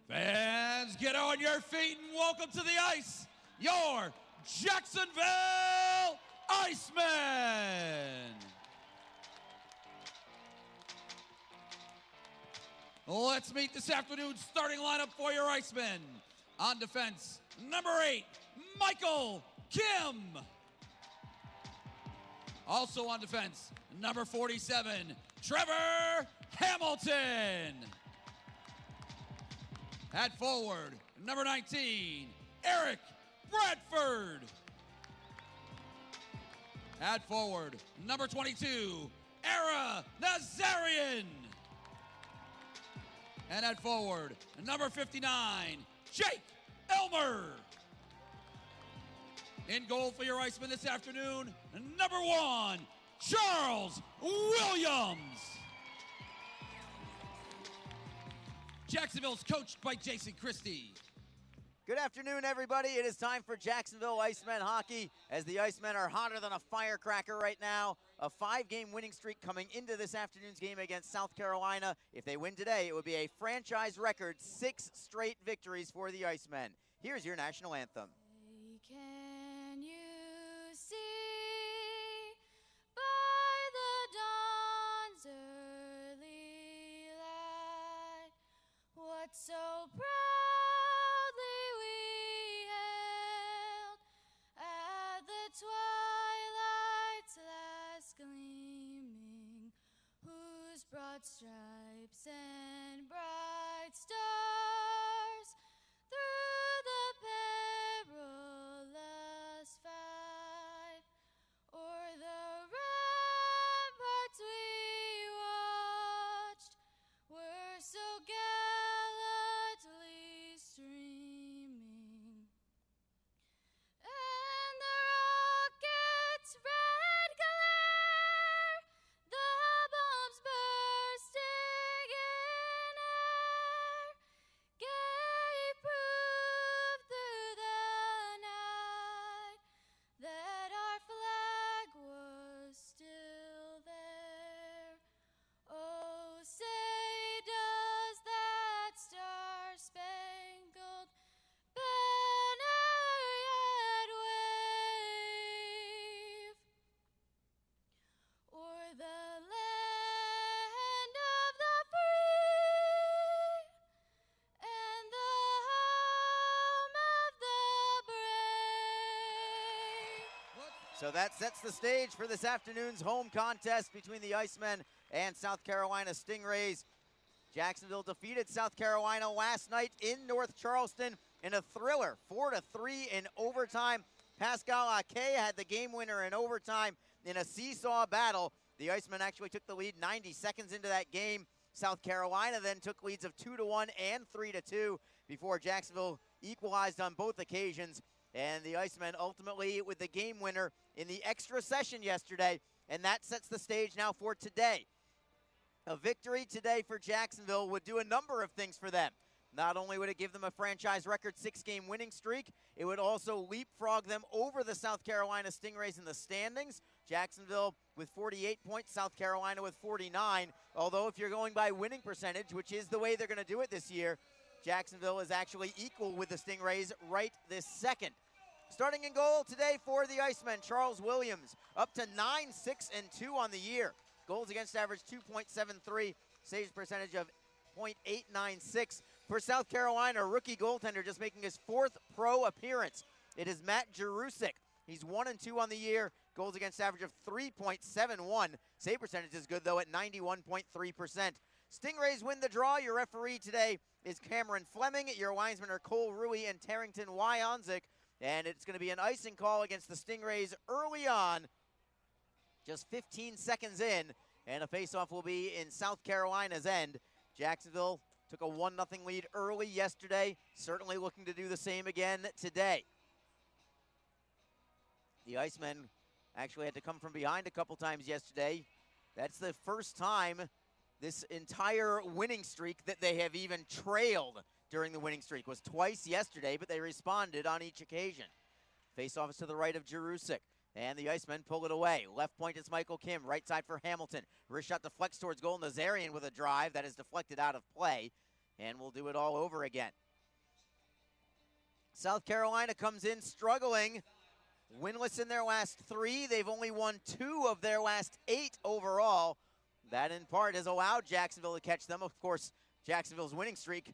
Fans, get on your feet and welcome to the ice, your Jacksonville Icemen. Let's meet this afternoon's starting lineup for your Icemen. On defense, number 8, Michael Kim. Also on defense, number 47, Trevor Hamilton. At forward, number 19, Eric Bradford. At forward, number 22, Era Nazarian. And at forward, number 59, Jake Elmer. In goal for your Icemen this afternoon, number 1, Charles Williams. Jacksonville's coached by Jason Christie. Good afternoon, everybody. It is time for Jacksonville Icemen hockey, as the Icemen are hotter than a firecracker right now. A 5-game winning streak coming into this afternoon's game against South Carolina. If they win today, it would be a franchise record 6 straight victories for the Icemen. Here's your national anthem. Can you see by the dawn's early light what so proudly we hailed at the twilight's last gleaming, whose broad stripes and bright stars through the perilous fight o'er the ramparts we watched were so gallantly streaming, and the rocket's red glare, the bombs bursting in air, gave proof through the night that our flag was still there. Oh, say does that star-spangled banner yet wave o'er the land of the free and the home of the brave? So that sets the stage for this afternoon's home contest between the Icemen and South Carolina Stingrays. Jacksonville defeated South Carolina last night in North Charleston in a thriller, 4-3 in overtime. Pascal Ake had the game winner in overtime in a seesaw battle. The Icemen actually took the lead 90 seconds into that game. South Carolina then took leads of 2-1 and 3-2 before Jacksonville equalized on both occasions. And the Icemen ultimately with the game winner in the extra session yesterday, and that sets the stage now for today. A victory today for Jacksonville would do a number of things for them. Not only would it give them a franchise record 6-game winning streak, it would also leapfrog them over the South Carolina Stingrays in the standings. Jacksonville with 48 points, South Carolina with 49. Although if you're going by winning percentage, which is the way they're going to do it this year, Jacksonville is actually equal with the Stingrays right this second. Starting in goal today for the Icemen, Charles Williams, up to 9-6-2 on the year. Goals against average 2.73, saves percentage of .896. For South Carolina, rookie goaltender just making his 4th pro appearance. It is Matt Jarusik. He's 1-2 on the year. Goals against average of 3.71. Save percentage is good, though, at 91.3%. Stingrays win the draw. Your referee today is Cameron Fleming. Your linesmen are Cole Rui and Tarrington Wyonzik. And it's going to be an icing call against the Stingrays early on, just 15 seconds in, and a faceoff will be in South Carolina's end. Jacksonville took a 1-0 lead early yesterday, certainly looking to do the same again today. The Icemen actually had to come from behind a couple times yesterday. That's the first time this entire winning streak that they have even trailed during the winning streak. Was twice yesterday, but they responded on each occasion. Faceoff is to the right of Jarusik. And the Icemen pull it away. Left point is Michael Kim. Right side for Hamilton. Wrist shot deflects towards goal. Nazarian with a drive that is deflected out of play. and we'll do it all over again. South Carolina comes in struggling, winless in their last 3. They've only won 2 of their last 8 overall. That in part has allowed Jacksonville to catch them. Of course, Jacksonville's winning streak,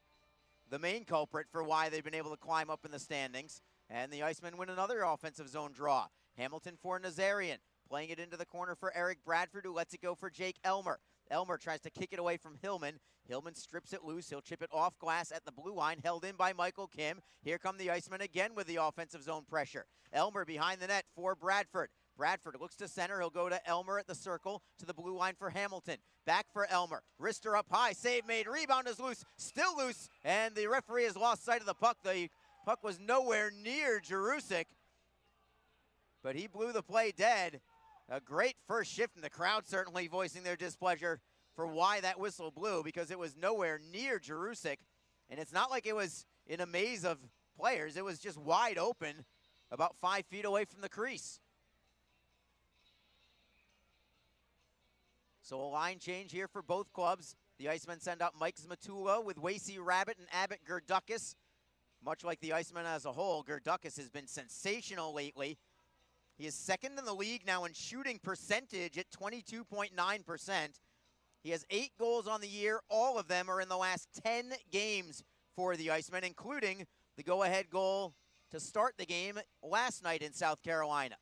the main culprit for why they've been able to climb up in the standings. And the Icemen win another offensive zone draw. Hamilton for Nazarian, playing it into the corner for Eric Bradford, who lets it go for Jake Elmer. Elmer tries to kick it away from Hillman. Hillman strips it loose. He'll chip it off glass at the blue line, held in by Michael Kim. Here come the Icemen again with the offensive zone pressure. Elmer behind the net for Bradford. Bradford looks to center. He'll go to Elmer at the circle to the blue line for Hamilton. Back for Elmer. Wrister up high. Save made. Rebound is loose. Still loose. And the referee has lost sight of the puck. The puck was nowhere near Jerusik, but he blew the play dead. A great first shift, and the crowd certainly voicing their displeasure for why that whistle blew, because it was nowhere near Jerusik. And it's not like it was in a maze of players. It was just wide open, about 5 feet away from the crease. So a line change here for both clubs. The Icemen send out Mike Zmatula with Wasey Rabbit and Abbott Gerdukis. Much like the Icemen as a whole, Gerdukis has been sensational lately. He is second in the league now in shooting percentage at 22.9%. He has 8 goals on the year. All of them are in the last 10 games for the Icemen, including the go-ahead goal to start the game last night in South Carolina.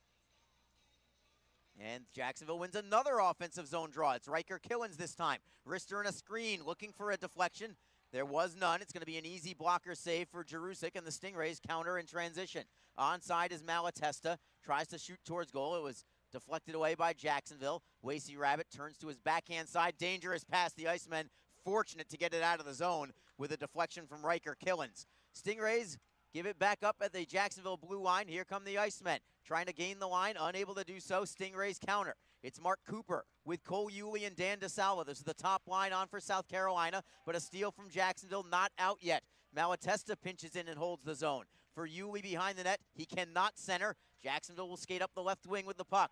And Jacksonville wins another offensive zone draw. It's Riker Killens this time. Wrister in a screen, looking for a deflection. There was none. It's going to be an easy blocker save for Jerusik, and the Stingrays counter in transition. Onside is Malatesta. Tries to shoot towards goal. It was deflected away by Jacksonville. Wasey Rabbit turns to his backhand side. Dangerous pass. The Icemen fortunate to get it out of the zone with a deflection from Riker Killens. Stingrays give it back up at the Jacksonville blue line. Here come the Icemen, trying to gain the line, unable to do so. Stingrays counter. It's Mark Cooper with Cole Yulee and Dan DeSalvo. This is the top line on for South Carolina, but a steal from Jacksonville not out yet. Malatesta pinches in and holds the zone. For Yulee behind the net, he cannot center. Jacksonville will skate up the left wing with the puck.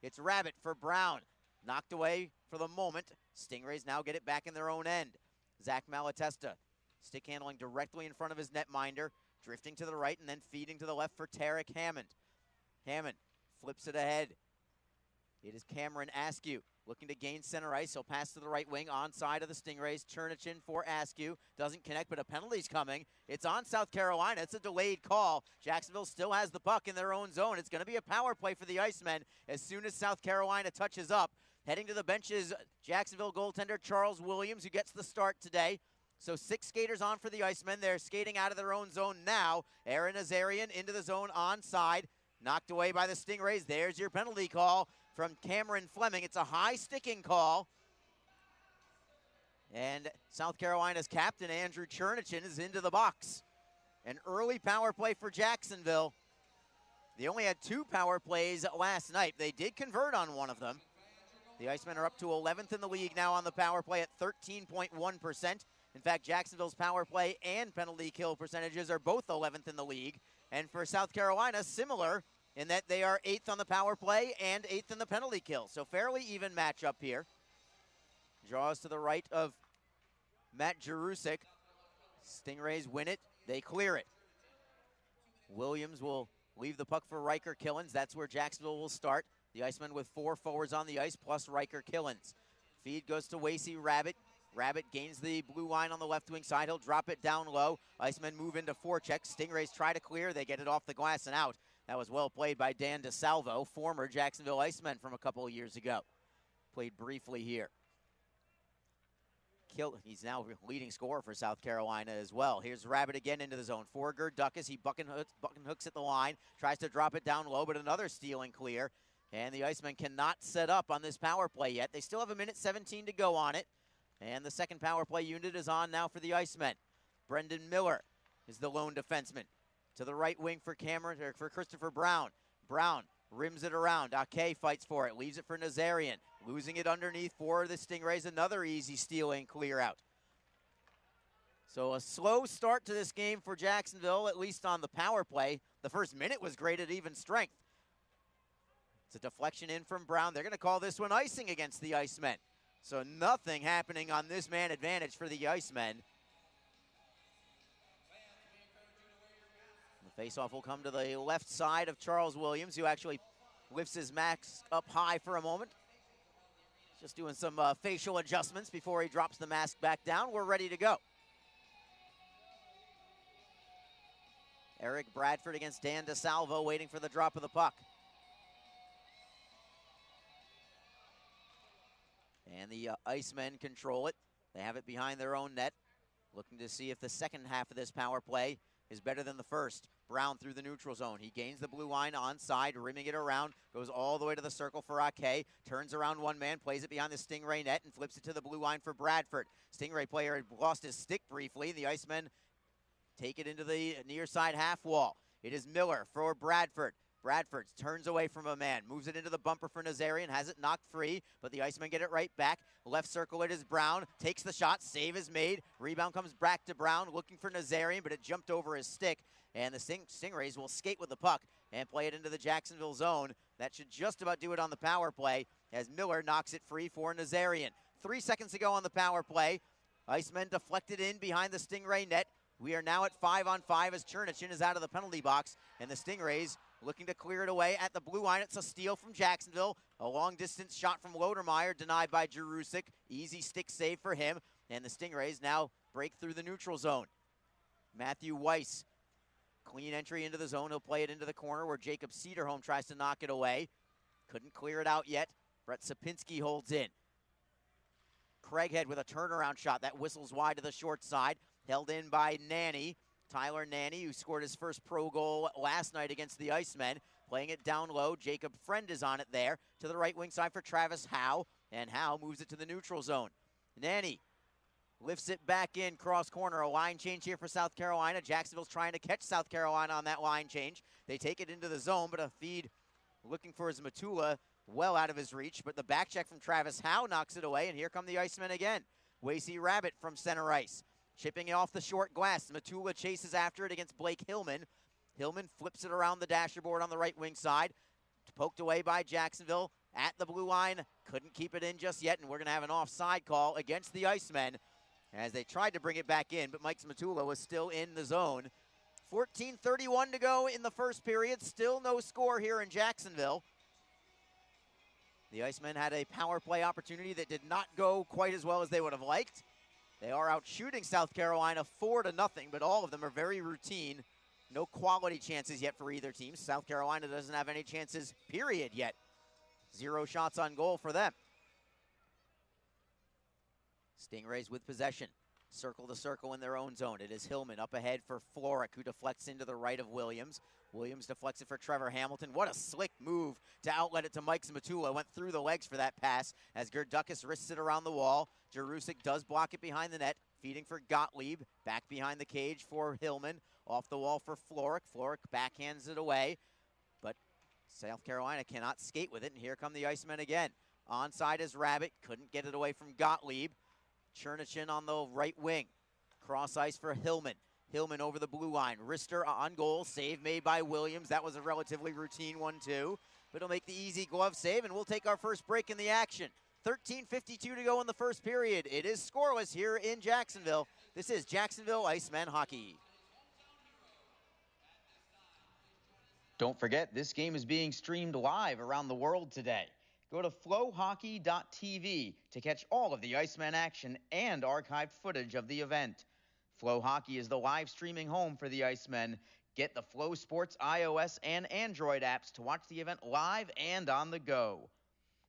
It's Rabbit for Brown. Knocked away for the moment. Stingrays now get it back in their own end. Zach Malatesta, stick handling directly in front of his netminder, drifting to the right and then feeding to the left for Tarek Hammond. Hammond flips it ahead. It is Cameron Askew looking to gain center ice. He'll pass to the right wing onside of the Stingrays. Chernichin for Askew. Doesn't connect, but a penalty's coming. It's on South Carolina. It's a delayed call. Jacksonville still has the puck in their own zone. It's going to be a power play for the Icemen as soon as South Carolina touches up. Heading to the bench is Jacksonville goaltender Charles Williams, who gets the start today. So 6 skaters on for the Icemen. They're skating out of their own zone now. Aaron Azarian into the zone onside. Knocked away by the Stingrays. There's your penalty call from Cameron Fleming. It's a high sticking call. And South Carolina's captain, Andrew Chernichin, is into the box. An early power play for Jacksonville. They only had 2 power plays last night. They did convert on one of them. The Icemen are up to 11th in the league now on the power play at 13.1%. In fact, Jacksonville's power play and penalty kill percentages are both 11th in the league. And for South Carolina, similar in that they are 8th on the power play and 8th in the penalty kill. So fairly even matchup here. Draws to the right of Matt Jerusik. Stingrays win it. They clear it. Williams will leave the puck for Riker Killens. That's where Jacksonville will start. The Icemen with 4 forwards on the ice plus Riker Killens. Feed goes to Wasey Rabbit. Rabbit gains the blue line on the left wing side. He'll drop it down low. Icemen move into forecheck. Stingrays try to clear. They get it off the glass and out. That was well played by Dan DeSalvo, former Jacksonville Icemen from a couple of years ago. Played briefly here. He's now leading scorer for South Carolina as well. Here's Rabbit again into the zone. For Gerdukis, he buck and hooks at the line. Tries to drop it down low, but another steal and clear. And the Icemen cannot set up on this power play yet. They still have 1:17 to go on it. And the second power play unit is on now for the Icemen. Brendan Miller is the lone defenseman. To the right wing for Christopher Brown. Brown rims it around. Ake fights for it. Leaves it for Nazarian. Losing it underneath for the Stingrays. Another easy steal and clear out. So a slow start to this game for Jacksonville, at least on the power play. The first minute was great at even strength. It's a deflection in from Brown. They're going to call this one icing against the Icemen. So nothing happening on this man advantage for the Icemen. Faceoff will come to the left side of Charles Williams, who actually lifts his mask up high for a moment. Just doing some facial adjustments before he drops the mask back down. We're ready to go. Eric Bradford against Dan DeSalvo, waiting for the drop of the puck. And the Icemen control it. They have it behind their own net, looking to see if the second half of this power play is better than the first. Brown through the neutral zone. He gains the blue line onside, rimming it around, goes all the way to the circle for Ake, turns around one man, plays it behind the Stingray net, and flips it to the blue line for Bradford. Stingray player had lost his stick briefly. The Icemen take it into the near side half wall. It is Miller for Bradford. Bradford turns away from a man, moves it into the bumper for Nazarian, has it knocked free, but the Icemen get it right back. Left circle, it is Brown, takes the shot, save is made. Rebound comes back to Brown, looking for Nazarian, but it jumped over his stick. And the Stingrays will skate with the puck and play it into the Jacksonville zone. That should just about do it on the power play, as Miller knocks it free for Nazarian. 3 seconds to go on the power play. Icemen deflected in behind the Stingray net. We are now at 5-on-5 as Chernichin is out of the penalty box, and the Stingrays looking to clear it away at the blue line. It's a steal from Jacksonville. A long-distance shot from Lodermeyer, denied by Jerusik. Easy stick save for him, and the Stingrays now break through the neutral zone. Matthew Weiss, clean entry into the zone. He'll play it into the corner where Jacob Cederholm tries to knock it away. Couldn't clear it out yet. Brett Sapinski holds in. Craighead with a turnaround shot that whistles wide to the short side. Held in by Nanny. Tyler Nanny, who scored his first pro goal last night against the Icemen. Playing it down low. Jacob Friend is on it there. To the right wing side for Travis Howe. And Howe moves it to the neutral zone. Nanny lifts it back in, cross corner. A line change here for South Carolina. Jacksonville's trying to catch South Carolina on that line change. They take it into the zone, but a feed looking for his Matula well out of his reach. But the back check from Travis Howe knocks it away, and here come the Icemen again. Wasey Rabbit from center ice. Chipping it off the short glass. Matula chases after it against Blake Hillman. Hillman flips it around the dasherboard on the right wing side. Poked away by Jacksonville at the blue line. Couldn't keep it in just yet, and we're going to have an offside call against the Icemen as they tried to bring it back in, but Mike Matula was still in the zone. 14:31 to go in the first period. Still no score here in Jacksonville. The Icemen had a power play opportunity that did not go quite as well as they would have liked. They are out shooting South Carolina 4-0, but all of them are very routine. No quality chances yet for either team. South Carolina doesn't have any chances, period, yet. 0 shots on goal for them. Stingrays with possession. Circle to circle in their own zone. It is Hillman up ahead for Floric, who deflects into the right of Williams. Williams deflects it for Trevor Hamilton. What a slick move to outlet it to Mike Matula. Went through the legs for that pass as Gerdukas wrists it around the wall. Jerusik does block it behind the net. Feeding for Gottlieb. Back behind the cage for Hillman. Off the wall for Floric. Floric backhands it away. But South Carolina cannot skate with it. And here come the Icemen again. Onside is Rabbit. Couldn't get it away from Gottlieb. Chernichin on the right wing. Cross ice for Hillman. Hillman over the blue line. Rister on goal. Save made by Williams. That was a relatively routine one, too. But he'll make the easy glove save, and we'll take our first break in the action. 13:52 to go in the first period. It is scoreless here in Jacksonville. This is Jacksonville Icemen hockey. Don't forget, this game is being streamed live around the world today. Go to flowhockey.tv to catch all of the Icemen action and archived footage of the event. Flow Hockey is the live streaming home for the Icemen. Get the Flow Sports iOS and Android apps to watch the event live and on the go.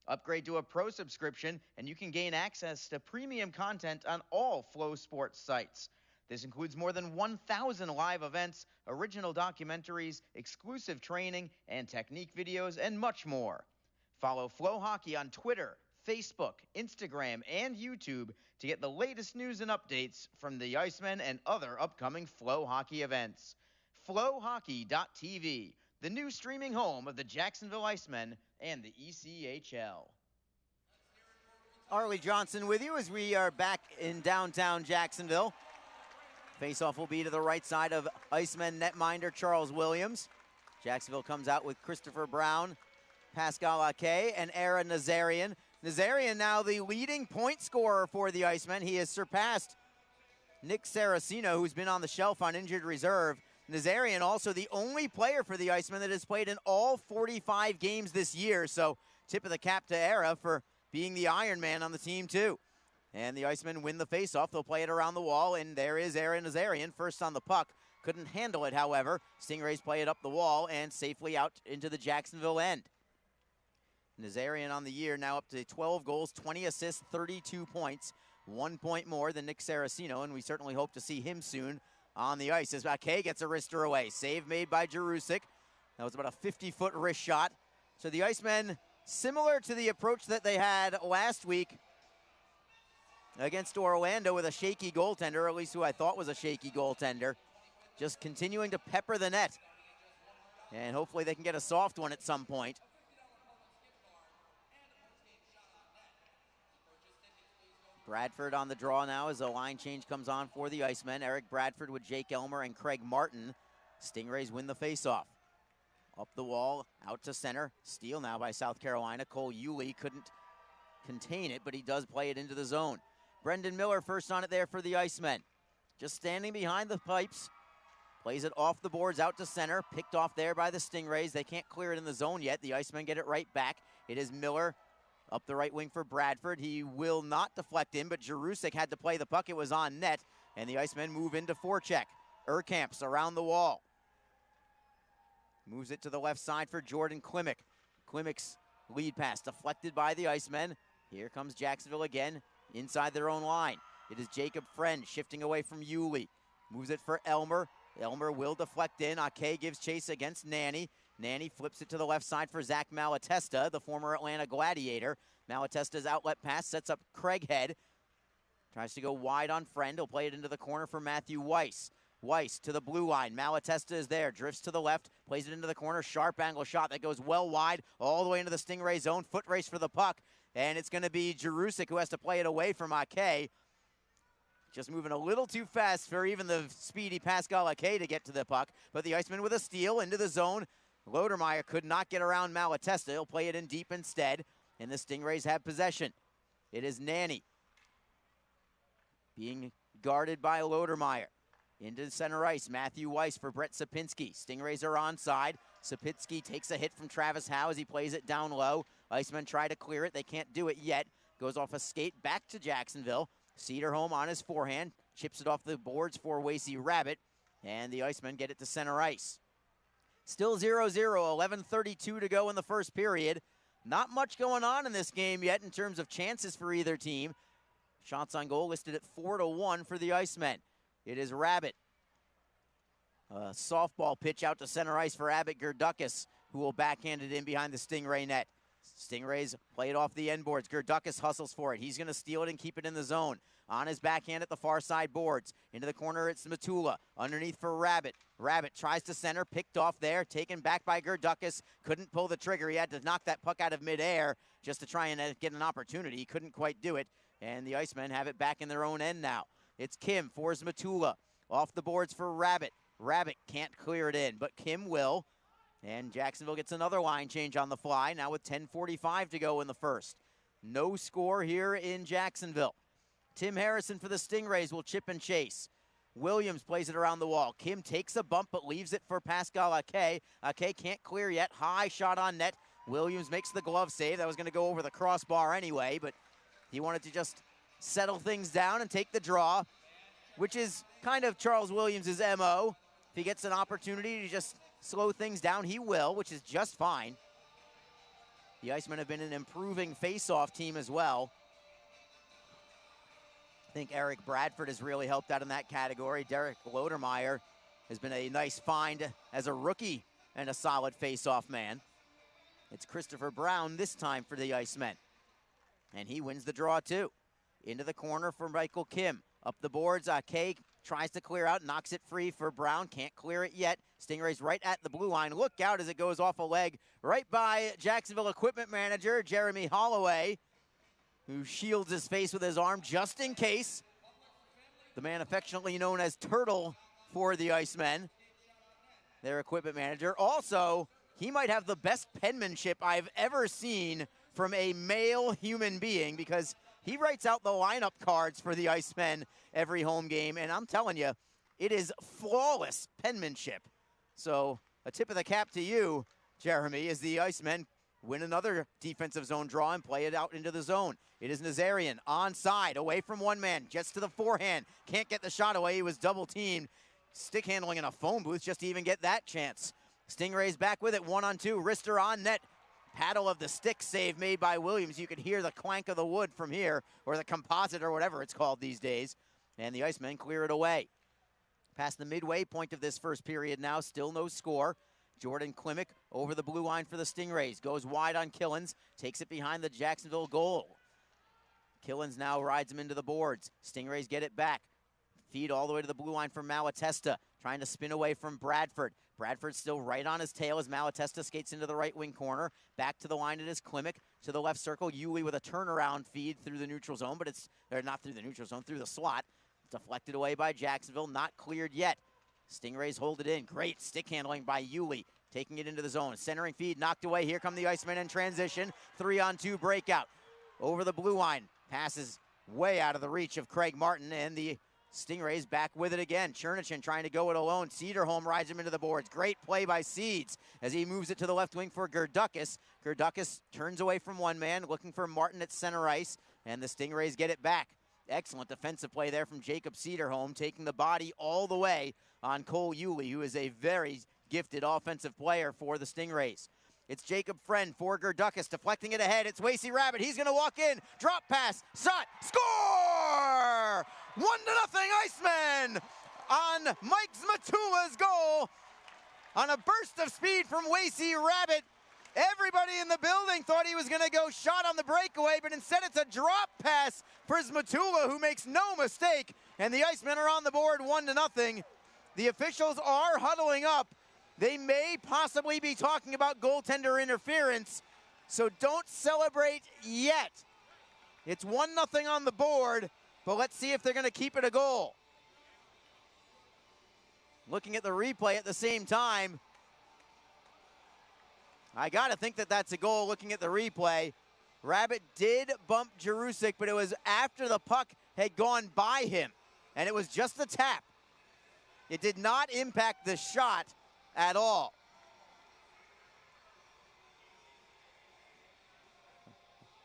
Upgrade to a pro subscription and you can gain access to premium content on all Flow Sports sites. This includes more than 1,000 live events, original documentaries, exclusive training and technique videos, and much more. Follow Flow Hockey on Twitter, Facebook, Instagram, and YouTube to get the latest news and updates from the Icemen and other upcoming Flow Hockey events. Flowhockey.tv, the new streaming home of the Jacksonville Icemen and the ECHL. Arlie Johnson with you as we are back in downtown Jacksonville. Faceoff will be to the right side of Icemen netminder Charles Williams. Jacksonville comes out with Christopher Brown, Pascal Ake, and Ara Nazarian. Nazarian now the leading point scorer for the Icemen. He has surpassed Nick Saraceno, who's been on the shelf on injured reserve. Nazarian also the only player for the Icemen that has played in all 45 games this year. So tip of the cap to Era for being the Iron Man on the team too. And the Icemen win the faceoff. They'll play it around the wall, and there is Aaron Nazarian first on the puck. Couldn't handle it, however. Stingrays play it up the wall and safely out into the Jacksonville end. Nazarian on the year now up to 12 goals, 20 assists, 32 points. 1 point more than Nick Saraceno, and we certainly hope to see him soon on the ice as Ake gets a wrister away. Save made by Jarusik. That was about a 50-foot wrist shot. So the Icemen, similar to the approach that they had last week against Orlando with a shaky goaltender, or at least who I thought was a shaky goaltender, just continuing to pepper the net. And hopefully they can get a soft one at some point. Bradford on the draw now as a line change comes on for the Icemen. Eric Bradford with Jake Elmer and Craig Martin. Stingrays win the faceoff. Up the wall, out to center. Steal now by South Carolina. Cole Yulee couldn't contain it, but he does play it into the zone. Brendan Miller first on it there for the Icemen. Just standing behind the pipes. Plays it off the boards out to center. Picked off there by the Stingrays. They can't clear it in the zone yet. The Icemen get it right back. It is Miller up the right wing for Bradford. He will not deflect in, but Jarusik had to play the puck. It was on net, and the Icemen move into forecheck. Urkamps around the wall. Moves it to the left side for Jordan Klimek. Klimek's lead pass deflected by the Icemen. Here comes Jacksonville again inside their own line. It is Jacob Friend shifting away from Yulee. Moves it for Elmer. Elmer will deflect in. Ake gives chase against Nanny. Nanny flips it to the left side for Zach Malatesta, the former Atlanta Gladiator. Malatesta's outlet pass sets up Craighead. Tries to go wide on Friend. He'll play it into the corner for Matthew Weiss. Weiss to the blue line. Malatesta is there. Drifts to the left. Plays it into the corner. Sharp angle shot that goes well wide all the way into the Stingray zone. Foot race for the puck. And it's going to be Jarusik who has to play it away from Ake. Just moving a little too fast for even the speedy Pascal Ake to get to the puck. But the Icemen with a steal into the zone. Lodermeyer could not get around Malatesta. He'll play it in deep instead. And the Stingrays have possession. It is Nanny being guarded by Lodermeyer. Into center ice, Matthew Weiss for Brett Sapinski. Stingrays are onside. Sapinski takes a hit from Travis Howe as he plays it down low. Icemen try to clear it. They can't do it yet. Goes off a skate back to Jacksonville. Cedarholm on his forehand. Chips it off the boards for Wasey Rabbit. And the Icemen get it to center ice. Still 0-0, 11:32 to go in the first period. Not much going on in this game yet in terms of chances for either team. Shots on goal listed at 4-1 for the Icemen. It is Rabbit. A softball pitch out to center ice for Abbott Gerdukas, who will backhand it in behind the Stingray net. Stingrays play it off the end boards. Gerdukas hustles for it. He's going to steal it and keep it in the zone. On his backhand at the far side boards. Into the corner, it's Matula. Underneath for Rabbit. Rabbit tries to center, picked off there, taken back by Gerdukas. Couldn't pull the trigger. He had to knock that puck out of midair just to try and get an opportunity. He couldn't quite do it. And the Icemen have it back in their own end now. It's Kim for Matula. Off the boards for Rabbit. Rabbit can't clear it in, but Kim will. And Jacksonville gets another line change on the fly, now with 10:45 to go in the first. No score here in Jacksonville. Tim Harrison for the Stingrays will chip and chase. Williams plays it around the wall. Kim takes a bump but leaves it for Pascal Ake. Ake can't clear yet. High shot on net. Williams makes the glove save. That was going to go over the crossbar anyway, but he wanted to just settle things down and take the draw, which is kind of Charles Williams' MO. If he gets an opportunity to just slow things down, he will, which is just fine. The Icemen have been an improving face-off team as well. I think Eric Bradford has really helped out in that category. Derek Lodermeyer has been a nice find as a rookie and a solid face-off man. It's Christopher Brown this time for the Icemen. And he wins the draw too. Into the corner for Michael Kim. Up the boards, Ake tries to clear out, knocks it free for Brown. Can't clear it yet. Stingrays right at the blue line. Look out as it goes off a leg right by Jacksonville equipment manager Jeremy Holloway, who shields his face with his arm just in case. The man affectionately known as Turtle for the Icemen, their equipment manager. Also, he might have the best penmanship I've ever seen from a male human being, because he writes out the lineup cards for the Icemen every home game, and I'm telling you, It is flawless penmanship. So a tip of the cap to you, Jeremy, as the Icemen win another defensive zone draw and play it out into the zone. It is Nazarian onside, away from one man, just to the forehand. Can't get the shot away. He was double teamed. Stick handling in a phone booth just to even get that chance. Stingrays back with it, 1-on-2. Wrister on net. Paddle of the stick save made by Williams. You could hear the clank of the wood from here, or the composite, or whatever it's called these days. And the Icemen clear it away. Past the midway point of this first period now, still no score. Jordan Klimek over the blue line for the Stingrays. Goes wide on Killens, takes it behind the Jacksonville goal. Killens now rides him into the boards. Stingrays get it back. Feed all the way to the blue line from Malatesta, trying to spin away from Bradford. Bradford's still right on his tail as Malatesta skates into the right wing corner. Back to the line, it is Klimek. To the left circle, Yulee with a turnaround feed through the neutral zone, but not through the neutral zone, through the slot. Deflected away by Jacksonville, not cleared yet. Stingrays hold it in. Great stick handling by Yulee, taking it into the zone. Centering feed knocked away. Here come the Icemen in transition. 3-on-2 breakout. Over the blue line. Passes way out of the reach of Craig Martin, and the Stingrays back with it again. Chernichin trying to go it alone. Cederholm rides him into the boards. Great play by Seeds as he moves it to the left wing for Gerdukis. Gerdukis turns away from one man, looking for Martin at center ice, and the Stingrays get it back. Excellent defensive play there from Jacob Cederholm, taking the body all the way on Cole Yulee, who is a very gifted offensive player for the Stingrays. It's Jacob Friend for Gerdukis, deflecting it ahead. It's Wasey Rabbit. He's going to walk in. Drop pass. Shot. Score! 1-0 Icemen on Mike Zmatula's goal. On a burst of speed from Wasey Rabbit. Everybody in the building thought he was going to go shot on the breakaway, but instead it's a drop pass for Zmatula, who makes no mistake. And the Icemen are on the board 1-0. The officials are huddling up. They may possibly be talking about goaltender interference, so don't celebrate yet. It's 1-0 on the board, but let's see if they're going to keep it a goal. Looking at the replay at the same time, I got to think that that's a goal looking at the replay. Rabbit did bump Jerusik, but it was after the puck had gone by him, and it was just a tap. It did not impact the shot at all.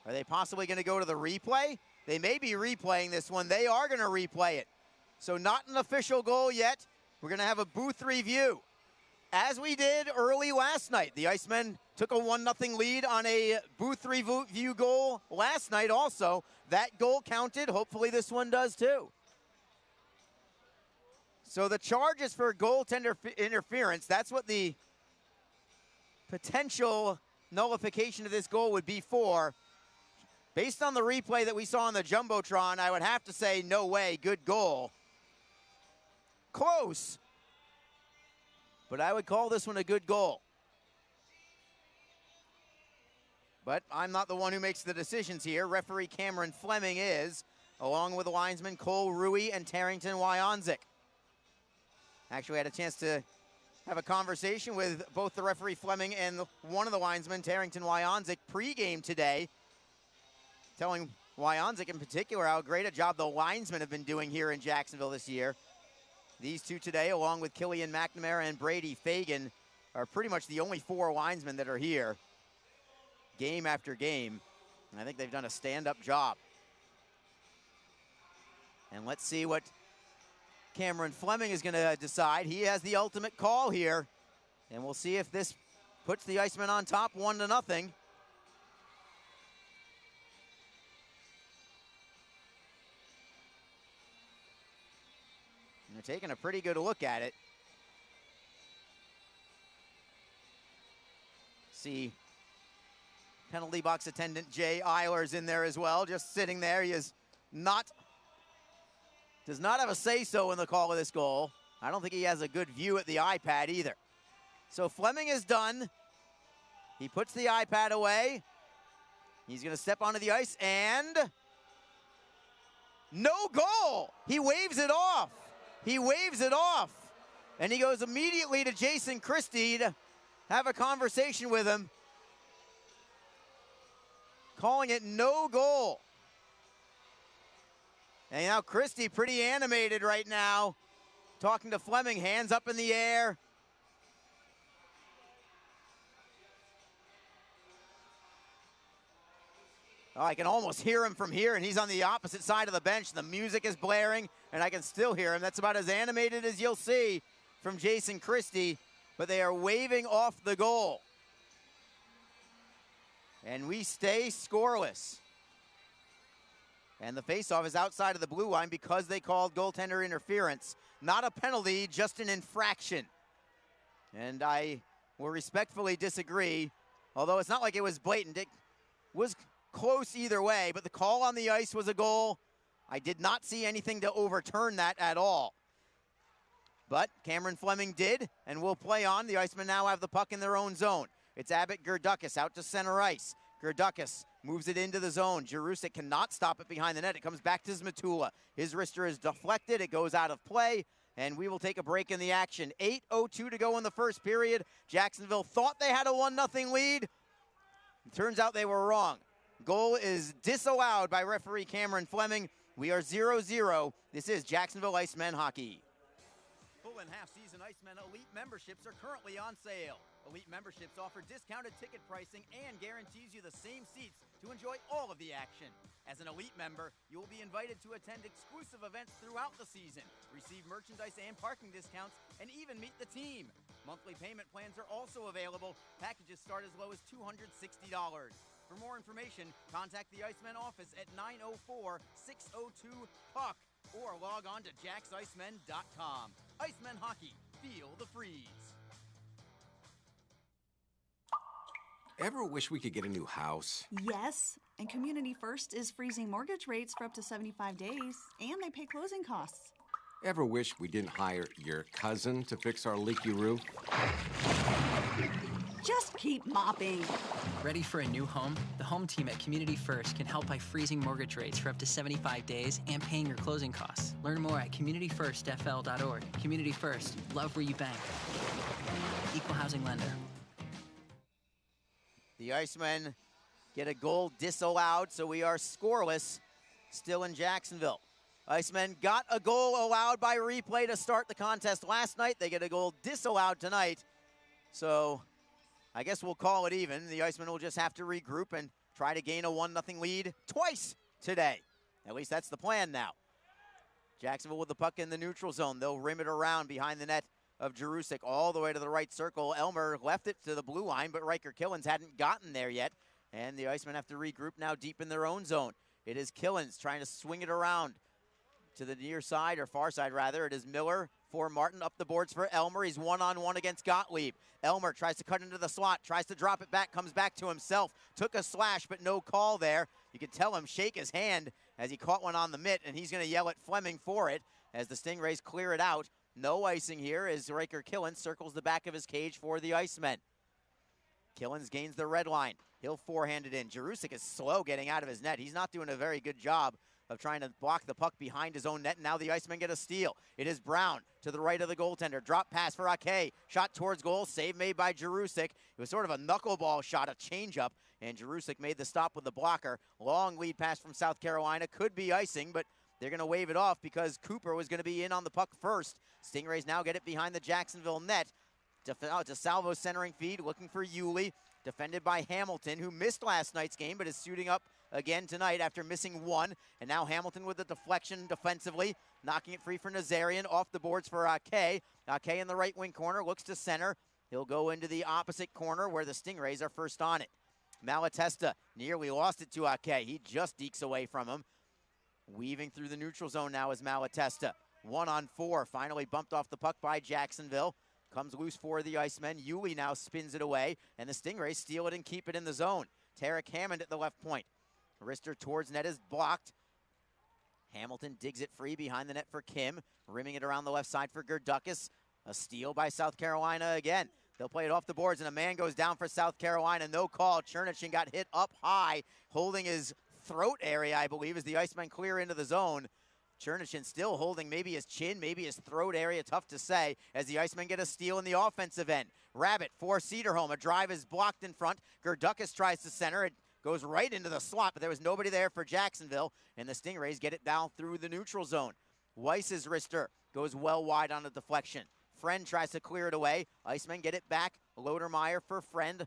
Are they possibly going to go to the replay? They may be replaying this one. They are going to replay it. So not an official goal yet. We're going to have a booth review. As we did early last night, the Icemen took a 1-0 lead on a booth review goal last night also. That goal counted. Hopefully this one does too. So the charges for goaltender interference, that's what the potential nullification of this goal would be for. Based on the replay that we saw on the Jumbotron, I would have to say, no way, good goal. Close, but I would call this one a good goal. But I'm not the one who makes the decisions here. Referee Cameron Fleming is, along with the linesmen Cole Rui and Tarrington Wyonzik. Actually had a chance to have a conversation with both the referee Fleming and one of the linesmen, Tarrington Wyonzik, pregame today, telling Wyonzik in particular how great a job the linesmen have been doing here in Jacksonville this year. These two today, along with Killian McNamara and Brady Fagan, are pretty much the only four linesmen that are here game after game. And I think they've done a stand-up job. And let's see what Cameron Fleming is going to decide. He has the ultimate call here. And we'll see if this puts the Icemen on top 1-0. And they're taking a pretty good look at it. See penalty box attendant Jay Eiler's in there as well, just sitting there. He does not have a say-so in the call of this goal. I don't think he has a good view at the iPad either. So Fleming is done. He puts the iPad away. He's going to step onto the ice, and no goal. He waves it off. He waves it off. And he goes immediately to Jason Christie to have a conversation with him, calling it no goal. And now Christie pretty animated right now. talking to Fleming, hands up in the air. Oh, I can almost hear him from here, and he's on the opposite side of the bench. The music is blaring, and I can still hear him. That's about as animated as you'll see from Jason Christie, but they are waving off the goal. And we stay scoreless. And the faceoff is outside of the blue line because they called goaltender interference. Not a penalty, just an infraction. And I will respectfully disagree, although it's not like it was blatant. It was close either way, but the call on the ice was a goal. I did not see anything to overturn that at all. But Cameron Fleming did, and will play on. The Icemen now have the puck in their own zone. It's Abbott Gerdukas out to center ice. Gerdukas moves it into the zone. Jarusic cannot stop it behind the net. It comes back to Zmatula. His wrister is deflected. It goes out of play, and we will take a break in the action. 8:02 to go in the first period. Jacksonville thought they had a 1-0 lead. It turns out they were wrong. Goal is disallowed by referee Cameron Fleming. We are 0-0. This is Jacksonville Icemen hockey. Full and half-season Icemen Elite memberships are currently on sale. Elite memberships offer discounted ticket pricing and guarantees you the same seats to enjoy all of the action. As an Elite member, you will be invited to attend exclusive events throughout the season, receive merchandise and parking discounts, and even meet the team. Monthly payment plans are also available. Packages start as low as $260. For more information, contact the Icemen office at 904-602-PUCK or log on to jacksicemen.com. Icemen hockey, feel the freeze. Ever wish we could get a new house? Yes, and Community First is freezing mortgage rates for up to 75 days, and they pay closing costs. Ever wish we didn't hire your cousin to fix our leaky roof? Just keep mopping. Ready for a new home? The home team at Community First can help by freezing mortgage rates for up to 75 days and paying your closing costs. Learn more at communityfirstfl.org. Community First, love where you bank. Equal housing lender. The Icemen get a goal disallowed, so we are scoreless still in Jacksonville. Icemen got a goal allowed by replay to start the contest last night. They get a goal disallowed tonight. So I guess we'll call it even. The Icemen will just have to regroup and try to gain a 1-0 lead twice today. At least that's the plan now. Jacksonville with the puck in the neutral zone. They'll rim it around behind the net of Jarusic all the way to the right circle. Elmer left it to the blue line, but Riker Killens hadn't gotten there yet. And the Icemen have to regroup now deep in their own zone. It is Killens trying to swing it around to the near side, or far side rather. It is Miller for Martin, up the boards for Elmer. He's one-on-one against Gottlieb. Elmer tries to cut into the slot, tries to drop it back, comes back to himself. Took a slash, but no call there. You could tell him shake his hand as he caught one on the mitt, and he's going to yell at Fleming for it as the Stingrays clear it out. No icing here as Riker Killens circles the back of his cage for the Icemen. Killens gains the red line. He'll forehand it in. Jarusic is slow getting out of his net. He's not doing a very good job of trying to block the puck behind his own net, and now the Icemen get a steal. It is Brown to the right of the goaltender. Drop pass for Ake. Shot towards goal. Save made by Jarusic. It was sort of a knuckleball shot, a changeup, and Jarusic made the stop with the blocker. Long lead pass from South Carolina. Could be icing, but they're going to wave it off because Cooper was going to be in on the puck first. Stingrays now get it behind the Jacksonville net. DeSalvo centering feed, looking for Yulee. Defended by Hamilton, who missed last night's game, but is suiting up again tonight after missing one. And now Hamilton with the deflection defensively, knocking it free for Nazarian. Off the boards for Ake. Ake in the right wing corner, looks to center. He'll go into the opposite corner where the Stingrays are first on it. Malatesta nearly lost it to Ake. He just dekes away from him. Weaving through the neutral zone now is Malatesta. 1-on-4, finally bumped off the puck by Jacksonville. Comes loose for the Icemen. Yulee now spins it away, and the Stingrays steal it and keep it in the zone. Tarek Hammond at the left point. Wrister towards net is blocked. Hamilton digs it free behind the net for Kim. Rimming it around the left side for Gerdukas. A steal by South Carolina again. They'll play it off the boards, and a man goes down for South Carolina. No call. Chernichin got hit up high, holding his throat area, I believe, as the Icemen clear into the zone. Chernichin still holding maybe his chin, maybe his throat area, tough to say, as the Icemen get a steal in the offensive end. Rabbit for Cedarholm. A drive is blocked in front. Gerdukas tries to center. It goes right into the slot, but there was nobody there for Jacksonville, and the Stingrays get it down through the neutral zone. Weiss's wrister goes well wide on a deflection. Friend tries to clear it away. Icemen get it back. Lodermeyer for Friend.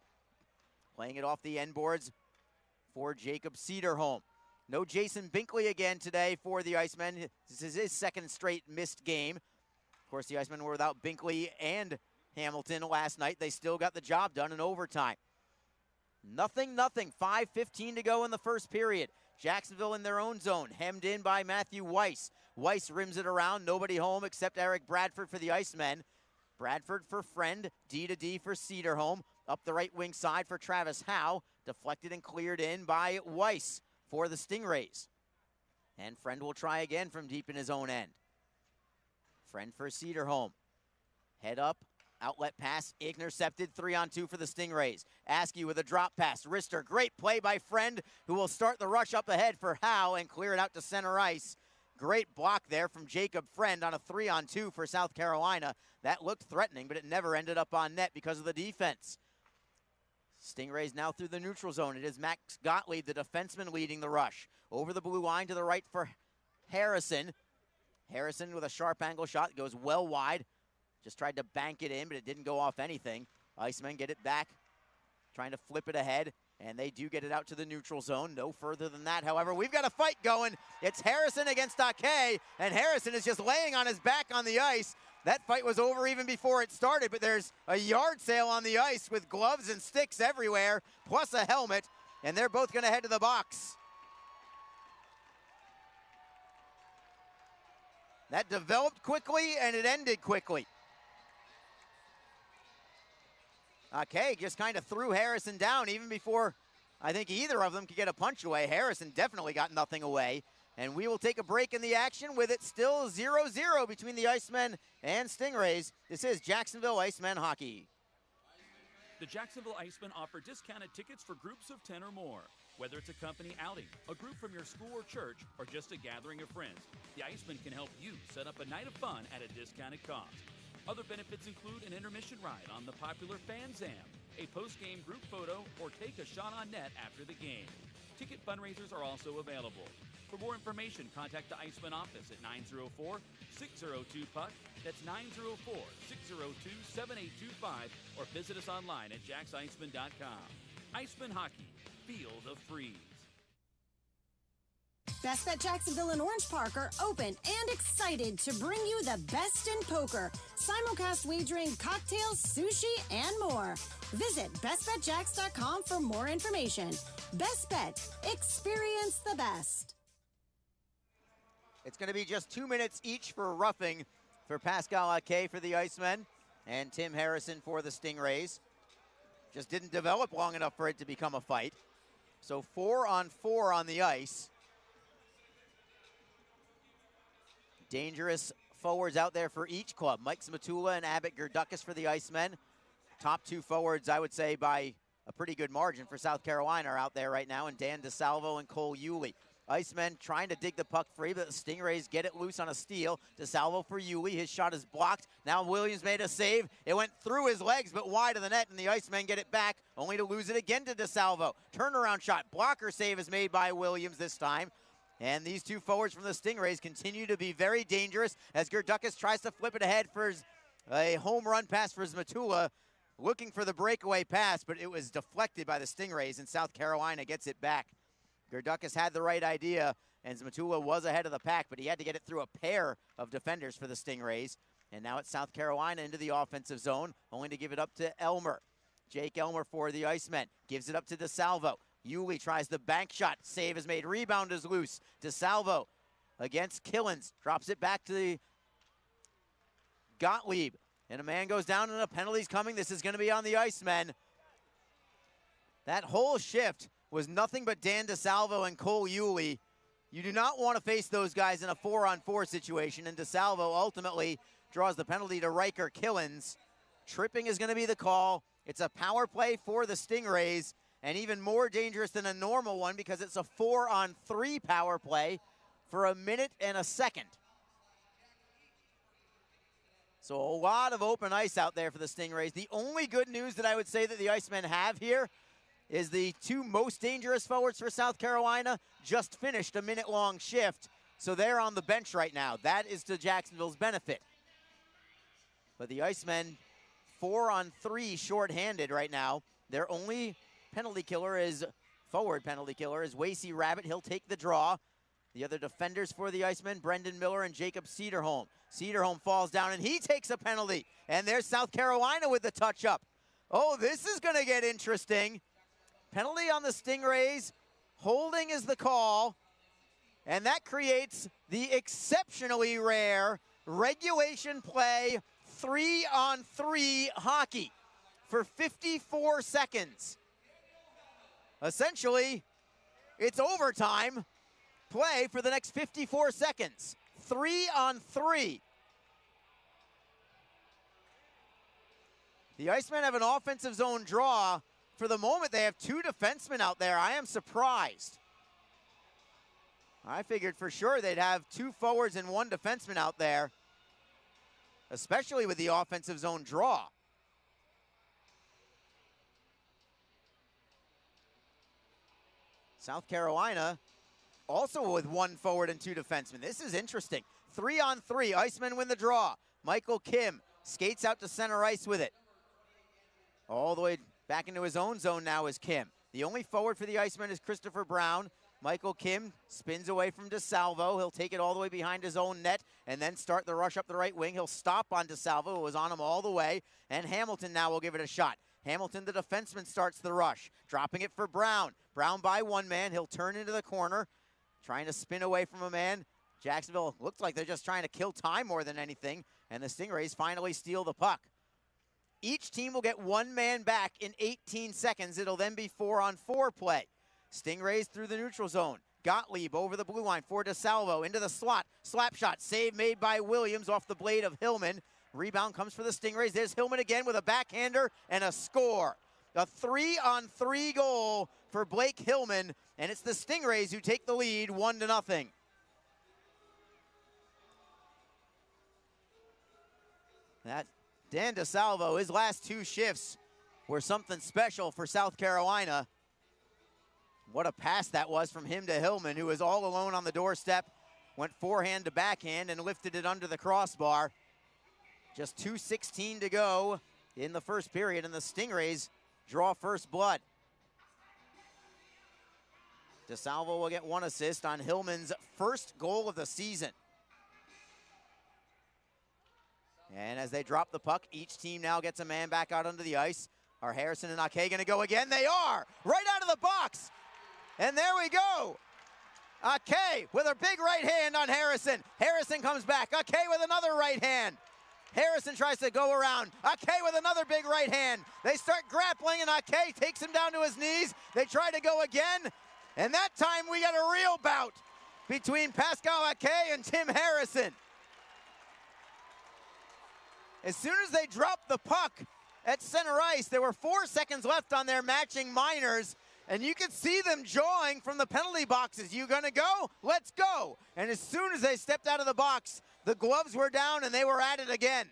Playing it off the end boards for Jacob Cederholm. No Jason Binkley again today for the Icemen. This is his second straight missed game. Of course, the Icemen were without Binkley and Hamilton last night. They still got the job done in overtime. 0-0, 5:15 to go in the first period. Jacksonville in their own zone, hemmed in by Matthew Weiss. Weiss rims it around, nobody home except Eric Bradford for the Icemen. Bradford for Friend, D to D for Cederholm. Up the right wing side for Travis Howe. Deflected and cleared in by Weiss for the Stingrays. And Friend will try again from deep in his own end. Friend for Cederholm. Head up, outlet pass, intercepted, 3-on-2 for the Stingrays. Askew with a drop pass. Wrister, great play by Friend, who will start the rush up ahead for Howe and clear it out to center ice. Great block there from Jacob Friend on a 3-on-2 for South Carolina. That looked threatening, but it never ended up on net because of the defense. Stingrays now through the neutral zone. It is Max Gottlieb, the defenseman, leading the rush. Over the blue line to the right for Harrison. Harrison with a sharp angle shot, goes well wide. Just tried to bank it in, but it didn't go off anything. Icemen get it back, trying to flip it ahead, and they do get it out to the neutral zone. No further than that, however. We've got a fight going. It's Harrison against Ake, and Harrison is just laying on his back on the ice. That fight was over even before it started, but there's a yard sale on the ice with gloves and sticks everywhere, plus a helmet, and they're both going to head to the box. That developed quickly, and it ended quickly. Ake just kind of threw Harrison down even before I think either of them could get a punch away. Harrison definitely got nothing away. And we will take a break in the action with it still 0-0 between the Icemen and Stingrays. This is Jacksonville Icemen hockey. The Jacksonville Icemen offer discounted tickets for groups of 10 or more. Whether it's a company outing, a group from your school or church, or just a gathering of friends, the Icemen can help you set up a night of fun at a discounted cost. Other benefits include an intermission ride on the popular Fan Zam, a post-game group photo, or take a shot on net after the game. Ticket fundraisers are also available. For more information, contact the Icemen office at 904-602-PUCK. That's 904-602-7825, or visit us online at jacksicemen.com. Icemen Hockey, feel the freeze. Best Bet Jacksonville and Orange Park are open and excited to bring you the best in poker, simulcast wagering, cocktails, sushi, and more. Visit bestbetjacks.com for more information. Best Bet, experience the best. It's going to be just 2 minutes each for roughing for Pascal Ake for the Icemen and Tim Harrison for the Stingrays. Just didn't develop long enough for it to become a fight. So 4-on-4 on the ice. Dangerous forwards out there for each club. Mike Smatula and Abbott Gerdukis for the Icemen. Top two forwards, I would say, by a pretty good margin for South Carolina are out there right now, and Dan DeSalvo and Cole Yulee. Icemen trying to dig the puck free, but the Stingrays get it loose on a steal. DeSalvo for Yulee. His shot is blocked. Now Williams made a save. It went through his legs, but wide of the net, and the Icemen get it back, only to lose it again to DeSalvo. Turnaround shot. Blocker save is made by Williams this time. And these two forwards from the Stingrays continue to be very dangerous as Gerdukis tries to flip it ahead for a home run pass for Smatula, looking for the breakaway pass, but it was deflected by the Stingrays, and South Carolina gets it back. Gerdukis had the right idea, and Smatula was ahead of the pack, but he had to get it through a pair of defenders for the Stingrays. And now it's South Carolina into the offensive zone, only to give it up to Elmer. Jake Elmer for the Icemen gives it up to DeSalvo. Yulee tries the bank shot. Save is made. Rebound is loose. DeSalvo against Killens. Drops it back to the Gottlieb. And a man goes down and a penalty's coming. This is going to be on the Icemen. That whole shift was nothing but Dan DeSalvo and Cole Yulee. You do not want to face those guys in a 4-on-4 situation. And DeSalvo ultimately draws the penalty to Riker Killens. Tripping is going to be the call. It's a power play for the Stingrays. And even more dangerous than a normal one because it's a 4-on-3 power play for a minute and a second. So a lot of open ice out there for the Stingrays. The only good news that I would say that the Icemen have here is the two most dangerous forwards for South Carolina just finished a minute-long shift so they're on the bench right now. That is to Jacksonville's benefit. But the Icemen 4-on-3 shorthanded right now. Their only penalty killer is forward penalty killer is Wasey Rabbit. He'll take the draw. The other defenders for the Icemen, Brendan Miller and Jacob Cederholm. Cederholm falls down and he takes a penalty. And there's South Carolina with the touch-up. Oh, this is going to get interesting. Penalty on the Stingrays. Holding is the call. And that creates the exceptionally rare regulation play 3-on-3 hockey for 54 seconds. Essentially, it's overtime play for the next 54 seconds. 3-on-3. The Icemen have an offensive zone draw. For the moment, they have 2 defensemen out there. I am surprised. I figured for sure they'd have 2 forwards and 1 defenseman out there, especially with the offensive zone draw. South Carolina also with 1 forward and 2 defensemen. This is interesting. 3-on-3, Icemen win the draw. Michael Kim skates out to center ice with it. All the way back into his own zone now is Kim. The only forward for the Icemen is Christopher Brown. Michael Kim spins away from DeSalvo. He'll take it all the way behind his own net and then start the rush up the right wing. He'll stop on DeSalvo, who was on him all the way, and Hamilton now will give it a shot. Hamilton, the defenseman, starts the rush, dropping it for Brown. Brown by 1 man. He'll turn into the corner, trying to spin away from a man. Jacksonville looks like they're just trying to kill time more than anything, and the Stingrays finally steal the puck. Each team will get 1 man back in 18 seconds. It'll then be 4-on-4 play. Stingrays through the neutral zone. Gottlieb over the blue line for DeSalvo into the slot. Slap shot, save made by Williams off the blade of Hillman. Rebound comes for the Stingrays. There's Hillman again with a backhander and a score. A 3-on-3 goal for Blake Hillman, and it's the Stingrays who take the lead 1-0. That Dan DeSalvo, his last 2 shifts were something special for South Carolina. What a pass that was from him to Hillman, who was all alone on the doorstep, went forehand to backhand and lifted it under the crossbar. Just 2:16 to go in the first period, and the Stingrays draw first blood. DeSalvo will get 1 assist on Hillman's first goal of the season. And as they drop the puck, each team now gets a man back out onto the ice. Are Harrison and Ake gonna go again? They are! Right out of the box! And there we go! Ake with a big right hand on Harrison. Harrison comes back. Ake with another right hand. Harrison tries to go around. Ake with another big right hand. They start grappling and Ake takes him down to his knees. They try to go again. And that time we got a real bout between Pascal Ake and Tim Harrison. As soon as they dropped the puck at center ice, there were 4 seconds left on their matching minors, and you could see them jawing from the penalty boxes. You gonna go? Let's go. And as soon as they stepped out of the box, the gloves were down and they were at it again.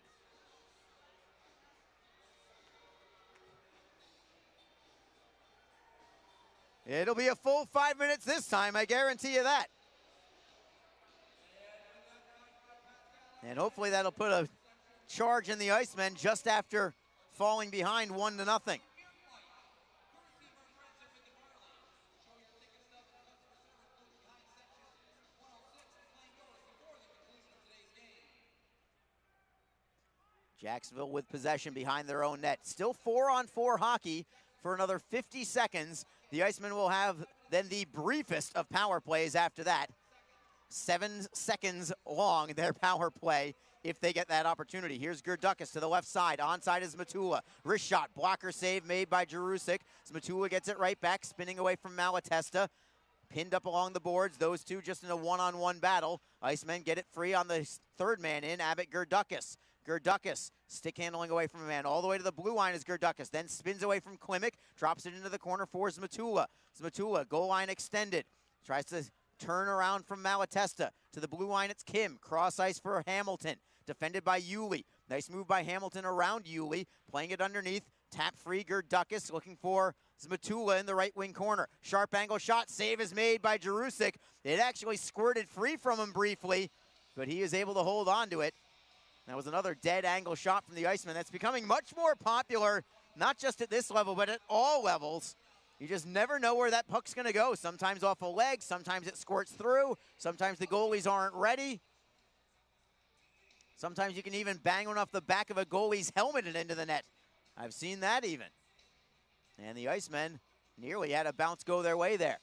It'll be a full 5 minutes this time, I guarantee you that. And hopefully that'll put a charge in the Icemen just after falling behind 1-0. Jacksonville with possession behind their own net. Still 4-on-4 hockey for another 50 seconds. The Icemen will have then the briefest of power plays after that. 7 seconds long, their power play, if they get that opportunity. Here's Gerdukas to the left side. Onside is Matula. Wrist shot, blocker save made by Jerusik. Matula gets it right back, spinning away from Malatesta. Pinned up along the boards, those two just in a one-on-one battle. Icemen get it free on the 3rd man in, Abbott Gerdukas. Gerdukas stick handling away from a man. All the way to the blue line is Gerdukas. Then spins away from Klimek, drops it into the corner for Zmatula. Zmatula, goal line extended. Tries to turn around from Malatesta. To the blue line, it's Kim. Cross ice for Hamilton. Defended by Yulee. Nice move by Hamilton around Yulee. Playing it underneath. Tap free, Gerdukas looking for Zmatula in the right wing corner. Sharp angle shot, save is made by Jerusik. It actually squirted free from him briefly, but he is able to hold on to it. That was another dead angle shot from the Icemen. That's becoming much more popular, not just at this level, but at all levels. You just never know where that puck's going to go. Sometimes off a leg, sometimes it squirts through, sometimes the goalies aren't ready. Sometimes you can even bang one off the back of a goalie's helmet and into the net. I've seen that even. And the Icemen nearly had a bounce go their way there.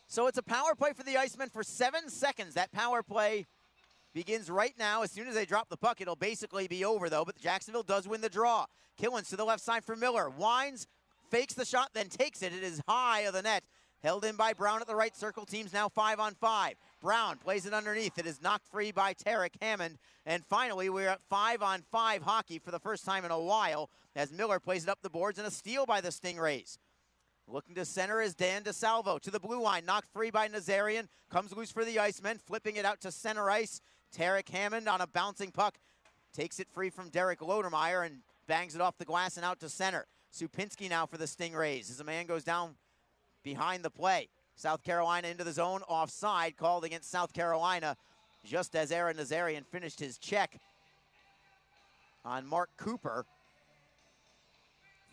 So it's a power play for the Icemen for 7 seconds. That power play begins right now. As soon as they drop the puck, it'll basically be over, though. But Jacksonville does win the draw. Killens to the left side for Miller. Winds, fakes the shot, then takes it. It is high of the net. Held in by Brown at the right circle. Team's now 5-on-5. Brown plays it underneath. It is knocked free by Tarek Hammond. And finally, we're at 5-on-5 hockey for the first time in a while as Miller plays it up the boards and a steal by the Stingrays. Looking to center is Dan DeSalvo to the blue line. Knocked free by Nazarian. Comes loose for the Icemen. Flipping it out to center ice. Tarek Hammond on a bouncing puck. Takes it free from Derek Lodermeyer and bangs it off the glass and out to center. Supinski now for the Stingrays as a man goes down behind the play. South Carolina into the zone, offside, called against South Carolina just as Aaron Nazarian finished his check on Mark Cooper.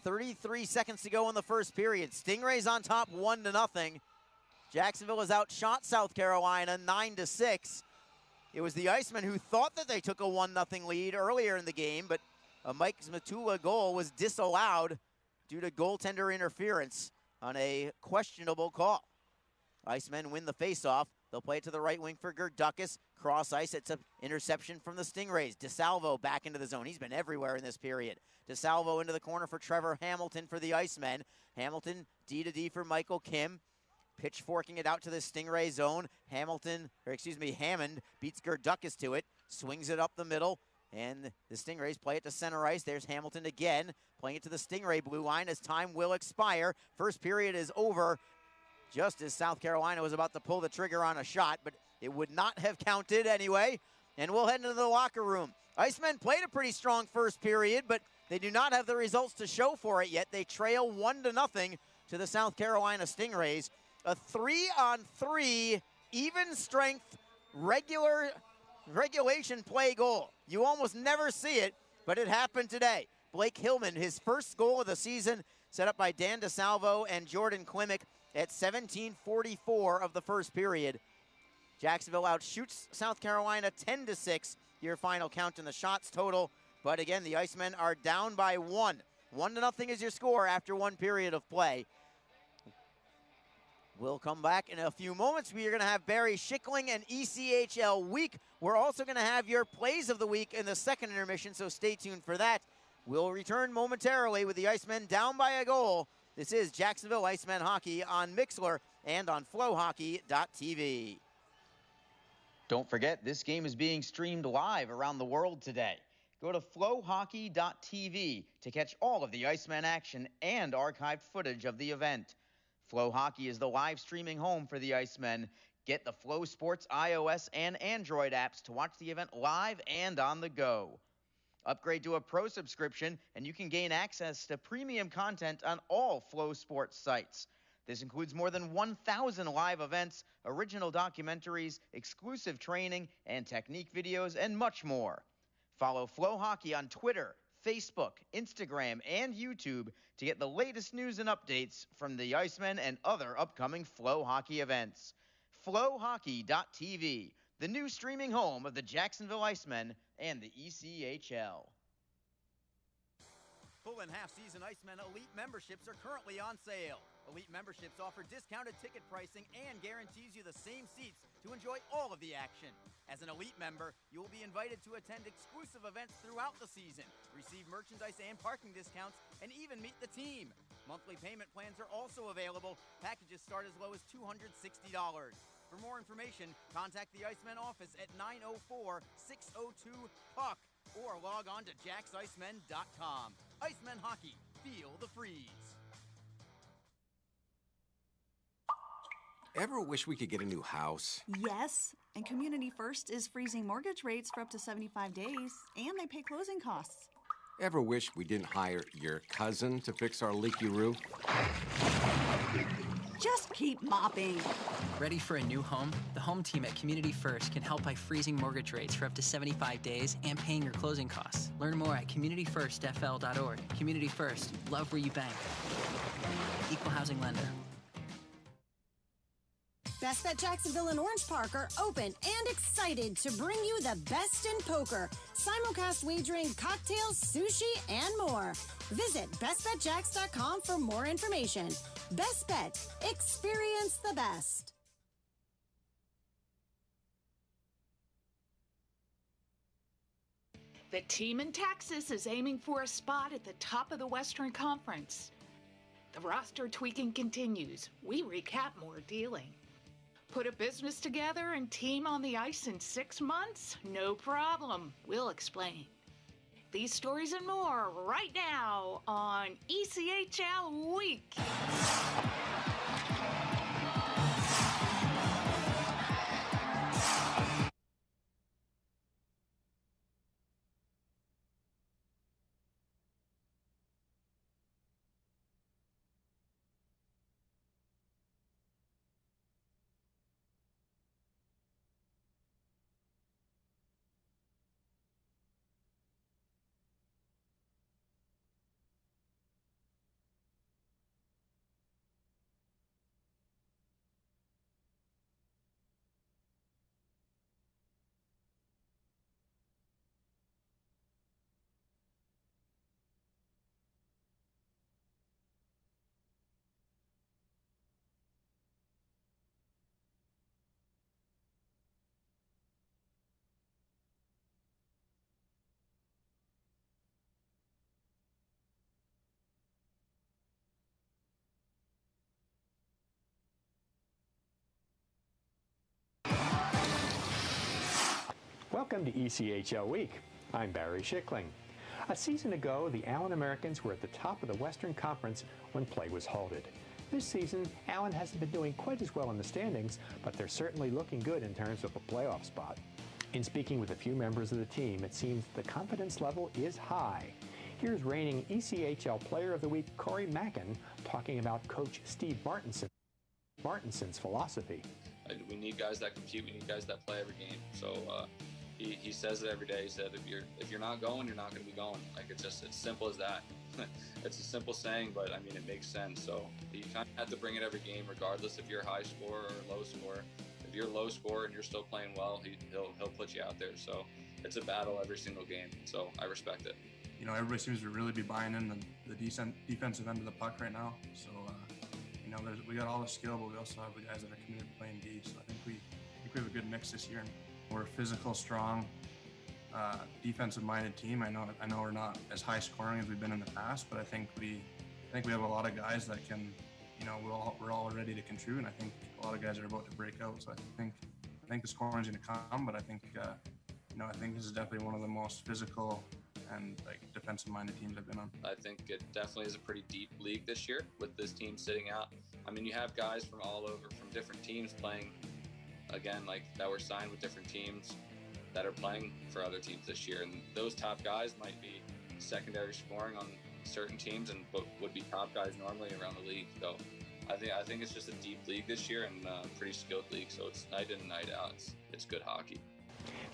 33 seconds to go in the first period. Stingrays on top 1-0. Jacksonville has outshot South Carolina 9-6. It was the Icemen who thought that they took a 1-0 lead earlier in the game, but a Mike Zmatula goal was disallowed due to goaltender interference on a questionable call. Icemen win the faceoff. They'll play it to the right wing for Gerdukas. Cross ice, it's an interception from the Stingrays. DeSalvo back into the zone. He's been everywhere in this period. DeSalvo into the corner for Trevor Hamilton for the Icemen. Hamilton D-to-D for Michael Kim. Pitchforking it out to the Stingray zone. Hammond beats Gerdukas to it. Swings it up the middle. And the Stingrays play it to center ice. There's Hamilton again, playing it to the Stingray blue line as time will expire. First period is over just as South Carolina was about to pull the trigger on a shot, but it would not have counted anyway. And we'll head into the locker room. Icemen played a pretty strong first period, but they do not have the results to show for it yet. They trail 1-0 to the South Carolina Stingrays. A 3-on-3 even strength regulation play goal. You almost never see it, but it happened today. Blake Hillman, his first goal of the season, set up by Dan DeSalvo and Jordan Klimek at 17:44 of the first period. Jacksonville outshoots South Carolina 10-6, your final count in the shots total. But again, the Icemen are down by 1. 1-0 is your score after one period of play. We'll come back in a few moments. We are going to have Barry Schickling and ECHL Week. We're also going to have your plays of the week in the second intermission, so stay tuned for that. We'll return momentarily with the Icemen down by a goal. This is Jacksonville Icemen Hockey on Mixlr and on flowhockey.tv. Don't forget, this game is being streamed live around the world today. Go to flowhockey.tv to catch all of the Icemen action and archived footage of the event. Flow Hockey is the live streaming home for the Icemen. Get the Flow Sports iOS and Android apps to watch the event live and on the go. Upgrade to a pro subscription and you can gain access to premium content on all Flow Sports sites. This includes more than 1,000 live events, original documentaries, exclusive training and technique videos, and much more. Follow Flow Hockey on Twitter, Facebook, Instagram, and YouTube to get the latest news and updates from the Icemen and other upcoming Flow Hockey events. Flowhockey.tv, the new streaming home of the Jacksonville Icemen and the ECHL. Full and half-season Icemen Elite memberships are currently on sale. Elite memberships offer discounted ticket pricing and guarantees you the same seats to enjoy all of the action. As an Elite member, you will be invited to attend exclusive events throughout the season, receive merchandise and parking discounts, and even meet the team. Monthly payment plans are also available. Packages start as low as $260. For more information, contact the Icemen office at 904-602-PUCK or log on to jacksicemen.com. Icemen Hockey, feel the freeze. Ever wish we could get a new house? Yes, and Community First is freezing mortgage rates for up to 75 days, and they pay closing costs. Ever wish we didn't hire your cousin to fix our leaky roof? Just keep mopping. Ready for a new home? The home team at Community First can help by freezing mortgage rates for up to 75 days and paying your closing costs. Learn more at communityfirstfl.org. Community First, love where you bank. Equal housing lender. Best Bet Jacksonville and Orange Park are open and excited to bring you the best in poker. Simulcast wagering, cocktails, sushi, and more. Visit bestbetjacks.com for more information. Best Bet. Experience the best. The team in Texas is aiming for a spot at the top of the Western Conference. The roster tweaking continues. We recap more dealing. Put a business together and team on the ice in 6 months? No problem. We'll explain. These stories and more right now on ECHL Week. Welcome to ECHL Week. I'm Barry Schickling. A season ago, the Allen Americans were at the top of the Western Conference when play was halted. This season, Allen hasn't been doing quite as well in the standings, but they're certainly looking good in terms of a playoff spot. In speaking with a few members of the team, it seems the confidence level is high. Here's reigning ECHL Player of the Week Corey Mackin talking about Coach Steve Martinson's philosophy. We need guys that compete. We need guys that play every game. So he says it every day. He said, if you're not going, you're not going to be going. Like, it's just as simple as that. It's a simple saying, but I mean, it makes sense. So you kind of have to bring it every game, regardless if you're a high scorer or low scorer. If you're a low scorer and you're still playing well, he'll put you out there. So it's a battle every single game. So I respect it. You know, everybody seems to really be buying in the defensive end of the puck right now. So you know, we got all the skill, but we also have the guys that are committed to playing D. So I think we have a good mix this year. We're a physical, strong, defensive-minded team. I know we're not as high scoring as we've been in the past, but I think we have a lot of guys that can, you know, we're all ready to contribute. And I think a lot of guys are about to break out. So I think the scoring's going to come, but I think I think this is definitely one of the most physical and defensive-minded teams I've been on. I think it definitely is a pretty deep league this year with this team sitting out. I mean, you have guys from all over, from different teams playing, again, that were signed with different teams that are playing for other teams this year. And those top guys might be secondary scoring on certain teams and would be top guys normally around the league. So I think it's just a deep league this year and a pretty skilled league. So it's night in and night out. It's good hockey.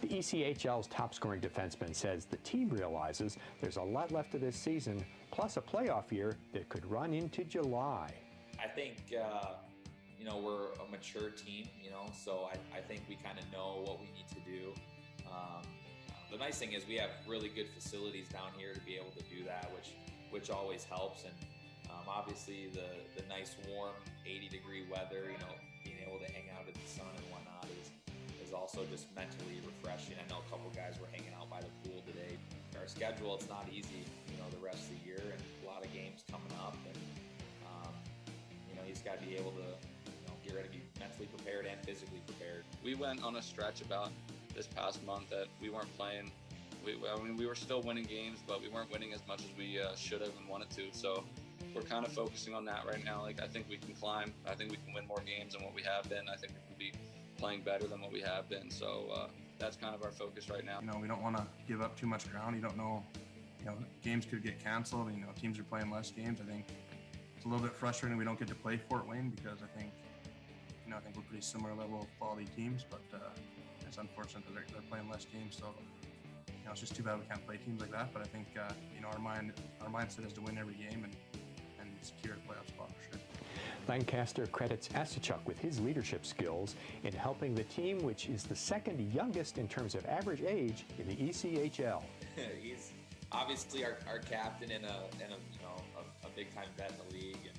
The ECHL's top-scoring defenseman says the team realizes there's a lot left of this season, plus a playoff year that could run into July. I think, we're a mature team, so I think we kind of know what we need to do. The nice thing is we have really good facilities down here to be able to do that, which always helps. And obviously the nice, warm, 80-degree weather, being able to hang out in the sun and whatnot is also just mentally refreshing. I know a couple guys were hanging out by the pool today. Our schedule, it's not easy, the rest of the year, and a lot of games coming up, and you just got to be able to get ready to be mentally prepared and physically prepared. We went on a stretch about this past month that we weren't playing. We were still winning games, but we weren't winning as much as we should have and wanted to. So we're kind of focusing on that right now. I think we can climb. I think we can win more games than what we have been. I think we can be playing better than what we have been. So that's kind of our focus right now. We don't want to give up too much ground. You don't know, games could get canceled. Teams are playing less games. I think it's a little bit frustrating we don't get to play Fort Wayne because I think we're pretty similar level of quality teams, but it's unfortunate that they're playing less games. So it's just too bad we can't play teams like that. But I think our mindset is to win every game and secure a playoff spot for sure. Lancaster credits Asachuk with his leadership skills in helping the team, which is the second youngest in terms of average age in the ECHL. He's obviously our captain and a big time vet in the league. And,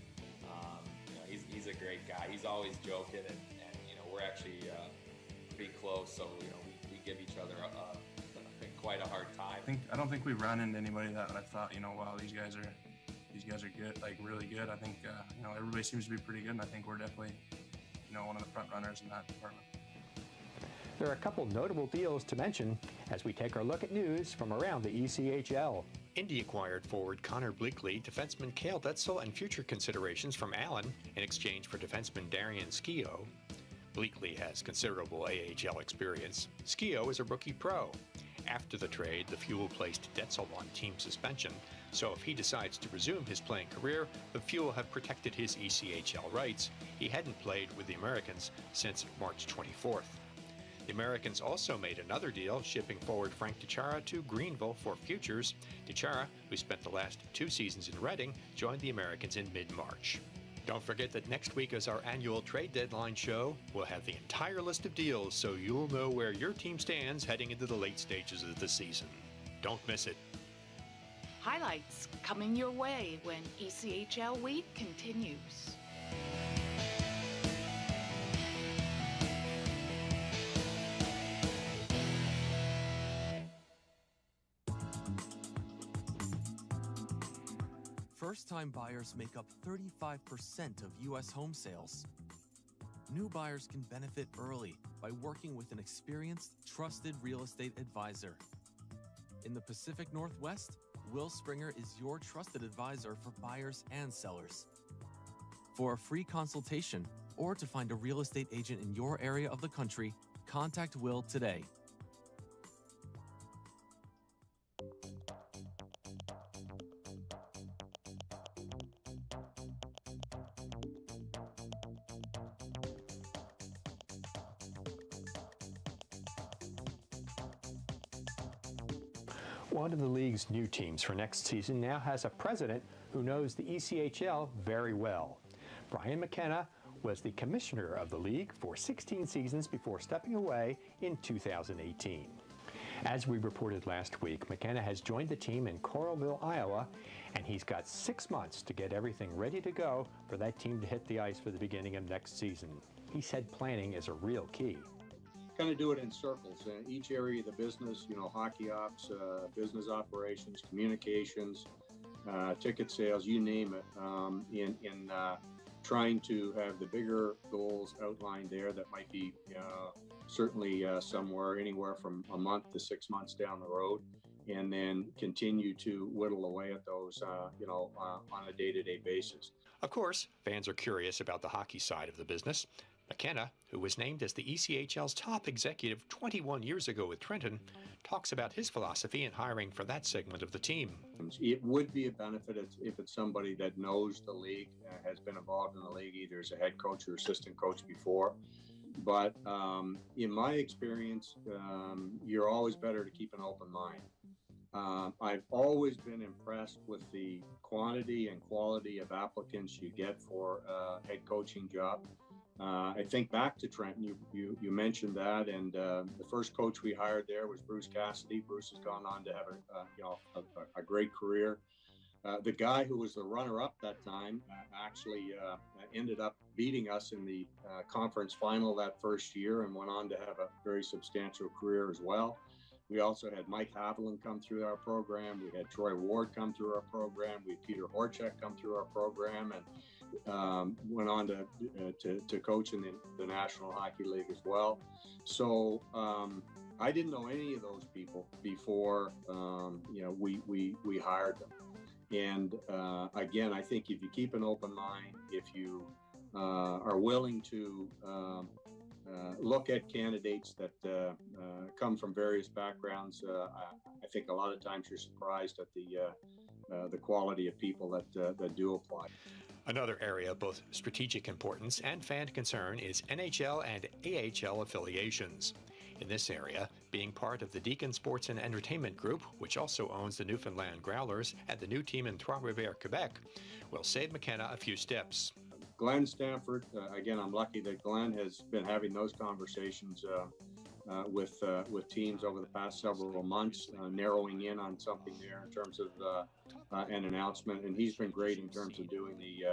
he's a great guy. He's always joking, and we're actually pretty close. So we give each other quite a hard time. I don't think we run into anybody that I thought wow, these guys are good, like really good. I think everybody seems to be pretty good, and I think we're definitely one of the front runners in that department. There are a couple notable deals to mention as we take our look at news from around the ECHL. Indy acquired forward Connor Bleakley, defenseman Cale Detzel, and future considerations from Allen in exchange for defenseman Darian Skio. Bleakley has considerable AHL experience. Skio is a rookie pro. After the trade, the Fuel placed Detzel on team suspension, so if he decides to resume his playing career, the Fuel have protected his ECHL rights. He hadn't played with the Americans since March 24th. The Americans also made another deal, shipping forward Frank DiChiara to Greenville for futures. DiChiara, who spent the last 2 seasons in Reading, joined the Americans in mid-March. Don't forget that next week is our annual trade deadline show. We'll have the entire list of deals so you'll know where your team stands heading into the late stages of the season. Don't miss it. Highlights coming your way when ECHL Week continues. First-time buyers make up 35% of U.S. home sales. New buyers can benefit early by working with an experienced, trusted real estate advisor. In the Pacific Northwest, Will Springer is your trusted advisor for buyers and sellers. For a free consultation or to find a real estate agent in your area of the country, contact Will today. One of the league's new teams for next season now has a president who knows the ECHL very well. Brian McKenna was the commissioner of the league for 16 seasons before stepping away in 2018. As we reported last week, McKenna has joined the team in Coralville, Iowa, and he's got 6 months to get everything ready to go for that team to hit the ice for the beginning of next season. He said planning is a real key. Kind of do it in circles. Each area of the business, hockey ops, business operations, communications, ticket sales, you name it, in trying to have the bigger goals outlined there that might be certainly somewhere anywhere from a month to 6 months down the road, and then continue to whittle away at those, on a day-to-day basis. Of course, fans are curious about the hockey side of the business. McKenna, who was named as the ECHL's top executive 21 years ago with Trenton, talks about his philosophy in hiring for that segment of the team. It would be a benefit if it's somebody that knows the league, has been involved in the league either as a head coach or assistant coach before. But in my experience, you're always better to keep an open mind. I've always been impressed with the quantity and quality of applicants you get for a head coaching job. I think back to Trenton, you mentioned that, and the first coach we hired there was Bruce Cassidy. Bruce has gone on to have a great career. The guy who was the runner-up that time actually ended up beating us in the conference final that first year and went on to have a very substantial career as well. We also had Mike Haviland come through our program. We had Troy Ward come through our program. We had Peter Horchak come through our program, and went on to coach in the National Hockey League as well. So I didn't know any of those people before we hired them. And again, I think if you keep an open mind, if you are willing to look at candidates that come from various backgrounds. I think a lot of times you're surprised at the quality of people that do apply. Another area of both strategic importance and fan concern is NHL and AHL affiliations. In this area, being part of the Deacon Sports and Entertainment Group, which also owns the Newfoundland Growlers and the new team in Trois-Rivières, Quebec, will save McKenna a few steps. Glenn Stanford, again, I'm lucky that Glenn has been having those conversations with teams over the past several months, narrowing in on something there in terms of an announcement. And he's been great in terms of doing the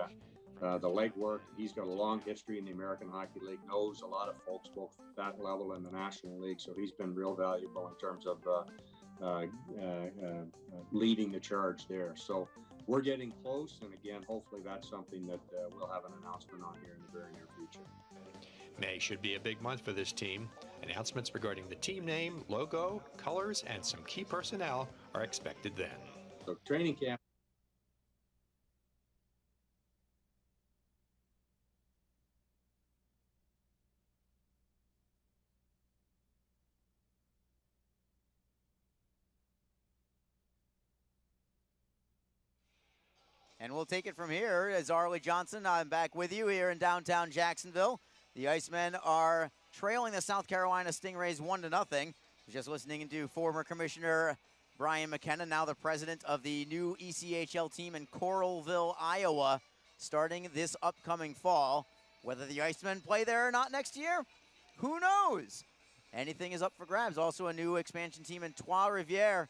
legwork. He's got a long history in the American Hockey League, knows a lot of folks both at that level and the National League. So he's been real valuable in terms of leading the charge there. So we're getting close, and again, hopefully that's something that we'll have an announcement on here in the very near future. May should be a big month for this team. Announcements regarding the team name, logo, colors, and some key personnel are expected then. So training camp. And we'll take it from here as Arlie Johnson. I'm back with you here in downtown Jacksonville. The Icemen are trailing the South Carolina Stingrays 1-0. Just listening to former Commissioner Brian McKenna, now the president of the new ECHL team in Coralville, Iowa, starting this upcoming fall. Whether the Icemen play there or not next year, who knows? Anything is up for grabs. Also a new expansion team in Trois-Rivières,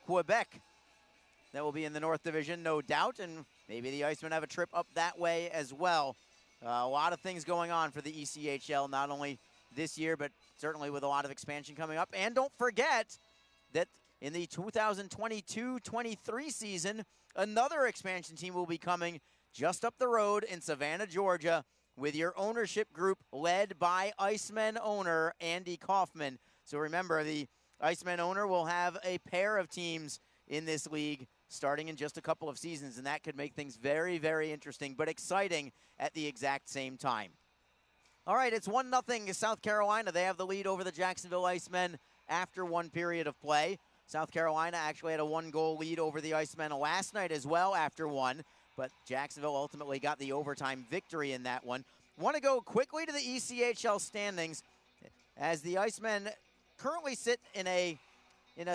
Quebec. That will be in the North Division, no doubt, and maybe the Icemen have a trip up that way as well. A lot of things going on for the ECHL, not only this year, but certainly with a lot of expansion coming up. And don't forget that in the 2022-23 season, another expansion team will be coming just up the road in Savannah, Georgia, with your ownership group led by Icemen owner Andy Kaufman. So remember, the Icemen owner will have a pair of teams in this league starting in just a couple of seasons, and that could make things very, very interesting, but exciting at the exact same time. All right, it's 1-0 South Carolina. They have the lead over the Jacksonville Icemen after one period of play. South Carolina actually had a one-goal lead over the Icemen last night as well after one, but Jacksonville ultimately got the overtime victory in that one. Want to go quickly to the ECHL standings as the Icemen currently sit in a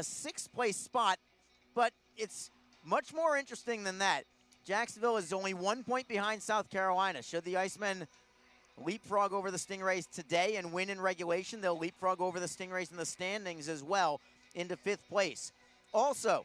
sixth-place spot, but it's much more interesting than that. Jacksonville is only 1 point behind South Carolina. Should the Icemen leapfrog over the Stingrays today and win in regulation, they'll leapfrog over the Stingrays in the standings as well into fifth place. Also,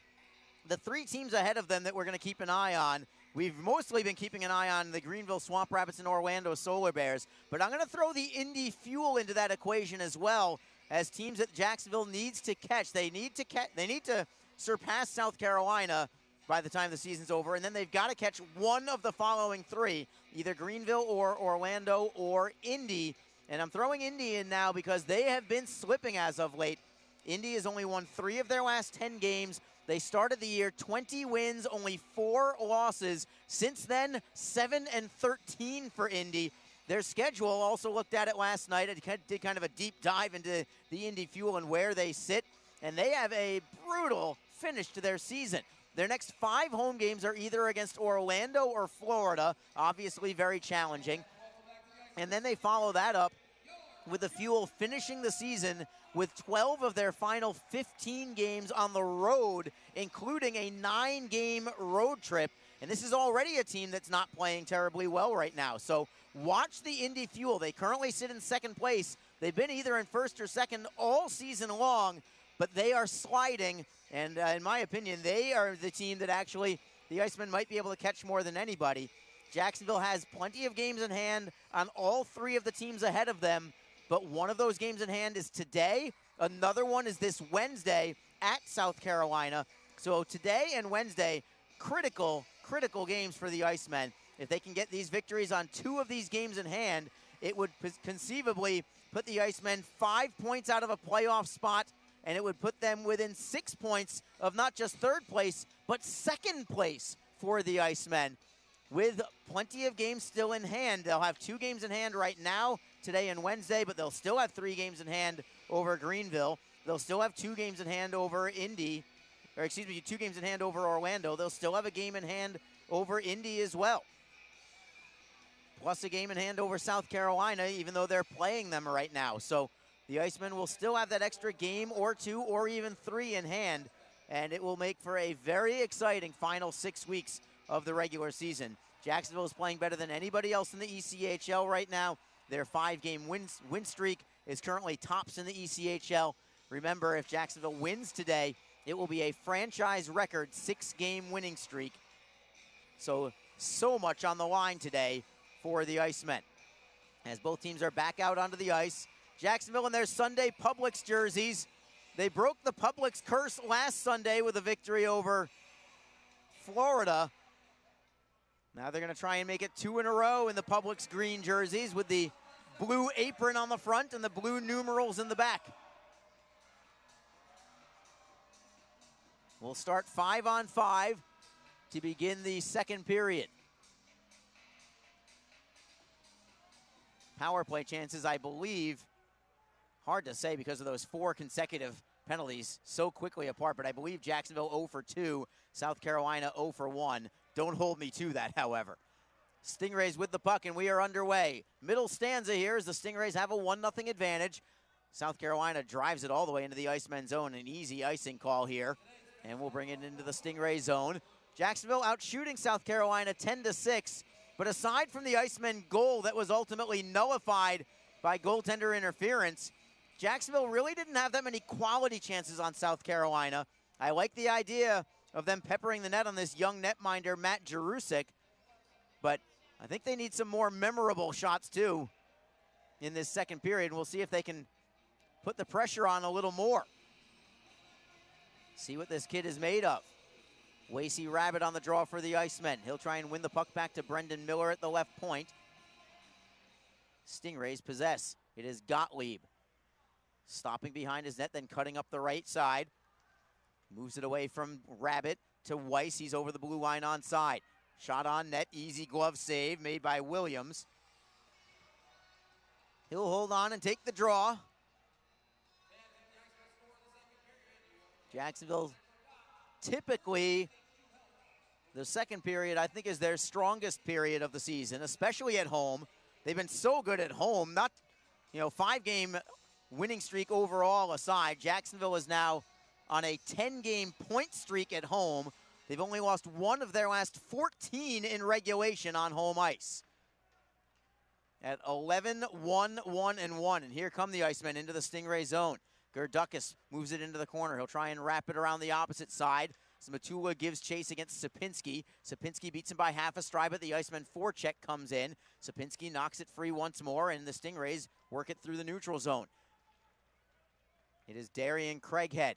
the three teams ahead of them that we're going to keep an eye on, we've mostly been keeping an eye on the Greenville Swamp Rabbits and Orlando Solar Bears, but I'm going to throw the Indy Fuel into that equation as well as teams that Jacksonville needs to catch. They need to surpass South Carolina by the time the season's over, and then they've got to catch one of the following three, either Greenville or Orlando or Indy. And I'm throwing Indy in now because they have been slipping as of late. Indy has only won 3 of their last 10 games. They started the year 20 wins, only 4 losses. Since then, 7-13 for Indy. Their schedule, also looked at it last night. I did kind of a deep dive into the Indy Fuel and where they sit, and they have a brutal finish to their season. Their next 5 home games are either against Orlando or Florida, obviously very challenging. And then they follow that up with the Fuel finishing the season with 12 of their final 15 games on the road, including a 9-game road trip. And this is already a team that's not playing terribly well right now. So watch the Indy Fuel. They currently sit in second place. They've been either in first or second all season long, but they are sliding. And in my opinion, they are the team that actually the Icemen might be able to catch more than anybody. Jacksonville has plenty of games in hand on all 3 of the teams ahead of them, but one of those games in hand is today. Another one is this Wednesday at South Carolina. So today and Wednesday, critical games for the Icemen. If they can get these victories on 2 of these games in hand, it would conceivably put the Icemen 5 points out of a playoff spot, and it would put them within 6 points of not just third place, but second place for the Icemen. With plenty of games still in hand, they'll have 2 games in hand right now, today and Wednesday, but they'll still have 3 games in hand over Greenville. They'll still have 2 games in hand over 2 games in hand over Orlando. They'll still have a game in hand over Indy as well. Plus a game in hand over South Carolina, even though they're playing them right now. So the Icemen will still have that extra game or 2 or even 3 in hand, and it will make for a very exciting final 6 weeks of the regular season. Jacksonville is playing better than anybody else in the ECHL right now. Their 5-game win streak is currently tops in the ECHL. Remember, if Jacksonville wins today, it will be a franchise record 6-game winning streak. So much on the line today for the Icemen. As both teams are back out onto the ice, Jacksonville in their Sunday Publix jerseys. They broke the Publix curse last Sunday with a victory over Florida. Now they're going to try and make it 2 in a row in the Publix green jerseys with the blue apron on the front and the blue numerals in the back. We'll start 5-on-5 to begin the second period. Power play chances, I believe, hard to say because of those 4 consecutive penalties so quickly apart, but I believe Jacksonville 0 for 2, South Carolina 0 for 1. Don't hold me to that, however. Stingrays with the puck, and we are underway. Middle stanza here as the Stingrays have a 1-0 advantage. South Carolina drives it all the way into the Icemen zone. An easy icing call here, and we'll bring it into the Stingray zone. Jacksonville out shooting South Carolina 10-6, but aside from the Icemen goal that was ultimately nullified by goaltender interference, Jacksonville really didn't have that many quality chances on South Carolina. I like the idea of them peppering the net on this young netminder, Matt Jarusik, but I think they need some more memorable shots too in this second period. We'll see if they can put the pressure on a little more. See what this kid is made of. Lacey Rabbit on the draw for the Icemen. He'll try and win the puck back to Brendan Miller at the left point. Stingrays possess. It is Gottlieb. Stopping behind his net, then cutting up the right side. Moves it away from Rabbit to Weiss. He's over the blue line onside. Shot on net, easy glove save made by Williams. He'll hold on and take the draw. Jacksonville, typically, the second period, I think, is their strongest period of the season, especially at home. They've been so good at home. Not, 5-game winning streak overall aside, Jacksonville is now on a 10-game point streak at home. They've only lost 1 of their last 14 in regulation on home ice. At 11-1-1-1, and here come the Icemen into the Stingray zone. Gerdukas moves it into the corner. He'll try and wrap it around the opposite side. Smatula gives chase against Sapinski. Sapinski beats him by half a stride, but the Iceman forecheck comes in. Sapinski knocks it free once more, and the Stingrays work it through the neutral zone. It is Darian Craighead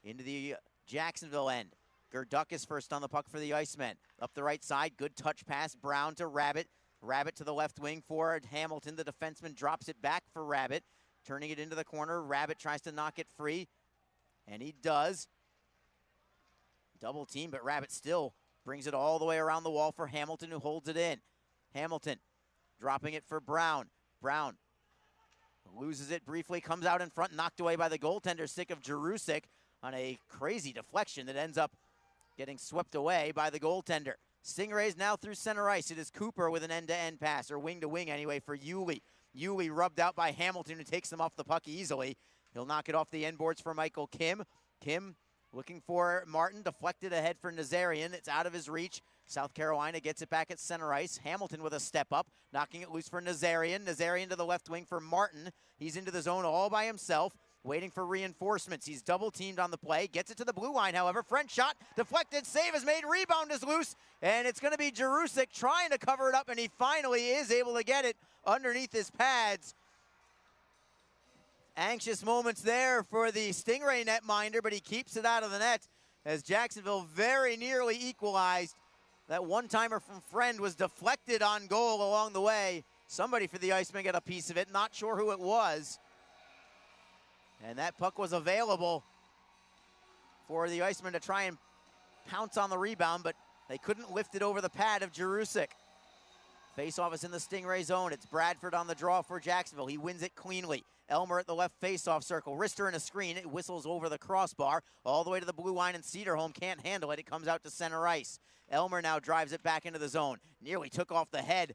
into the Jacksonville end. Gerdukas first on the puck for the Icemen. Up the right side, good touch pass. Brown to Rabbit. Rabbit to the left wing for Hamilton. The defenseman drops it back for Rabbit. Turning it into the corner. Rabbit tries to knock it free, and he does. Double team, but Rabbit still brings it all the way around the wall for Hamilton, who holds it in. Hamilton dropping it for Brown. Brown loses it briefly, comes out in front, knocked away by the goaltender stick of Jarusik on a crazy deflection that ends up getting swept away by the goaltender. Stingrays now through center ice. It is Cooper with an end-to-end pass, or wing-to-wing anyway, for Yulee. Yulee rubbed out by Hamilton, who takes them off the puck easily. He'll knock it off the end boards for Michael Kim. Kim looking for Martin, deflected ahead for Nazarian. It's out of his reach. South Carolina gets it back at center ice. Hamilton with a step up, knocking it loose for Nazarian. Nazarian to the left wing for Martin. He's into the zone all by himself, waiting for reinforcements. He's double teamed on the play, gets it to the blue line, however. French shot, deflected, save is made, rebound is loose, and it's going to be Jarusik trying to cover it up, and he finally is able to get it underneath his pads. Anxious moments there for the Stingray netminder, but he keeps it out of the net as Jacksonville very nearly equalized. That one-timer from Friend was deflected on goal along the way. Somebody for the Icemen got a piece of it, not sure who it was. And that puck was available for the Icemen to try and pounce on the rebound, but they couldn't lift it over the pad of Jarusik. Face-off is in the Stingray zone. It's Bradford on the draw for Jacksonville. He wins it cleanly. Elmer at the left face-off circle. Wrister in a screen. It whistles over the crossbar all the way to the blue line, and Cedarholm can't handle it. It comes out to center ice. Elmer now drives it back into the zone. Nearly took off the head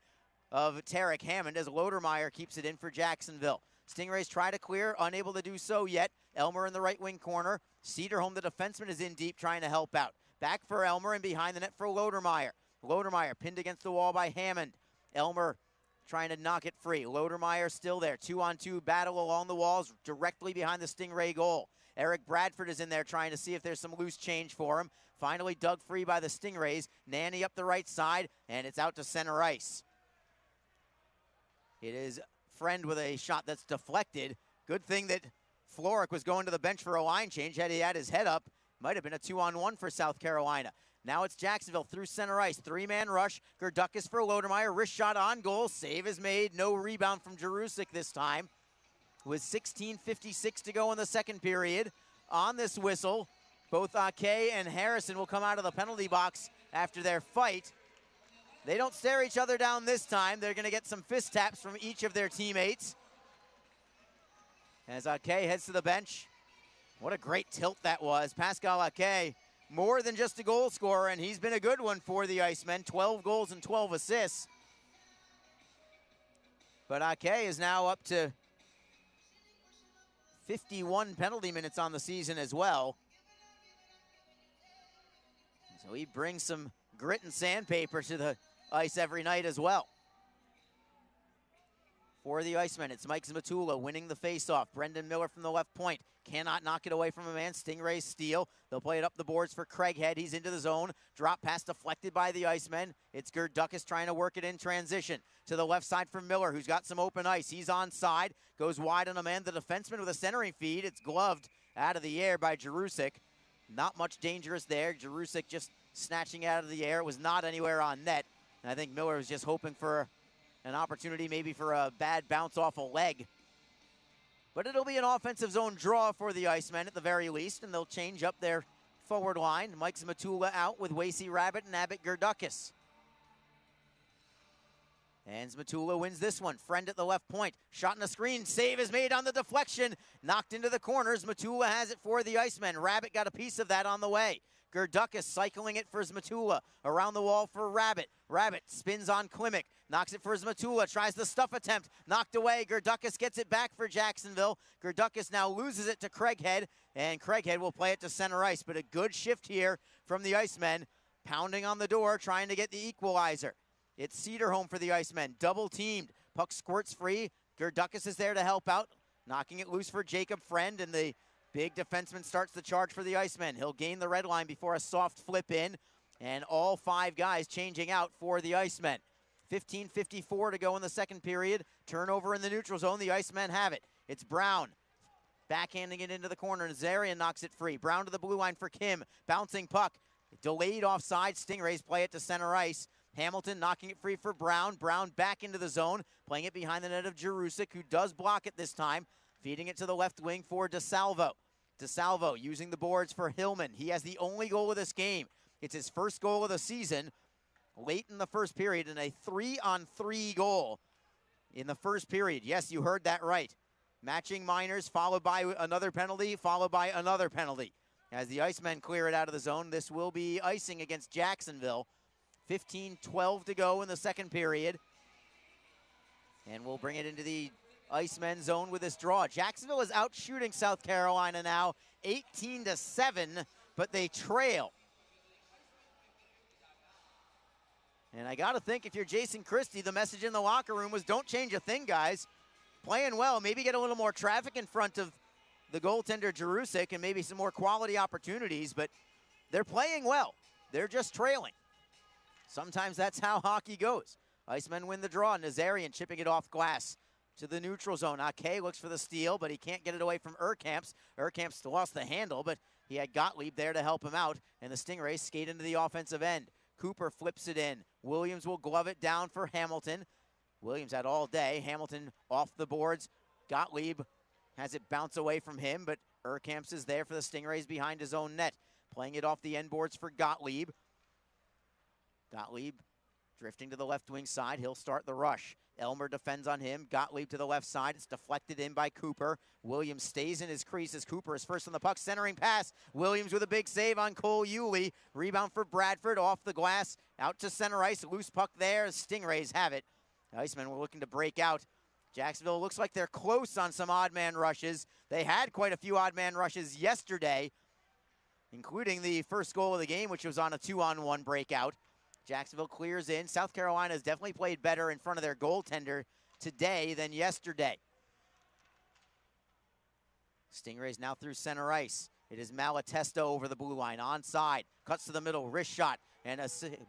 of Tarek Hammond as Lodermeyer keeps it in for Jacksonville. Stingrays try to clear, unable to do so yet. Elmer in the right wing corner. Cedarholm, the defenseman, is in deep trying to help out. Back for Elmer and behind the net for Lodermeyer. Lodermeyer pinned against the wall by Hammond. Elmer trying to knock it free. Lodermeyer still there. 2-on-2 battle along the walls directly behind the Stingray goal. Eric Bradford is in there trying to see if there's some loose change for him. Finally dug free by the Stingrays. Nanny up the right side, and it's out to center ice. It is Friend with a shot that's deflected. Good thing that Floric was going to the bench for a line change. Had he had his head up, might have been a 2-on-1 for South Carolina. Now it's Jacksonville through center ice. Three-man rush. Gerduckis for Lodermeyer. Wrist shot on goal. Save is made. No rebound from Jerusik this time. With 16:56 to go in the second period. On this whistle, both Ake and Harrison will come out of the penalty box after their fight. They don't stare each other down this time. They're going to get some fist taps from each of their teammates. As Ake heads to the bench. What a great tilt that was. Pascal Ake, more than just a goal scorer, and he's been a good one for the Icemen. 12 goals and 12 assists. But Ake is now up to 51 penalty minutes on the season as well. So he brings some grit and sandpaper to the ice every night as well. For the Icemen, it's Mike Zmatula winning the faceoff. Brendan Miller from the left point. Cannot knock it away from a man. Stingrays steal. They'll play it up the boards for Craighead. He's into the zone. Drop pass deflected by the Icemen. It's Gerduckis trying to work it in transition. To the left side for Miller, who's got some open ice. He's onside. Goes wide on a man. The defenseman with a centering feed. It's gloved out of the air by Jerusik. Not much dangerous there. Jerusik just snatching out of the air. It was not anywhere on net. And I think Miller was just hoping for an opportunity maybe for a bad bounce off a leg. But it'll be an offensive zone draw for the Icemen at the very least, and they'll change up their forward line. Mike Zmatula out with Wasey Rabbit and Abbott Gerduckis. And Zmatula wins this one. Friend at the left point. Shot in the screen. Save is made on the deflection. Knocked into the corners. Zmatula has it for the Icemen. Rabbit got a piece of that on the way. Gerduckis cycling it for Zmatula. Around the wall for Rabbit. Rabbit spins on Klimek. Knocks it for Zmatula. Tries the stuff attempt. Knocked away. Gerduckis gets it back for Jacksonville. Gerduckis now loses it to Craighead. And Craighead will play it to center ice. But a good shift here from the Icemen. Pounding on the door, trying to get the equalizer. It's Cedarholm for the Icemen. Double teamed. Puck squirts free. Gerduckis is there to help out. Knocking it loose for Jacob Friend. And the big defenseman starts the charge for the Icemen. He'll gain the red line before a soft flip in. And all five guys changing out for the Icemen. 15:54 to go in the second period. Turnover in the neutral zone. The Icemen have it. It's Brown. Backhanding it into the corner. Nazarian knocks it free. Brown to the blue line for Kim. Bouncing puck. Delayed offside. Stingrays play it to center ice. Hamilton knocking it free for Brown. Brown back into the zone. Playing it behind the net of Jerusik, who does block it this time. Feeding it to the left wing for DeSalvo. DeSalvo using the boards for Hillman. He has the only goal of this game. It's his first goal of the season. Late in the first period, and a 3-on-3 goal in the first period. Yes, you heard that right. Matching minors, followed by another penalty, followed by another penalty. As the Icemen clear it out of the zone, this will be icing against Jacksonville. 15:12 to go in the second period. And we'll bring it into the Icemen zone with this draw. Jacksonville is out shooting South Carolina now, 18-7, but they trail. And I got to think if you're Jason Christie, the message in the locker room was don't change a thing, guys. Playing well, maybe get a little more traffic in front of the goaltender Jerusik and maybe some more quality opportunities, but they're playing well. They're just trailing. Sometimes that's how hockey goes. Icemen win the draw. Nazarian chipping it off glass to the neutral zone. Ake looks for the steal, but he can't get it away from Urkamps. Urkamps lost the handle, but he had Gottlieb there to help him out, and the Stingrays skate into the offensive end. Cooper flips it in. Williams will glove it down for Hamilton. Williams had all day. Hamilton off the boards. Gottlieb has it bounce away from him, but Urkamps is there for the Stingrays behind his own net. Playing it off the end boards for Gottlieb. Gottlieb Drifting to the left wing side, he'll start the rush. Elmer defends on him. Gottlieb to the left side. It's deflected in by Cooper. Williams stays in his crease as Cooper is first on the puck. Centering pass. Williams with a big save on Cole Yulee. Rebound for Bradford off the glass. Out to center ice. Loose puck there. Stingrays have it. The Icemen were looking to break out. Jacksonville looks like they're close on some odd man rushes. They had quite a few odd man rushes yesterday, including the first goal of the game, which was on a 2-on-1 breakout. Jacksonville clears in. South Carolina has definitely played better in front of their goaltender today than yesterday. Stingrays now through center ice. It is Malatesta over the blue line, onside. Cuts to the middle, wrist shot, and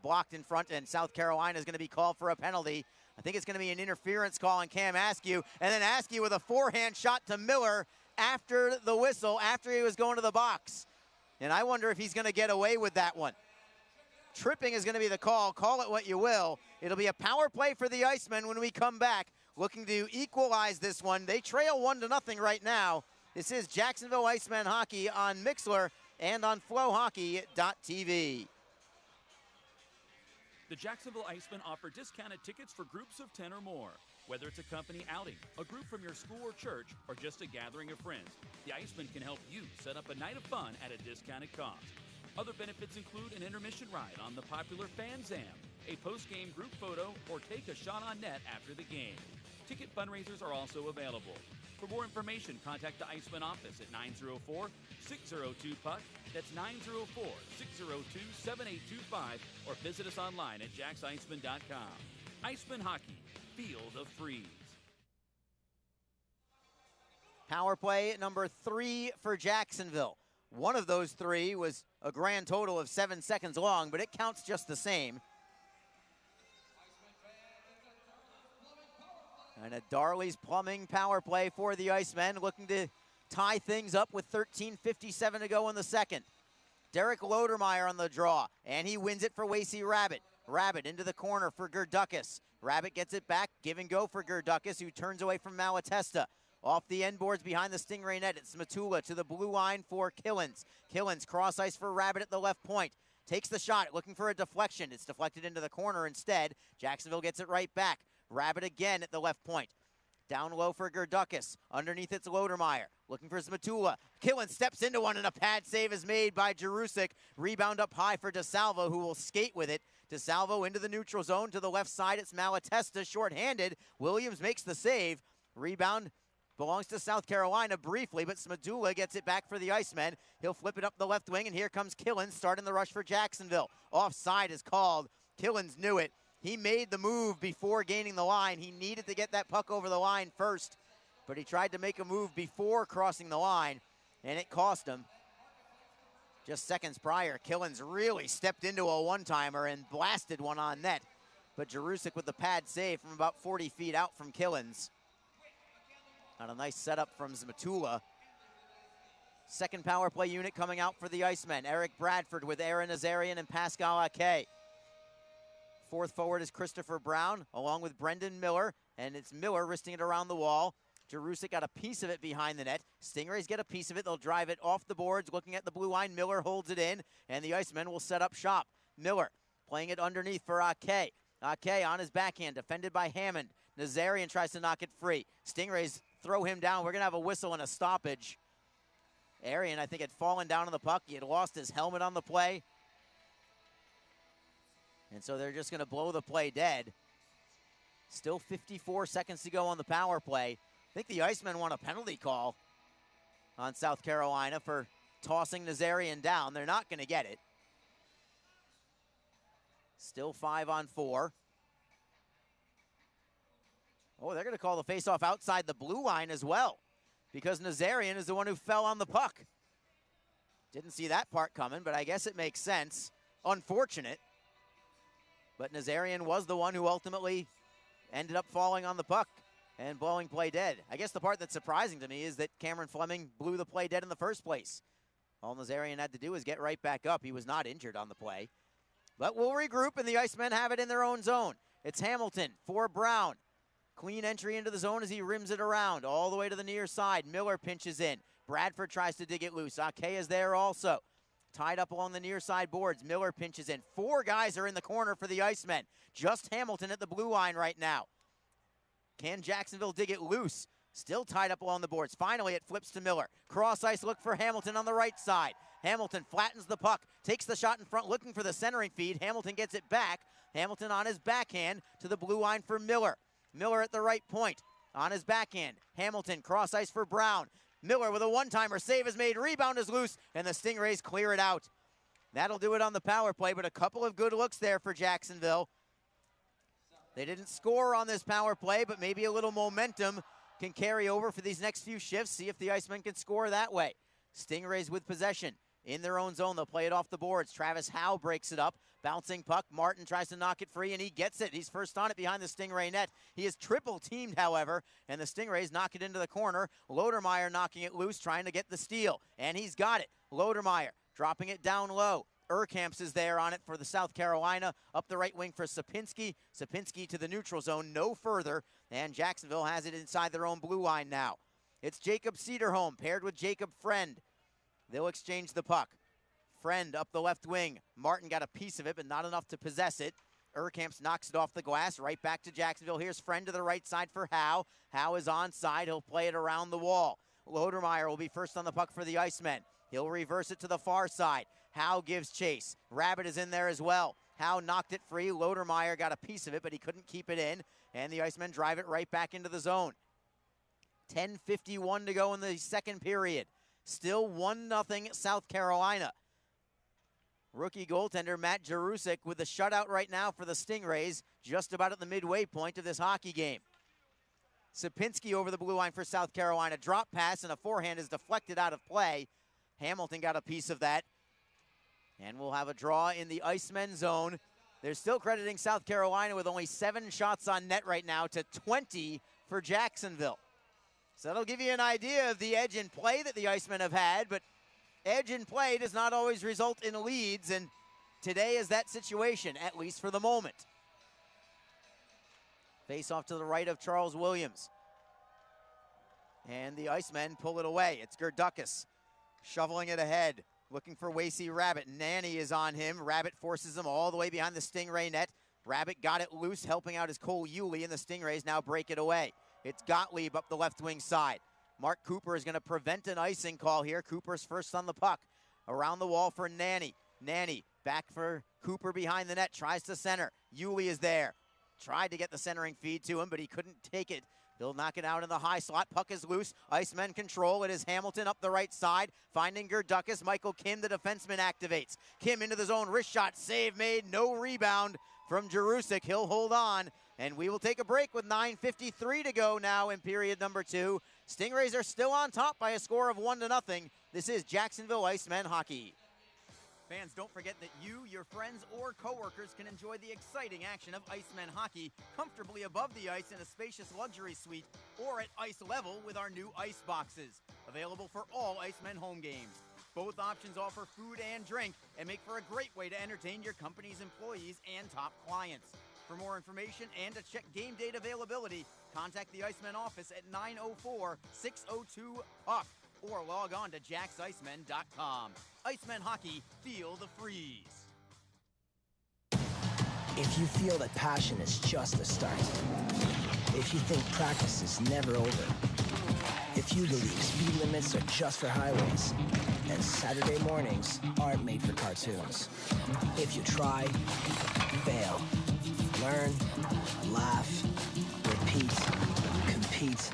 blocked in front, and South Carolina is going to be called for a penalty. I think it's going to be an interference call on Cam Askew, and then Askew with a forehand shot to Miller after the whistle, after he was going to the box. And I wonder if he's going to get away with that one. Tripping is going to be the call. Call it what you will. It'll be a power play for the Icemen when we come back, looking to equalize this one. They trail 1-0 right now. This is Jacksonville Icemen hockey on Mixlr and on flowhockey.tv. The Jacksonville Icemen offer discounted tickets for groups of 10 or more. Whether it's a company outing, a group from your school or church, or just a gathering of friends, the Icemen can help you set up a night of fun at a discounted cost. Other benefits include an intermission ride on the popular Fan Zam, a post-game group photo, or take a shot on net after the game. Ticket fundraisers are also available. For more information, contact the Icemen office at 904-602-PUCK. That's 904-602-7825, or visit us online at jacksicemen.com. Icemen Hockey, feel the freeze. Power play number 3 for Jacksonville. One of those 3 was a grand total of 7 seconds long, but it counts just the same. And a Darley's Plumbing power play for the Icemen, looking to tie things up with 13:57 to go in the second. Derek Lodermeyer on the draw, and he wins it for Lacey Rabbit. Rabbit into the corner for Gerdukas. Rabbit gets it back, give and go for Gerdukas, who turns away from Malatesta. Off the end boards behind the Stingray net, it's Matula to the blue line for Killens. Killens cross ice for Rabbit at the left point. Takes the shot, looking for a deflection. It's deflected into the corner instead. Jacksonville gets it right back. Rabbit again at the left point. Down low for Gerdukas. Underneath it's Lodermeyer. Looking for Matula. Killens steps into one, and a pad save is made by Jerusik. Rebound up high for DeSalvo, who will skate with it. DeSalvo into the neutral zone. To the left side, it's Malatesta, shorthanded. Williams makes the save. Rebound belongs to South Carolina briefly, but Smadula gets it back for the Icemen. He'll flip it up the left wing, and here comes Killens starting the rush for Jacksonville. Offside is called. Killens knew it. He made the move before gaining the line. He needed to get that puck over the line first, but he tried to make a move before crossing the line, and it cost him. Just seconds prior, Killens really stepped into a one-timer and blasted one on net, but Jerusik with the pad save from about 40 feet out from Killens. On a nice setup from Zmatula. Second power play unit coming out for the Icemen. Eric Bradford with Aaron Nazarian and Pascal Ake. Fourth forward is Christopher Brown, along with Brendan Miller, and it's Miller wristing it around the wall. Jerusik got a piece of it behind the net. Stingrays get a piece of it. They'll drive it off the boards, looking at the blue line. Miller holds it in, and the Icemen will set up shop. Miller playing it underneath for Ake. Ake on his backhand, defended by Hammond. Nazarian tries to knock it free. Stingrays throw him down. We're going to have a whistle and a stoppage. Arian, I think, had fallen down on the puck. He had lost his helmet on the play. And so they're just going to blow the play dead. Still 54 seconds to go on the power play. I think the Icemen want a penalty call on South Carolina for tossing Nazarian down. They're not going to get it. Still 5-on-4. Oh, they're going to call the faceoff outside the blue line as well, because Nazarian is the one who fell on the puck. Didn't see that part coming, but I guess it makes sense. Unfortunate. But Nazarian was the one who ultimately ended up falling on the puck and blowing play dead. I guess the part that's surprising to me is that Cameron Fleming blew the play dead in the first place. All Nazarian had to do was get right back up. He was not injured on the play. But we'll regroup, and the Icemen have it in their own zone. It's Hamilton for Brown. Clean entry into the zone as he rims it around all the way to the near side. Miller pinches in. Bradford tries to dig it loose. Ake is there also. tied up along the near side boards. Miller pinches in. 4 guys are in the corner for the Icemen. Just Hamilton at the blue line right now. Can Jacksonville dig it loose? Still tied up along the boards. Finally, it flips to Miller. Cross ice look for Hamilton on the right side. Hamilton flattens the puck, takes the shot in front, looking for the centering feed. Hamilton gets it back. Hamilton on his backhand to the blue line for Miller. Miller at the right point on his backhand. Hamilton cross ice for Brown. Miller with a one-timer. Save is made. Rebound is loose, and the Stingrays clear it out. That'll do it on the power play, but a couple of good looks there for Jacksonville. They didn't score on this power play, but maybe a little momentum can carry over for these next few shifts. See if the Icemen can score that way. Stingrays with possession in their own zone. They'll play it off the boards. Travis Howe breaks it up. Bouncing puck. Martin tries to knock it free, and he gets it. He's first on it behind the Stingray net. He is triple teamed, however, and the Stingrays knock it into the corner. Lodermeyer knocking it loose, trying to get the steal, and he's got it. Lodermeyer dropping it down low. Urkamps is there on it for the South Carolina. Up the right wing for Sapinski. Sapinski to the neutral zone, no further, and Jacksonville has it inside their own blue line now. It's Jacob Cederholm paired with Jacob Friend. They'll exchange the puck. Friend up the left wing. Martin got a piece of it, but not enough to possess it. Urkamps knocks it off the glass, right back to Jacksonville. Here's Friend to the right side for Howe. Howe is onside. He'll play it around the wall. Lodermeyer will be first on the puck for the Icemen. He'll reverse it to the far side. Howe gives chase. Rabbit is in there as well. Howe knocked it free. Lodermeyer got a piece of it, but he couldn't keep it in, and the Icemen drive it right back into the zone. 10:51 to go in the second period. Still 1-0 South Carolina. Rookie goaltender Matt Jarusik with the shutout right now for the Stingrays, just about at the midway point of this hockey game. Sapinski over the blue line for South Carolina. Drop pass and a forehand is deflected out of play. Hamilton got a piece of that. And we'll have a draw in the Icemen zone. They're still crediting South Carolina with only 7 shots on net right now to 20 for Jacksonville. So that'll give you an idea of the edge in play that the Icemen have had, but edge in play does not always result in leads, and today is that situation, at least for the moment. Face off to the right of Charles Williams. And the Icemen pull it away. It's Gerdukas shoveling it ahead, looking for Wasey Rabbit. Nanny is on him. Rabbit forces him all the way behind the Stingray net. Rabbit got it loose, helping out his Cole Yulee, and the Stingrays now break it away. It's Gottlieb up the left wing side. Mark Cooper is going to prevent an icing call here. Cooper's first on the puck. Around the wall for Nanny. Nanny back for Cooper behind the net. Tries to center. Yulee is there. Tried to get the centering feed to him, but he couldn't take it. He'll knock it out in the high slot. Puck is loose. Icemen control. It is Hamilton up the right side. Finding Gerdukas. Michael Kim, the defenseman, activates. Kim into the zone. Wrist shot. Save made. No rebound from Jarusik. He'll hold on. And we will take a break with 9:53 to go now in period number 2. Stingrays are still on top by a score of 1-0. This is Jacksonville Icemen hockey. Fans, don't forget that you, your friends, or coworkers can enjoy the exciting action of Icemen hockey comfortably above the ice in a spacious luxury suite or at ice level with our new ice boxes. Available for all Icemen home games. Both options offer food and drink and make for a great way to entertain your company's employees and top clients. For more information and to check game date availability, contact the Icemen office at 904-602-PUCK or log on to jaxicemen.com. Icemen hockey, feel the freeze. If you feel that passion is just a start, if you think practice is never over, if you believe speed limits are just for highways, and Saturday mornings aren't made for cartoons, if you try, fail, learn, laugh, repeat, compete,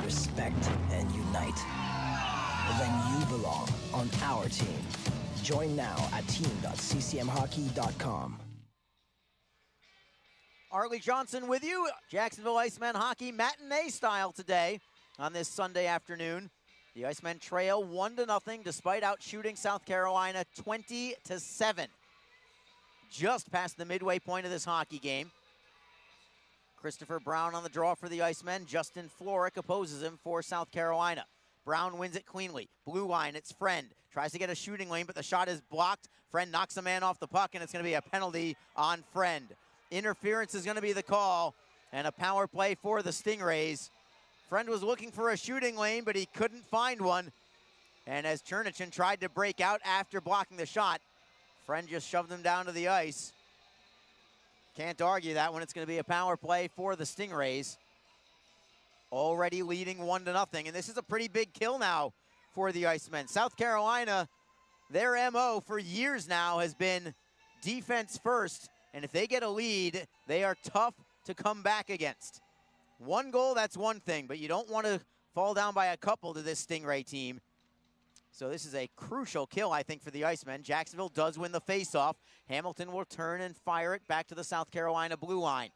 respect, and unite, then you belong on our team. Join now at team.ccmhockey.com. Arlie Johnson with you. Jacksonville Icemen hockey matinee style today on this Sunday afternoon. The Icemen trail 1-0 despite outshooting South Carolina 20-7. Just past the midway point of this hockey game. Christopher Brown on the draw for the Icemen. Justin Florick opposes him for South Carolina. Brown wins it cleanly. Blue line, it's Friend. Tries to get a shooting lane, but the shot is blocked. Friend knocks a man off the puck, and it's going to be a penalty on Friend. Interference is going to be the call, and a power play for the Stingrays. Friend was looking for a shooting lane, but he couldn't find one. And as Chernichin tried to break out after blocking the shot, Friend just shoved him down to the ice. Can't argue that when it's going to be a power play for the Stingrays. Already leading 1-0, and this is a pretty big kill now for the Icemen. South Carolina, their MO for years now has been defense first, and if they get a lead, they are tough to come back against. One goal, that's one thing, but you don't want to fall down by a couple to this Stingray team. So this is a crucial kill, I think, for the Icemen. Jacksonville does win the faceoff. Hamilton will turn and fire it back to the South Carolina blue line.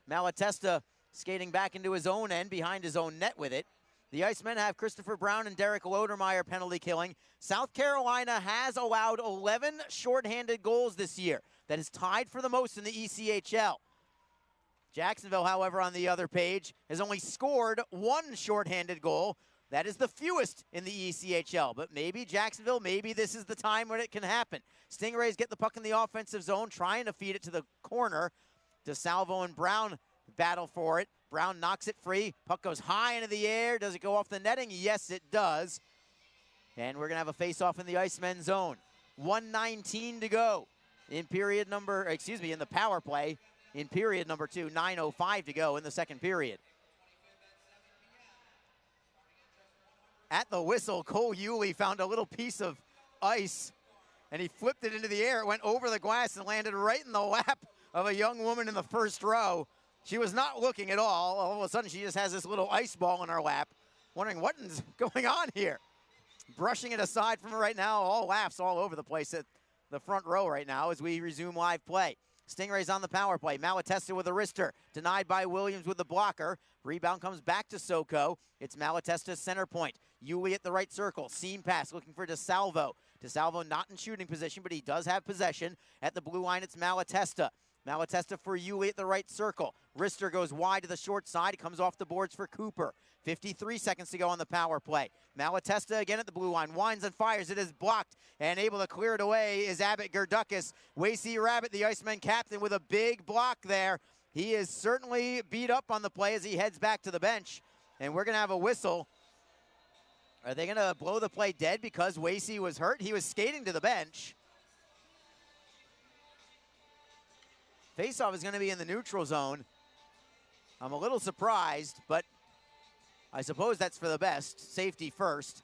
Malatesta skating back into his own end, behind his own net with it. The Icemen have Christopher Brown and Derek Lodermeyer penalty killing. South Carolina has allowed 11 shorthanded goals this year. That is tied for the most in the ECHL. Jacksonville, however, on the other page, has only scored 1 shorthanded goal. That is the fewest in the ECHL, but maybe Jacksonville, maybe this is the time when it can happen. Stingrays get the puck in the offensive zone, trying to feed it to the corner. DeSalvo and Brown battle for it. Brown knocks it free. Puck goes high into the air. Does it go off the netting? Yes, it does. And we're going to have a face-off in the Icemen zone. 1:19 to go in period number, in the power play in period number 2. 9:05 to go in the second period. At the whistle, Cole Yulee found a little piece of ice, and he flipped it into the air. It went over the glass and landed right in the lap of a young woman in the first row. She was not looking at all. All of a sudden, she just has this little ice ball in her lap, wondering what is going on here. Brushing it aside from her right now, all laughs all over the place at the front row right now as we resume live play. Stingrays on the power play. Malatesta with a wrister. Denied by Williams with the blocker. Rebound comes back to Soko. It's Malatesta's center point. Yulee at the right circle. Seam pass looking for DeSalvo. DeSalvo not in shooting position, but he does have possession. At the blue line, it's Malatesta. Malatesta for Yulee at the right circle. Wrister goes wide to the short side. It comes off the boards for Cooper. 53 seconds to go on the power play. Malatesta again at the blue line. Winds and fires. It is blocked. And able to clear it away is Abbott Gerdukis. Wasey Rabbit, the Icemen captain, with a big block there. He is certainly beat up on the play as he heads back to the bench. And we're going to have a whistle. Are they going to blow the play dead because Wasey was hurt? He was skating to the bench. Faceoff is going to be in the neutral zone. I'm a little surprised, but I suppose that's for the best. Safety first.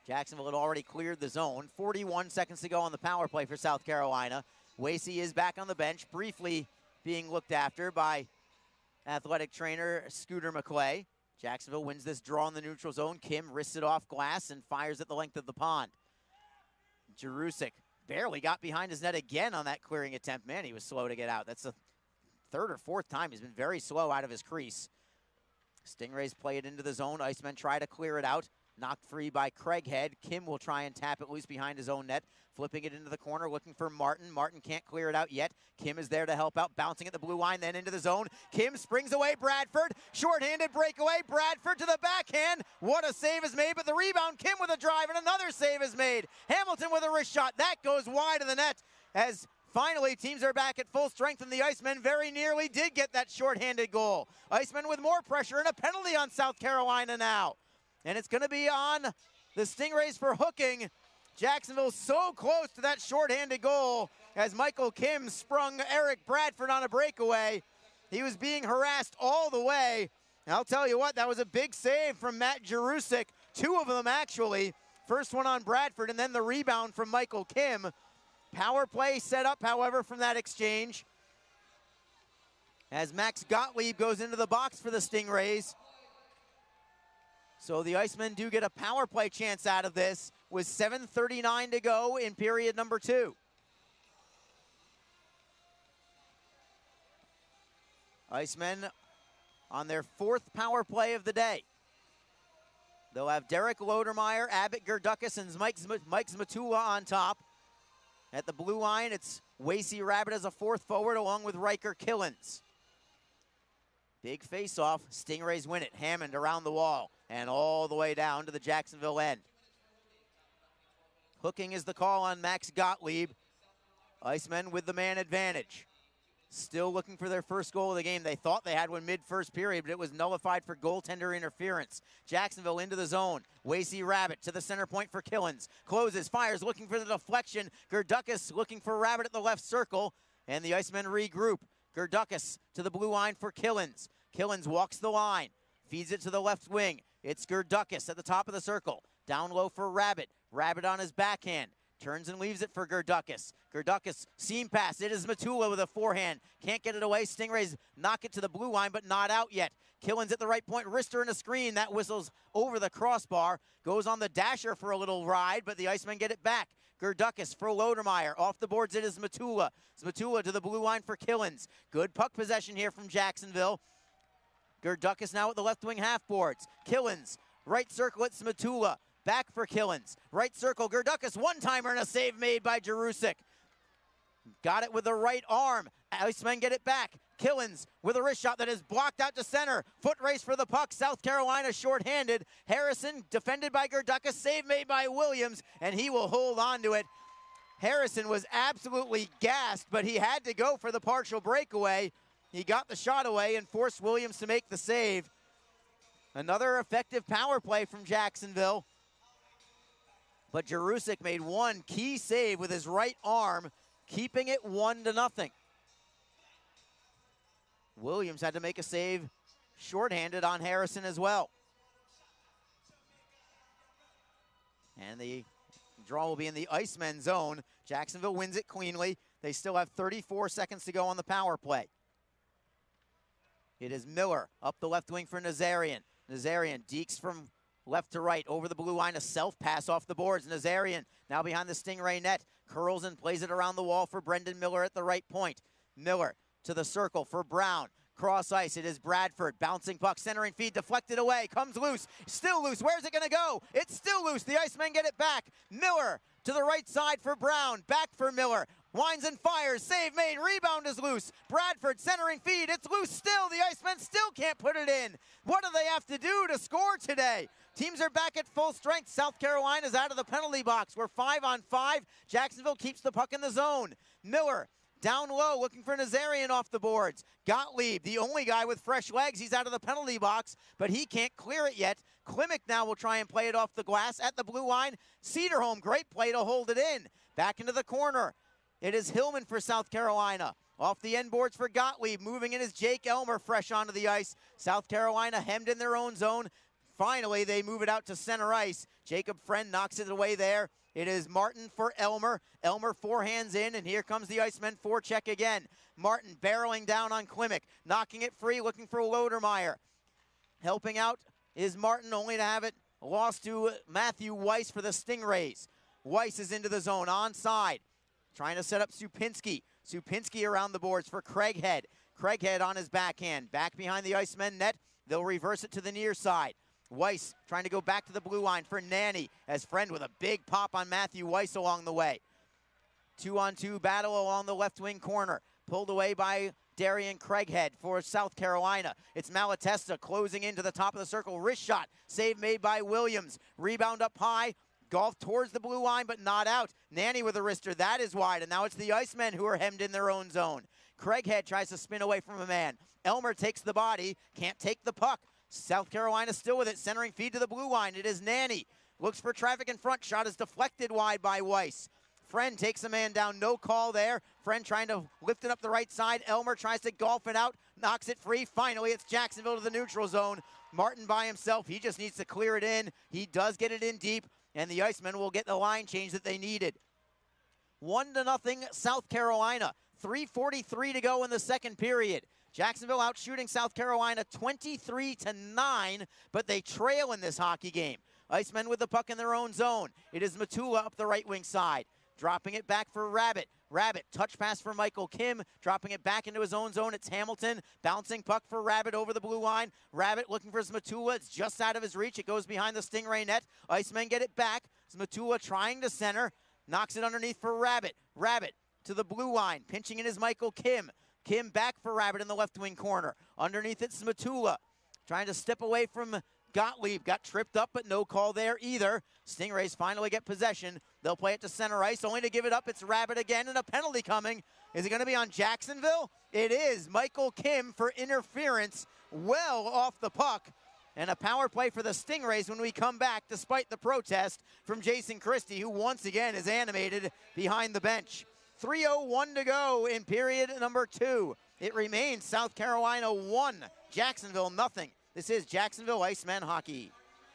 Jacksonville had already cleared the zone. 41 seconds to go on the power play for South Carolina. Wasey is back on the bench, briefly being looked after by athletic trainer Scooter McClay. Jacksonville wins this draw in the neutral zone. Kim wrists it off glass and fires at the length of the pond. Jerusik barely got behind his net again on that clearing attempt. Man, he was slow to get out. That's the third or fourth time he's been very slow out of his crease. Stingrays play it into the zone. Icemen try to clear it out. Knocked free by Craighead. Kim will try and tap it loose behind his own net. Flipping it into the corner, looking for Martin. Martin can't clear it out yet. Kim is there to help out, bouncing at the blue line, then into the zone. Kim springs away, Bradford. Short-handed breakaway, Bradford to the backhand. What a save is made, but the rebound, Kim with a drive, and another save is made. Hamilton with a wrist shot. That goes wide of the net as finally teams are back at full strength, and the Icemen very nearly did get that short-handed goal. Icemen with more pressure and a penalty on South Carolina now. And it's going to be on the Stingrays for hooking. Jacksonville so close to that shorthanded goal as Michael Kim sprung Eric Bradford on a breakaway. He was being harassed all the way. And I'll tell you what, that was a big save from Matt Jerusik. 2 of them, actually. First one on Bradford, and then the rebound from Michael Kim. Power play set up, however, from that exchange. As Max Gottlieb goes into the box for the Stingrays. So the Icemen do get a power play chance out of this with 7:39 to go in period number 2. Icemen on their 4th power play of the day. They'll have Derek Lodermeyer, Abbott Gerdukis, and Mike Zmatula on top. At the blue line, it's Wasey Rabbit as a 4th forward along with Riker Killens. Big face-off. Stingrays win it. Hammond around the wall and all the way down to the Jacksonville end. Hooking is the call on Max Gottlieb. Icemen with the man advantage. still looking for their first goal of the game. They thought they had one mid-first period, but it was nullified for goaltender interference. Jacksonville into the zone. Wasey Rabbit to the center point for Killens. Closes, fires, looking for the deflection. Gerdukas looking for Rabbit at the left circle, and the Icemen regroup. Gerdukas to the blue line for Killens. Killens walks the line, feeds it to the left wing. It's Gerdukas at the top of the circle. Down low for Rabbit. Rabbit on his backhand. Turns and leaves it for Gerdukas. Gerdukas, seam pass. It is Matula with a forehand. Can't get it away. Stingrays knock it to the blue line, but not out yet. Killens at the right point. Wrister in a screen. That whistles over the crossbar. Goes on the dasher for a little ride, but the Icemen get it back. Gerdukas for Lodermeyer. Off the boards, it is Matula. It's Matula to the blue line for Killens. Good puck possession here from Jacksonville. Gerdukas now at the left wing half boards. Killens, right circle, it's Matula. Back for Killens. Right circle, Gerdukas, one-timer and a save made by Jerusik. Got it with the right arm. Icemen get it back. Killens with a wrist shot that is blocked out to center. Foot race for the puck. South Carolina shorthanded. Harrison defended by Gerdukas. Save made by Williams, and he will hold on to it. Harrison was absolutely gassed, but he had to go for the partial breakaway. He got the shot away and forced Williams to make the save. Another effective power play from Jacksonville. But Jerusik made one key save with his right arm, keeping it 1-0. Williams had to make a save shorthanded on Harrison as well. And the draw will be in the Icemen zone. Jacksonville wins it cleanly. They still have 34 seconds to go on the power play. It is Miller up the left wing for Nazarian. Nazarian deeks from left to right over the blue line, a self-pass off the boards. Nazarian now behind the Stingray net, curls and plays it around the wall for Brendan Miller at the right point. Miller to the circle for Brown. Cross ice, it is Bradford. Bouncing puck, centering feed, deflected away, comes loose, still loose. Where's it gonna go? It's still loose. The Icemen get it back. Miller to the right side for Brown, back for Miller. Winds and fires, save made, rebound is loose. Bradford centering feed, it's loose still. The Icemen still can't put it in. What do they have to do to score today? Teams are back at full strength. South Carolina's out of the penalty box. We're 5-on-5. Jacksonville keeps the puck in the zone. Miller down low, looking for Nazarian off the boards. Gottlieb, the only guy with fresh legs. He's out of the penalty box, but he can't clear it yet. Klimek now will try and play it off the glass at the blue line. Cederholm, great play to hold it in. Back into the corner. It is Hillman for South Carolina. Off the end boards for Gottlieb. Moving in is Jake Elmer fresh onto the ice. South Carolina hemmed in their own zone. Finally, they move it out to center ice. Jacob Friend knocks it away there. It is Martin for Elmer. Elmer forehands in, and here comes the Icemen forecheck again. Martin barreling down on Klimek, knocking it free, looking for Lodermeyer. Helping out is Martin, only to have it lost to Matthew Weiss for the Stingrays. Weiss is into the zone, onside. Trying to set up Supinski. Supinski around the boards for Craighead. Craighead on his backhand. Back behind the Icemen net. They'll reverse it to the near side. Weiss trying to go back to the blue line for Nanny, as Friend with a big pop on Matthew Weiss along the way. 2-on-2 battle along the left wing corner. Pulled away by Darian Craighead for South Carolina. It's Malatesta closing into the top of the circle. Wrist shot. Save made by Williams. Rebound up high. Golf towards the blue line, but not out. Nanny with a wrister. That is wide, and now it's the Icemen who are hemmed in their own zone. Craighead tries to spin away from a man. Elmer takes the body. Can't take the puck. South Carolina still with it, centering feed to the blue line. It is Nanny. Looks for traffic in front. Shot is deflected wide by Weiss. Friend takes a man down. No call there. Friend trying to lift it up the right side. Elmer tries to golf it out. Knocks it free. Finally, it's Jacksonville to the neutral zone. Martin by himself. He just needs to clear it in. He does get it in deep, and the Icemen will get the line change that they needed. 1-0 South Carolina. 3:43 to go in the second period. Jacksonville out shooting South Carolina 23-9, but they trail in this hockey game. Icemen with the puck in their own zone. It is Matula up the right wing side. Dropping it back for Rabbit. Rabbit, touch pass for Michael Kim. Dropping it back into his own zone. It's Hamilton. Bouncing puck for Rabbit over the blue line. Rabbit looking for Matula. It's just out of his reach. It goes behind the Stingray net. Icemen get it back. Matula trying to center. Knocks it underneath for Rabbit. Rabbit to the blue line. Pinching in is Michael Kim. Kim back for Rabbit in the left wing corner. Underneath it's Matula. Trying to step away from Gottlieb. Got tripped up, but no call there either. Stingrays finally get possession. They'll play it to center ice, only to give it up. It's Rabbit again, and a penalty coming. Is it going to be on Jacksonville? It is. Michael Kim for interference, well off the puck. And a power play for the Stingrays when we come back, despite the protest from Jason Christie, who once again is animated behind the bench. 3:01 to go in period number 2. It remains South Carolina 1, Jacksonville nothing. This is Jacksonville Icemen hockey.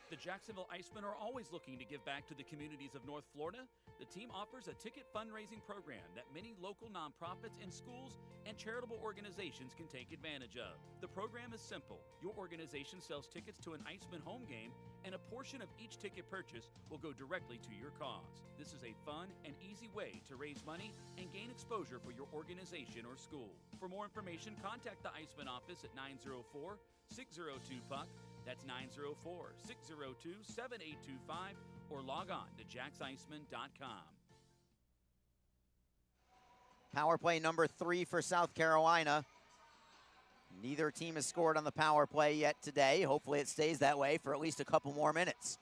The Jacksonville Icemen are always looking to give back to the communities of North Florida. The team offers a ticket fundraising program that many local nonprofits and schools and charitable organizations can take advantage of. The program is simple. Your organization sells tickets to an Iceman home game, and a portion of each ticket purchase will go directly to your cause. This is a fun and easy way to raise money and gain exposure for your organization or school. For more information, contact the Iceman office at 904-602-PUCK. That's 904-602-7825, or log on to jacksiceman.com. Power play number 3 for South Carolina. Neither team has scored on the power play yet today. Hopefully it stays that way for at least a couple more minutes.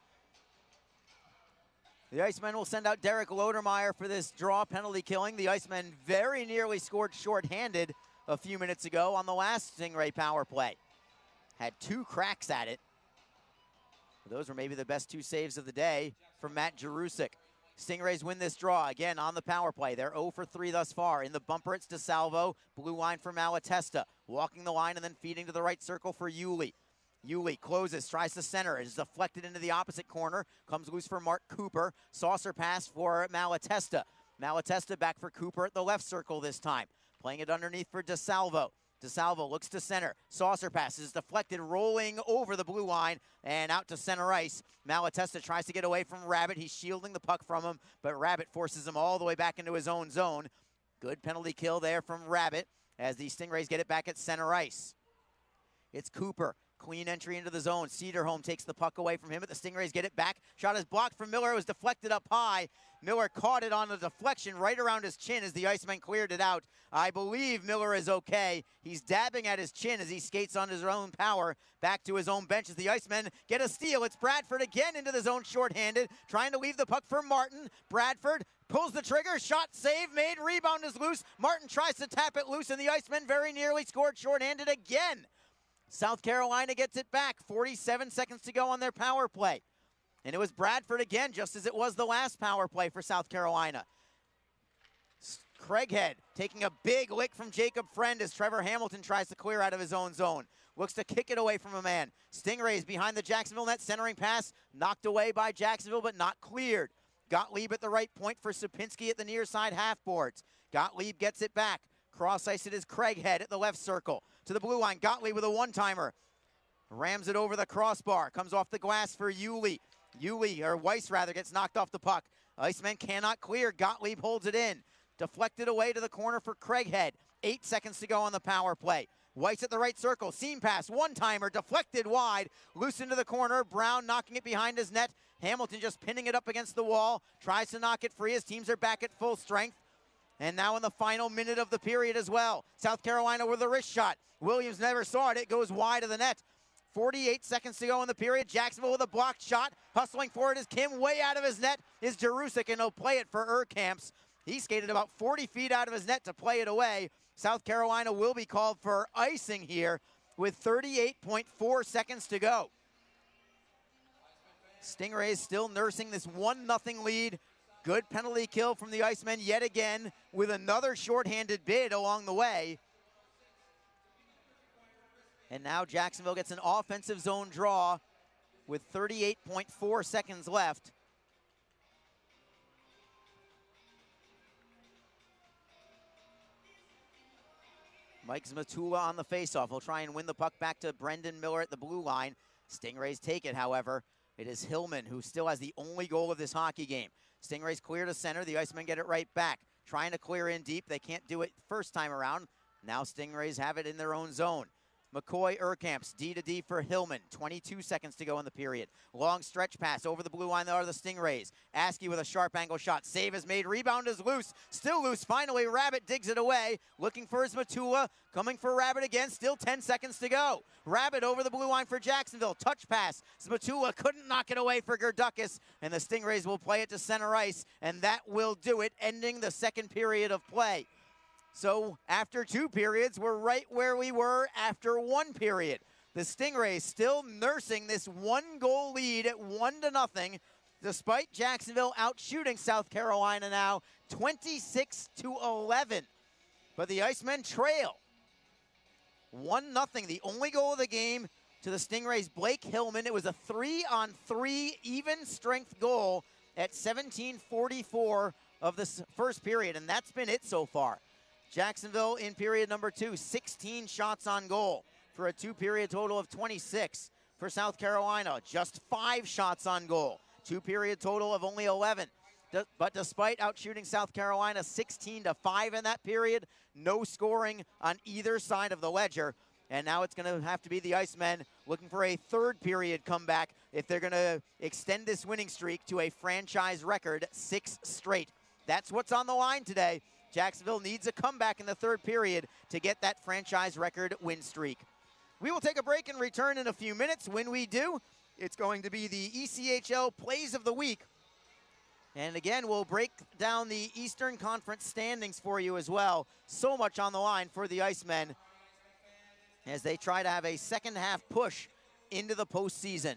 The Icemen will send out Derek Lodermeyer for this draw penalty killing. The Icemen very nearly scored shorthanded a few minutes ago on the last Stingray power play. Had 2 cracks at it. Those were maybe the best 2 saves of the day from Matt Jarusik. Stingrays win this draw again on the power play. They're 0 for 3 thus far. In the bumper, it's DeSalvo. Blue line for Malatesta. Walking the line and then feeding to the right circle for Yulee. Yulee closes, tries to center. It is deflected into the opposite corner. Comes loose for Mark Cooper. Saucer pass for Malatesta. Malatesta back for Cooper at the left circle this time. Playing it underneath for DeSalvo. DeSalvo looks to center. Saucer pass is deflected, rolling over the blue line and out to center ice. Malatesta tries to get away from Rabbit. He's shielding the puck from him, but Rabbit forces him all the way back into his own zone. Good penalty kill there from Rabbit as the Stingrays get it back at center ice. It's Cooper. Clean entry into the zone. Cedarholm takes the puck away from him, but the Stingrays get it back. Shot is blocked from Miller. It was deflected up high. Miller caught it on the deflection right around his chin as the Iceman cleared it out. I believe Miller is okay. He's dabbing at his chin as he skates on his own power back to his own bench as the Icemen get a steal. It's Bradford again into the zone shorthanded, trying to leave the puck for Martin. Bradford pulls the trigger, shot save made, rebound is loose. Martin tries to tap it loose, and the Icemen very nearly scored shorthanded again. South Carolina gets it back. 47 seconds to go on their power play. And it was Bradford again, just as it was the last power play for South Carolina. Craighead taking a big lick from Jacob Friend as Trevor Hamilton tries to clear out of his own zone. Looks to kick it away from a man. Stingrays behind the Jacksonville net, centering pass knocked away by Jacksonville, but not cleared. Gottlieb at the right point for Sapinski at the near side half boards. Gottlieb gets it back. Cross ice it is Craighead at the left circle. To the blue line, Gottlieb with a one-timer. Rams it over the crossbar. Comes off the glass for Yulee. Weiss rather, gets knocked off the puck. Icemen cannot clear. Gottlieb holds it in. Deflected away to the corner for Craighead. 8 seconds to go on the power play. Weiss at the right circle. Seam pass. One-timer. Deflected wide. Loose into the corner. Brown knocking it behind his net. Hamilton just pinning it up against the wall. Tries to knock it free as teams are back at full strength. And now in the final minute of the period as well. South Carolina with a wrist shot. Williams never saw it. It goes wide of the net. 48 seconds to go in the period. Jacksonville with a blocked shot. Hustling for it is Kim. Way out of his net is Jarusik, and he'll play it for Urkamps. He skated about 40 feet out of his net to play it away. South Carolina will be called for icing here with 38.4 seconds to go. Stingrays still nursing this 1-0 lead. Good penalty kill from the Icemen yet again with another shorthanded bid along the way. And now Jacksonville gets an offensive zone draw with 38.4 seconds left. Mike Zmatula on the faceoff. He'll try and win the puck back to Brendan Miller at the blue line. Stingrays take it, however. It is Hillman who still has the only goal of this hockey game. Stingrays clear to center. The Icemen get it right back. Trying to clear in deep. They can't do it first time around. Now Stingrays have it in their own zone. McCoy Urkamps, D to D for Hillman. 22 seconds to go in the period. Long stretch pass over the blue line. There are the Stingrays. Askey with a sharp angle shot. Save is made. Rebound is loose. Still loose. Finally, Rabbit digs it away. Looking for his Matula. Coming for Rabbit again. Still 10 seconds to go. Rabbit over the blue line for Jacksonville. Touch pass. Matula couldn't knock it away for Gerdukis. And the Stingrays will play it to center ice. And that will do it, ending the second period of play. So after 2 periods, we're right where we were after 1 period. The Stingrays still nursing this 1-goal lead at 1-0, despite Jacksonville outshooting South Carolina now 26-11. But the Icemen trail 1-0. The only goal of the game to the Stingrays, Blake Hillman. It was a 3-on-3 even strength goal at 17:44 of this first period, and that's been it so far. Jacksonville in period number 2, 16 shots on goal for a 2-period total of 26. For South Carolina, just 5 shots on goal, 2-period total of only 11. But despite outshooting South Carolina 16-5 in that period, no scoring on either side of the ledger. And now it's going to have to be the Icemen looking for a 3rd period comeback if they're going to extend this winning streak to a franchise record 6 straight. That's what's on the line today. Jacksonville needs a comeback in the 3rd period to get that franchise record win streak. We will take a break and return in a few minutes. When we do, it's going to be the ECHL Plays of the Week. And again, we'll break down the Eastern Conference standings for you as well. So much on the line for the Icemen as they try to have a second-half push into the postseason.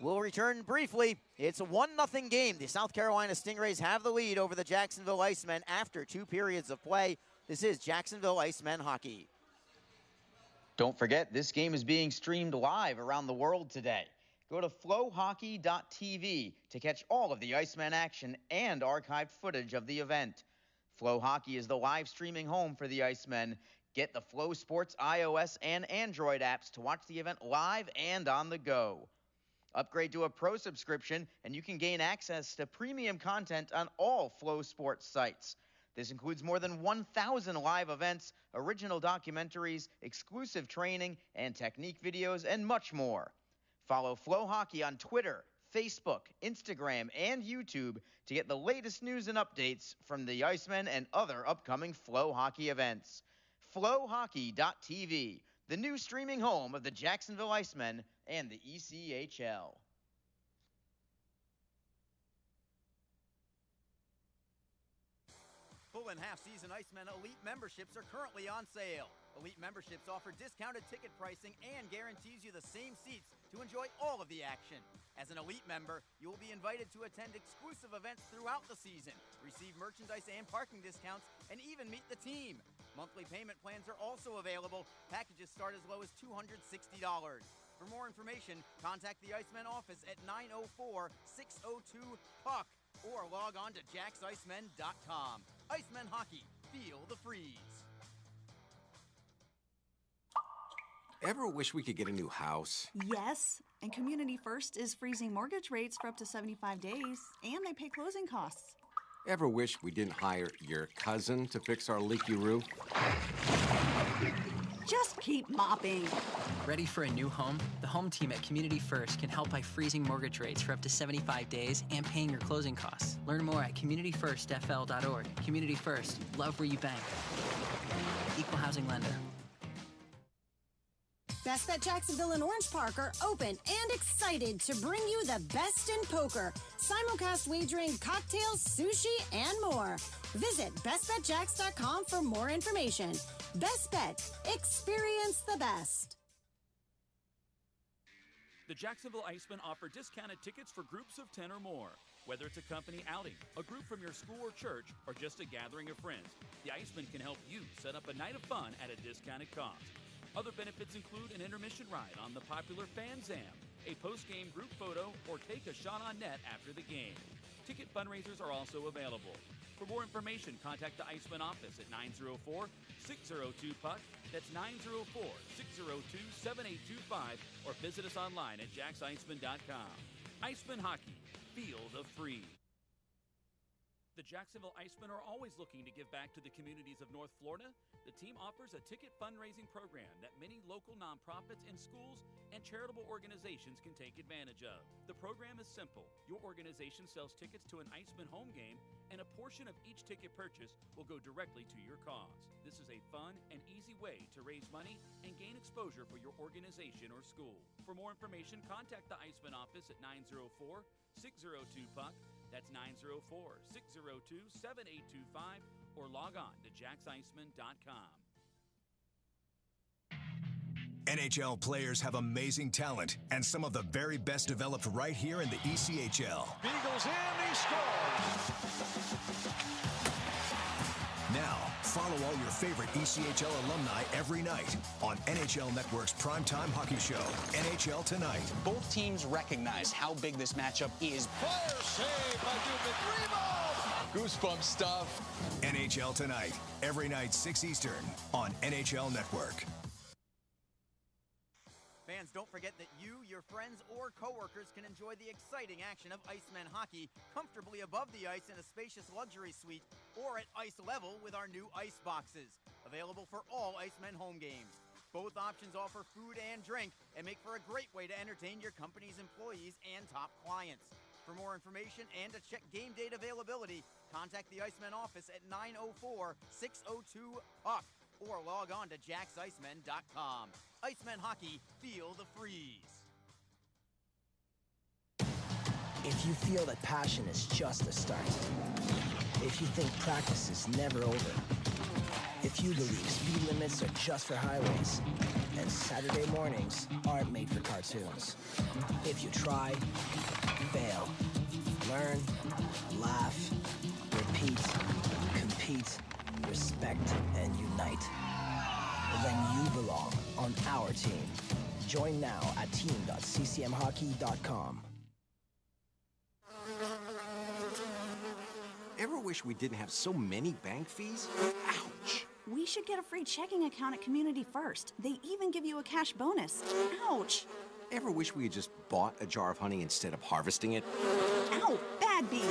We'll return briefly. It's a 1-0 game. The South Carolina Stingrays have the lead over the Jacksonville Icemen after 2 periods of play. This is Jacksonville Icemen hockey. Don't forget, this game is being streamed live around the world today. Go to flowhockey.tv to catch all of the Icemen action and archived footage of the event. Flow Hockey is the live streaming home for the Icemen. Get the Flow Sports iOS and Android apps to watch the event live and on the go. Upgrade to a pro subscription, and you can gain access to premium content on all Flow Sports sites. This includes more than 1,000 live events, original documentaries, exclusive training, and technique videos, and much more. Follow Flow Hockey on Twitter, Facebook, Instagram, and YouTube to get the latest news and updates from the Icemen and other upcoming Flow Hockey events. Flowhockey.tv, the new streaming home of the Jacksonville Icemen and the ECHL. Full and half-season Icemen Elite memberships are currently on sale. Elite memberships offer discounted ticket pricing and guarantees you the same seats to enjoy all of the action. As an Elite member, you will be invited to attend exclusive events throughout the season, receive merchandise and parking discounts, and even meet the team. Monthly payment plans are also available. Packages start as low as $260. For more information, contact the Icemen office at 904-602-PUCK or log on to jacksicemen.com. Icemen Hockey, feel the freeze. Ever wish we could get a new house? Yes, and Community First is freezing mortgage rates for up to 75 days, and they pay closing costs. Ever wish we didn't hire your cousin to fix our leaky roof? Just keep mopping. Ready for a new home? The home team at Community First can help by freezing mortgage rates for up to 75 days and paying your closing costs. Learn more at communityfirstfl.org. Community First, love where you bank. Equal housing lender. Best Bet Jacksonville and Orange Park are open and excited to bring you the best in poker, simulcast wagering, cocktails, sushi, and more. Visit bestbetjacks.com for more information. Best Bet. Experience the best. The Jacksonville Icemen offer discounted tickets for groups of 10 or more. Whether it's a company outing, a group from your school or church, or just a gathering of friends, the Icemen can help you set up a night of fun at a discounted cost. Other benefits include an intermission ride on the popular Fan Zam, a post-game group photo, or take a shot on net after the game. Ticket fundraisers are also available. For more information, contact the Icemen office at 904-602-PUCK. That's 904-602-7825, or visit us online at jacksicemen.com. Icemen Hockey, feel the freeze. The Jacksonville Icemen are always looking to give back to the communities of North Florida. The team offers a ticket fundraising program that many local nonprofits and schools and charitable organizations can take advantage of. The program is simple. Your organization sells tickets to an Iceman home game, and a portion of each ticket purchase will go directly to your cause. This is a fun and easy way to raise money and gain exposure for your organization or school. For more information, contact the Iceman office at 904-602-PUCK. That's 904-602-7825, or log on to jacksiceman.com. NHL players have amazing talent, and some of the very best developed right here in the ECHL. Beagles in, he scores! Now, follow all your favorite ECHL alumni every night on NHL Network's primetime hockey show, NHL Tonight. Both teams recognize how big this matchup is. Fire save by Dubnik. Rebound! Goosebump stuff. NHL Tonight, every night 6 Eastern on NHL Network. Fans, don't forget that you, your friends, or coworkers can enjoy the exciting action of Iceman hockey comfortably above the ice in a spacious luxury suite or at ice level with our new ice boxes, available for all Icemen home games. Both options offer food and drink and make for a great way to entertain your company's employees and top clients. For more information and to check game date availability, contact the Icemen office at 904-602-PUCK. or log on to jacksicemen.com. Icemen hockey, feel the freeze. If you feel that passion is just the start, if you think practice is never over, if you believe speed limits are just for highways, and Saturday mornings aren't made for cartoons, if you try, fail, learn, laugh, repeat, compete, respect, and unite, then you belong on our team. Join now at team.ccmhockey.com. Ever wish we didn't have so many bank fees? Ouch! We should get a free checking account at Community First. They even give you a cash bonus. Ouch! Ever wish we had just bought a jar of honey instead of harvesting it? Ow! Bad bee!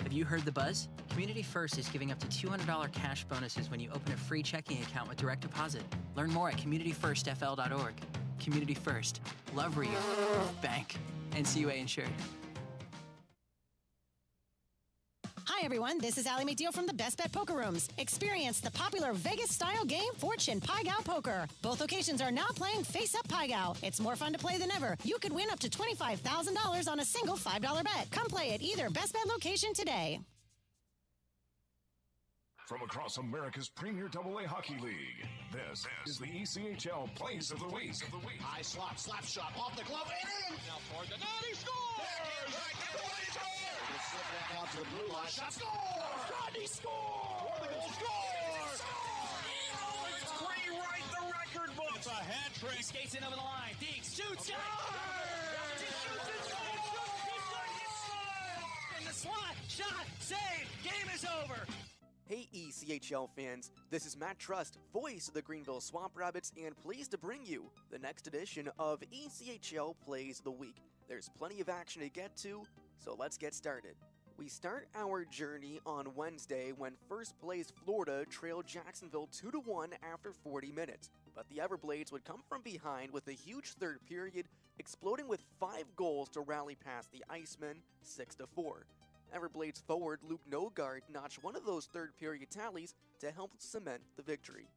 Have you heard the buzz? Community First is giving up to $200 cash bonuses when you open a free checking account with direct deposit. Learn more at communityfirstfl.org. Community First. Love where you bank. NCUA insured. Hi, everyone. This is Allie McDeal from the Best Bet Poker Rooms. Experience the popular Vegas-style game, Fortune Pai Gow Poker. Both locations are now playing Face-Up Pai Gow. It's more fun to play than ever. You could win up to $25,000 on a single $5 bet. Come play at either Best Bet location today. From across America's premier AA hockey league, this is the ECHL Plays of the Week. High slot, slap shot, off the glove, and in! Now toward the net, he scores! Slip back out to the blue line, shot, score! Rodney scores! The goal scores! It's rewrite the record book! It's a hat trick. Skates in over the line, Deeks shoots, scores! He shoots it, in the slot, shot, save, game is over! Hey ECHL fans, this is Matt Trust, voice of the Greenville Swamp Rabbits, and pleased to bring you the next edition of ECHL Plays of the Week. There's plenty of action to get to, so let's get started. We start our journey on Wednesday when First Place Florida trailed Jacksonville 2-1 after 40 minutes, but the Everblades would come from behind with a huge third period, exploding with 5 goals to rally past the Icemen 6-4. Everblades forward Luke Nogard notched one of those third period tallies to help cement the victory.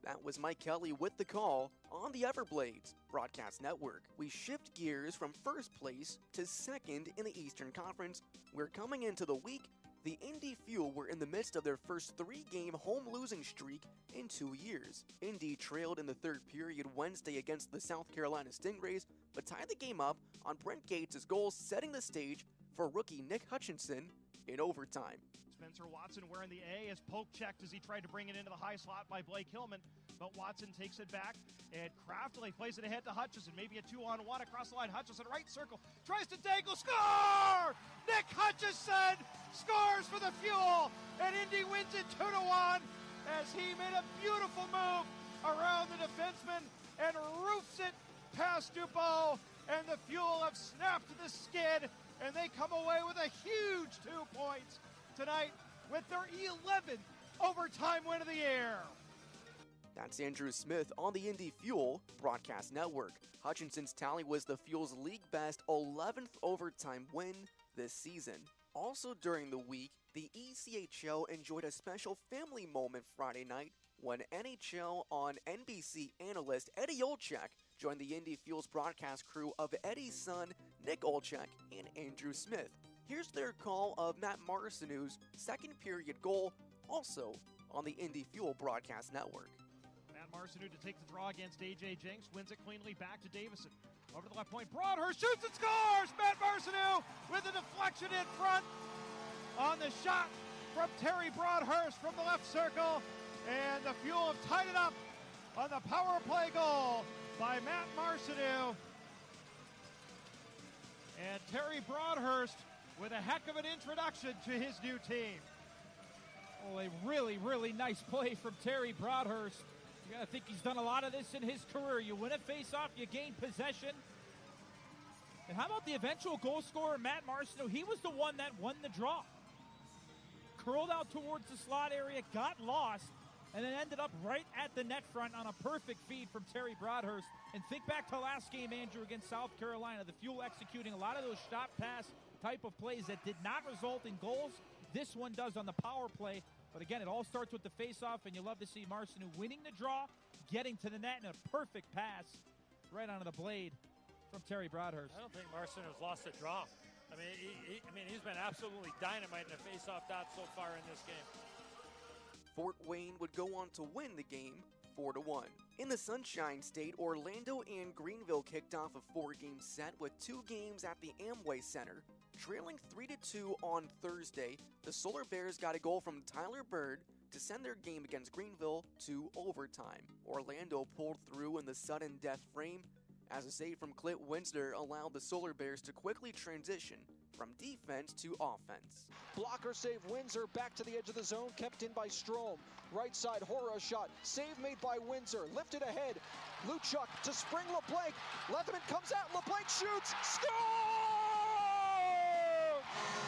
That was Mike Kelly with the call on the Everblades Broadcast Network. We shift gears from first place to second in the Eastern Conference. We're coming into the week. The Indy Fuel were in the midst of their first 3-game home losing streak in 2 years. Indy trailed in the third period Wednesday against the South Carolina Stingrays, but tied the game up on Brent Gates' goal, setting the stage for rookie Nick Hutchinson in overtime. Spencer Watson wearing the A is poke checked as he tried to bring it into the high slot by Blake Hillman, but Watson takes it back and craftily plays it ahead to Hutchison. Maybe a 2-on-1 across the line. Hutchison right circle, tries to dangle, score! Nick Hutchison scores for the Fuel, and Indy wins it 2-1 as he made a beautiful move around the defenseman and roofs it past Dubois, and the Fuel have snapped the skid, and they come away with a huge 2 points tonight with their 11th overtime win of the year. That's Andrew Smith on the Indy Fuel Broadcast Network. Hutchinson's tally was the Fuel's league-best 11th overtime win this season. Also during the week, the ECHL enjoyed a special family moment Friday night when NHL on NBC analyst Eddie Olczyk joined the Indy Fuel's broadcast crew of Eddie's son, Nick Olczyk, and Andrew Smith. Here's their call of Matt Marcinu's second period goal, also on the Indy Fuel Broadcast Network. Matt Marcinu to take the draw against AJ Jenks, wins it cleanly back to Davison. Over the left point, Broadhurst shoots and scores! Matt Marcinu with a deflection in front on the shot from Terry Broadhurst from the left circle, and the Fuel have tied it up on the power play goal by Matt Marcinu. And Terry Broadhurst with a heck of an introduction to his new team. Oh, a really, really nice play from Terry Broadhurst. You gotta think he's done a lot of this in his career. You win a face-off, you gain possession. And how about the eventual goal scorer, Matt Marcinu? He was the one that won the draw. Curled out towards the slot area, got lost, and then ended up right at the net front on a perfect feed from Terry Broadhurst. And think back to last game, Andrew, against South Carolina. The Fuel executing a lot of those stop pass type of plays that did not result in goals. This one does on the power play. But again, it all starts with the face-off, and you love to see Marcinu winning the draw, getting to the net, and a perfect pass right onto the blade from Terry Broadhurst. I don't think Marcinu's lost a draw. I mean, he's been absolutely dynamite in the face-off dot so far in this game. Fort Wayne would go on to win the game 4-1. In the Sunshine State, Orlando and Greenville kicked off a 4-game set with 2 games at the Amway Center. Trailing 3-2 on Thursday, the Solar Bears got a goal from Tyler Bird to send their game against Greenville to overtime. Orlando pulled through in the sudden death frame as a save from Clint Winsler allowed the Solar Bears to quickly transition from defense to offense. Blocker save, Windsor back to the edge of the zone, kept in by Strome. Right side, Hora shot, save made by Windsor, lifted ahead. Luchuk to spring LeBlanc. Leatherman comes out, LeBlanc shoots, score!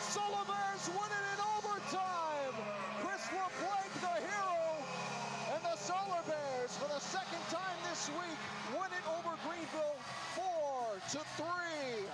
Solar Bears win it in overtime! Chris LeBlanc, the hero, and the Solar Bears, for the second time this week, win it over Greenville 4-3.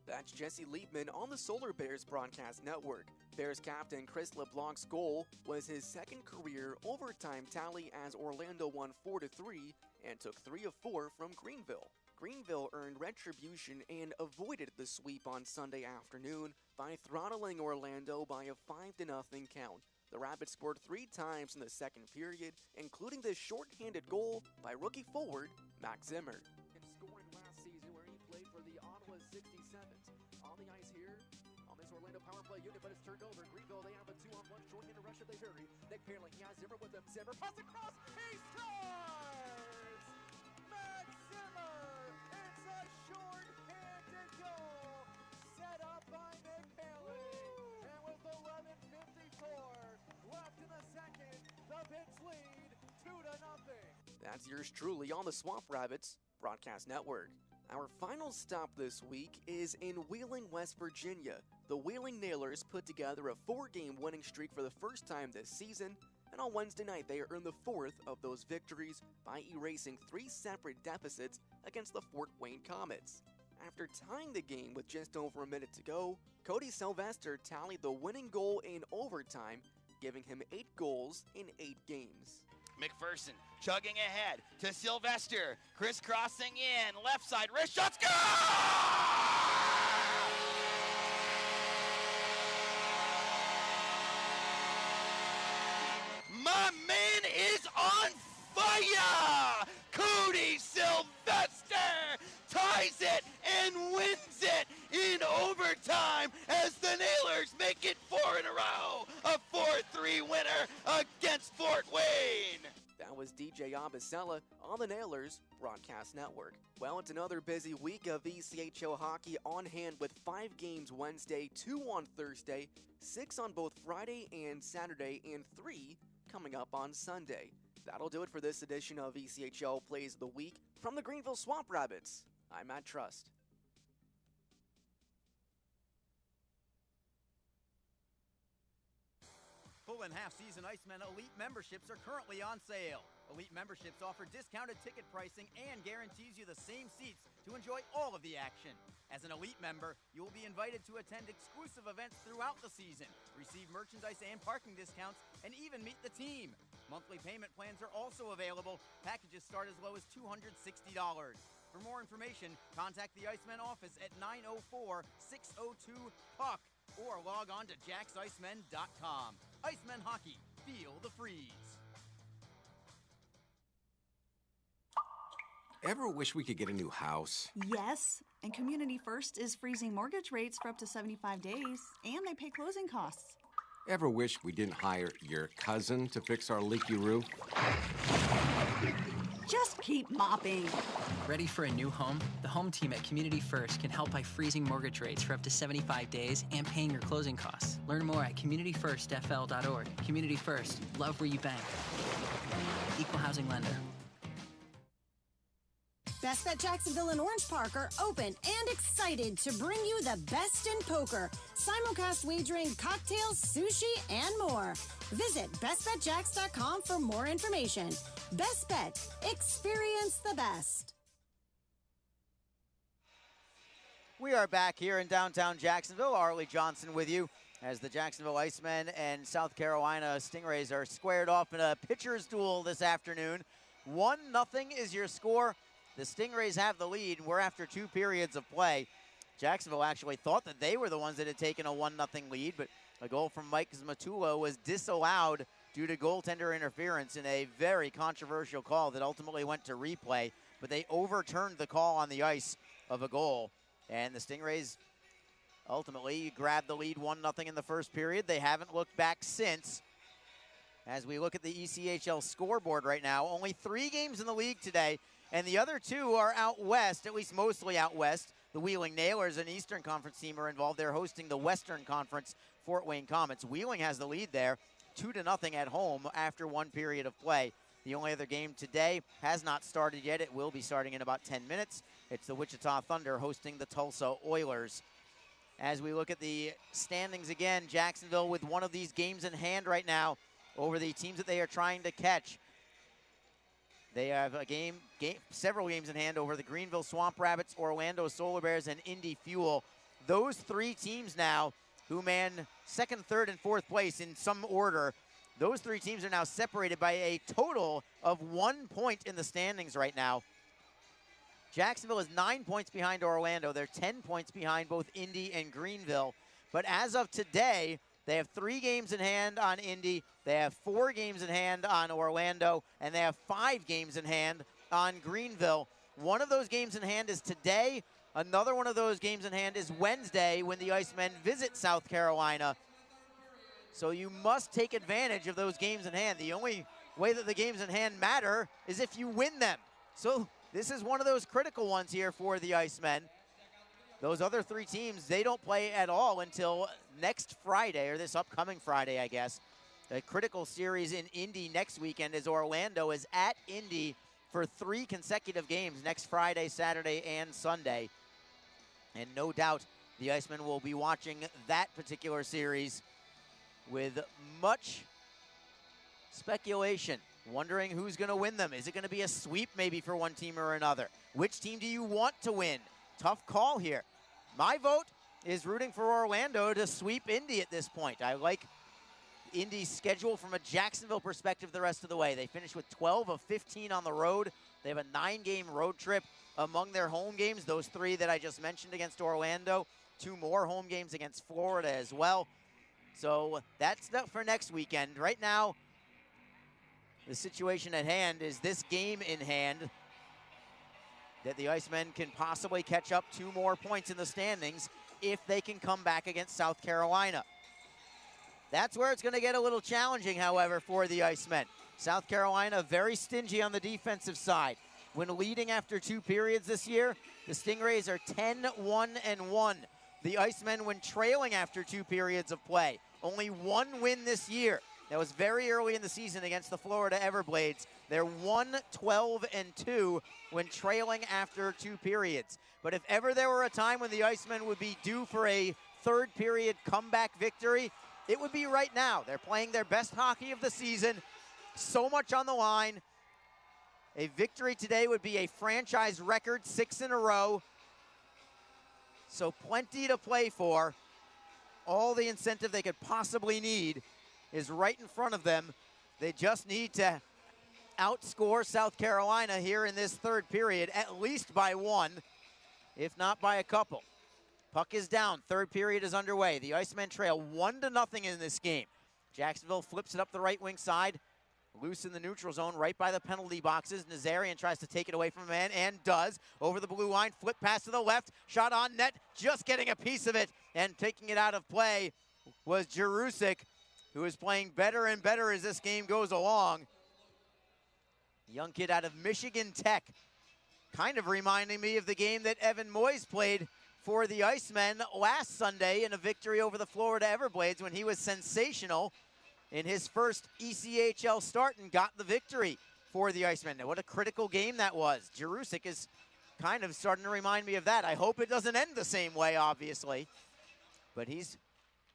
That's Jesse Liebman on the Solar Bears Broadcast Network. Bears captain Chris LeBlanc's goal was his second career overtime tally as Orlando won 4-3 and took 3 of 4 from Greenville. Greenville earned retribution and avoided the sweep on Sunday afternoon by throttling Orlando by a 5-0 count. The Rapids scored 3 times in the second period, including the shorthanded goal by rookie forward Max Zimmer. And scoring last season where he played for the Ottawa 67s. On the ice here on this Orlando power play unit, but it's turned over. Greenville, they have a 2-on-1 shorthanded rush if they hurry. Nick Pearling, he has Zimmer with him. Zimmer pass across, he scores! Max Zimmer! It's a short-handed goal set up by Nick Pearling. And with 11:54 left in the second, the Pits lead 2-0. That's yours truly on the Swamp Rabbits Broadcast Network. Our final stop this week is in Wheeling, West Virginia. The Wheeling Nailers put together a 4-game winning streak for the first time this season, and on Wednesday night they earned the 4th of those victories by erasing 3 separate deficits against the Fort Wayne Comets. After tying the game with just over a minute to go, Cody Sylvester tallied the winning goal in overtime, giving him 8 goals in 8 games. McPherson chugging ahead to Sylvester, crisscrossing in, left side, wrist shot, score! My man is on fire! Cody Sylvester ties it and wins it in overtime as the Nailers make it 4 in a row, a Jose Abasela on the Nailers Broadcast Network. Well, it's another busy week of ECHL hockey on hand with 5 games Wednesday, 2 on Thursday, 6 on both Friday and Saturday, and 3 coming up on Sunday. That'll do it for this edition of ECHL Plays of the Week. From the Greenville Swamp Rabbits, I'm Matt Trust. Full and half-season Icemen Elite memberships are currently on sale. Elite memberships offer discounted ticket pricing and guarantees you the same seats to enjoy all of the action. As an Elite member, you will be invited to attend exclusive events throughout the season, receive merchandise and parking discounts, and even meet the team. Monthly payment plans are also available. Packages start as low as $260. For more information, contact the Icemen office at 904-602-PUCK or log on to jacksicemen.com. Icemen Hockey, feel the freeze. Ever wish we could get a new house? Yes, and Community First is freezing mortgage rates for up to 75 days, and they pay closing costs. Ever wish we didn't hire your cousin to fix our leaky roof? Just keep mopping. Ready for a new home? The home team at Community First can help by freezing mortgage rates for up to 75 days and paying your closing costs. Learn more at communityfirstfl.org. Community First, love where you bank. Equal housing lender. Best Bet Jacksonville and Orange Park are open and excited to bring you the best in poker. Simulcast wagering, cocktails, sushi, and more. Visit bestbetjacks.com for more information. Best Bet. Experience the best. We are back here in downtown Jacksonville. Arlie Johnson with you as the Jacksonville Icemen and South Carolina Stingrays are squared off in a pitcher's duel this afternoon. 1-0 is your score. The Stingrays have the lead. We're after 2 periods of play. Jacksonville actually thought that they were the ones that had taken a 1-0 lead, but a goal from Mike Zmatula was disallowed due to goaltender interference in a very controversial call that ultimately went to replay, but they overturned the call on the ice of a goal, and the Stingrays ultimately grabbed the lead 1-0 in the first period. They haven't looked back since. As we look at the ECHL scoreboard right now, only 3 games in the league today, and the other 2 are out west, at least mostly out west. The Wheeling Nailers, an Eastern Conference team, are involved. They're hosting the Western Conference Fort Wayne Comets. Wheeling has the lead there, 2-0 at home after 1 period of play. The only other game today has not started yet. It will be starting in about 10 minutes. It's the Wichita Thunder hosting the Tulsa Oilers. As we look at the standings again, Jacksonville with one of these games in hand right now over the teams that they are trying to catch. They have a several games in hand over the Greenville Swamp Rabbits, Orlando Solar Bears, and Indy Fuel. Those 3 teams now who man 2nd, 3rd, and 4th place in some order. Those 3 teams are now separated by a total of 1 point in the standings right now. Jacksonville is 9 points behind Orlando. They're 10 points behind both Indy and Greenville. But as of today, they have 3 games in hand on Indy, they have 4 games in hand on Orlando, and they have 5 games in hand on Greenville. One of those games in hand is today. Another one of those games in hand is Wednesday when the Icemen visit South Carolina. So you must take advantage of those games in hand. The only way that the games in hand matter is if you win them. So this is one of those critical ones here for the Icemen. Those other 3 teams, they don't play at all until next Friday, or this upcoming Friday, I guess. A critical series in Indy next weekend as Orlando is at Indy for 3 consecutive games next Friday, Saturday, and Sunday. And no doubt the Icemen will be watching that particular series with much speculation, wondering who's going to win them. Is it going to be a sweep maybe for one team or another? Which team do you want to win? Tough call here. My vote is rooting for Orlando to sweep Indy at this point. I like Indy's schedule from a Jacksonville perspective the rest of the way. They finished with 12 of 15 on the road. They have a 9-game road trip. Among their home games, those 3 that I just mentioned against Orlando, 2 more home games against Florida as well. So that's for next weekend. Right now, the situation at hand is this game in hand that the Icemen can possibly catch up 2 more points in the standings if they can come back against South Carolina. That's where it's going to get a little challenging, however, for the Icemen. South Carolina very stingy on the defensive side. When leading after 2 periods this year, the Stingrays are 10-1-1. The Icemen, when trailing after 2 periods of play, only 1 win this year. That was very early in the season against the Florida Everblades. They're 1-12-2 when trailing after 2 periods. But if ever there were a time when the Icemen would be due for a 3rd period comeback victory, it would be right now. They're playing their best hockey of the season. So much on the line. A victory today would be a franchise record, 6 in a row. So plenty to play for. All the incentive they could possibly need is right in front of them. They just need to outscore South Carolina here in this 3rd period, at least by 1, if not by a couple. Puck is down. 3rd period is underway. The Icemen trail 1-0 in this game. Jacksonville flips it up the right wing side. Loose in the neutral zone, right by the penalty boxes. Nazarian tries to take it away from a man, and does. Over the blue line, flip pass to the left, shot on net, just getting a piece of it, and taking it out of play was Jerusik, who is playing better and better as this game goes along. Young kid out of Michigan Tech, kind of reminding me of the game that Evan Moyes played for the Icemen last Sunday in a victory over the Florida Everblades when he was sensational in his first ECHL start and got the victory for the Icemen. Now, what a critical game that was. Jerusik is kind of starting to remind me of that. I hope it doesn't end the same way, obviously. But he's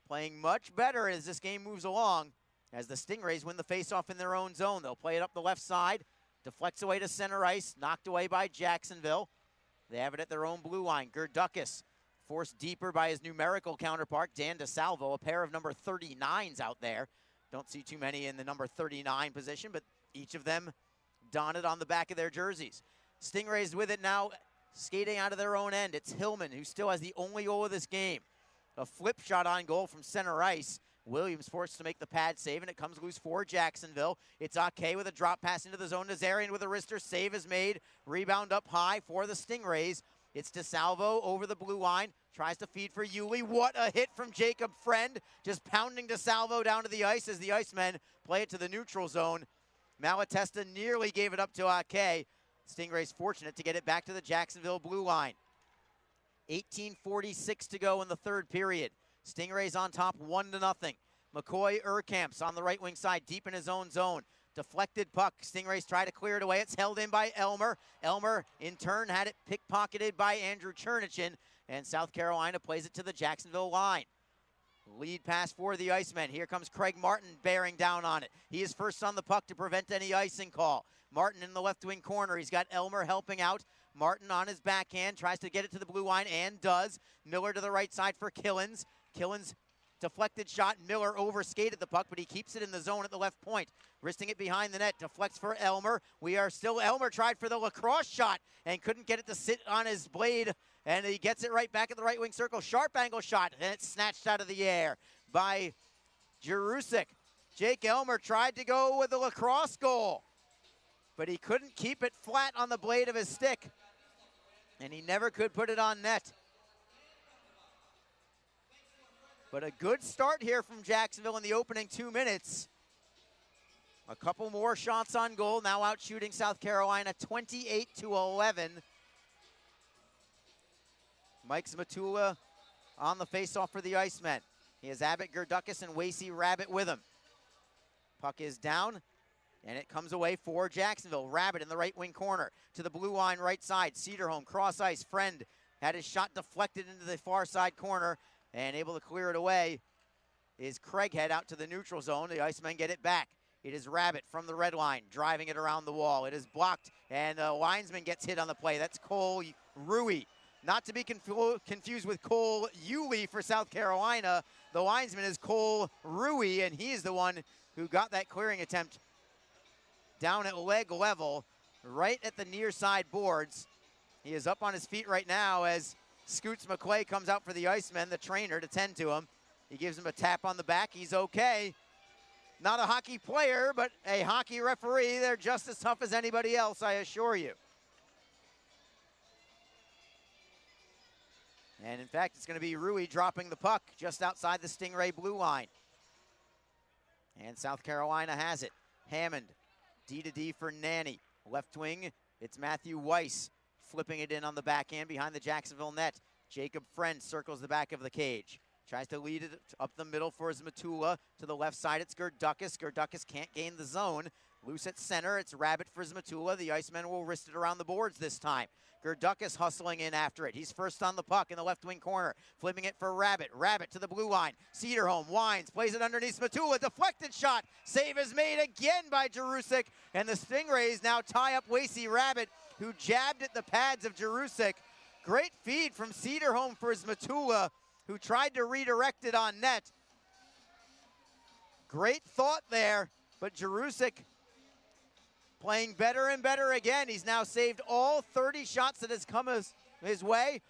playing much better as this game moves along. As the Stingrays win the faceoff in their own zone, they'll play it up the left side. Deflects away to center ice, knocked away by Jacksonville. They have it at their own blue line. Gerdukas forced deeper by his numerical counterpart, Dan DeSalvo, a pair of number 39s out there. Don't see too many in the number 39 position, but each of them don it on the back of their jerseys. Stingrays with it now, skating out of their own end. It's Hillman, who still has the only goal of this game. A flip shot on goal from center ice. Williams forced to make the pad save, and it comes loose for Jacksonville. It's Ake with a drop pass into the zone. Nazarian with a wrister. Save is made. Rebound up high for the Stingrays. It's DeSalvo over the blue line. Tries to feed for Yulee. What a hit from Jacob Friend. Just pounding DeSalvo down to the ice as the Icemen play it to the neutral zone. Malatesta nearly gave it up to Ake. Stingrays fortunate to get it back to the Jacksonville blue line. 18:46 to go in the 3rd period. Stingrays on top 1-0. McCoy Urkamps on the right wing side, deep in his own zone. Deflected puck. Stingrays try to clear it away. It's held in by Elmer. Elmer, in turn, had it pickpocketed by Andrew Chernichin, and South Carolina plays it to the Jacksonville line. Lead pass for the Icemen. Here comes Craig Martin bearing down on it. He is first on the puck to prevent any icing call. Martin in the left wing corner. He's got Elmer helping out. Martin on his backhand, tries to get it to the blue line, and does. Miller to the right side for Killens. Killens deflected shot. Miller overskated the puck, but he keeps it in the zone at the left point. Wristing it behind the net. Deflects for Elmer. Elmer tried for the lacrosse shot and couldn't get it to sit on his blade. And he gets it right back at the right wing circle. Sharp angle shot, and it's snatched out of the air by Jerusik. Jake Elmer tried to go with the lacrosse goal, but he couldn't keep it flat on the blade of his stick, and he never could put it on net. But a good start here from Jacksonville in the opening 2 minutes. A couple more shots on goal, now out shooting South Carolina 28-11. Mike Zmatula on the faceoff for the Icemen. He has Abbott, Gerdukas, and Wasey Rabbit with him. Puck is down, and it comes away for Jacksonville. Rabbit in the right wing corner to the blue line right side. Cedarholm, cross ice. Friend had his shot deflected into the far side corner, and able to clear it away is Craighead out to the neutral zone. The Icemen get it back. It is Rabbit from the red line, driving it around the wall. It is blocked, and the linesman gets hit on the play. That's Cole Rui. Not to be confused with Cole Yulee for South Carolina. The linesman is Cole Rui, and he is the one who got that clearing attempt down at leg level, right at the near side boards. He is up on his feet right now as Scoots McClay comes out for the Icemen, the trainer, to tend to him. He gives him a tap on the back. He's okay. Not a hockey player, but a hockey referee. They're just as tough as anybody else, I assure you. And in fact, it's going to be Rui dropping the puck just outside the Stingray blue line. And South Carolina has it. Hammond D to D for Nanny. Left wing, it's Matthew Weiss flipping it in on the backhand behind the Jacksonville net. Jacob Friend circles the back of the cage. Tries to lead it up the middle for Zmatula. To the left side, it's Gerdukis. Gerdukis can't gain the zone. Loose at center, it's Rabbit for Zmatula. The Icemen will wrist it around the boards this time. Gerdukis hustling in after it. He's first on the puck in the left wing corner. Flipping it for Rabbit. Rabbit to the blue line. Cedarholm winds, plays it underneath Zmatula. Deflected shot. Save is made again by Jerusik. And the Stingrays now tie up Wasey Rabbit, who jabbed at the pads of Jerusik. Great feed from Cedarholm for Zmatula, who tried to redirect it on net. Great thought there, but Jerusik playing better and better again. He's now saved all 30 shots that has come his way.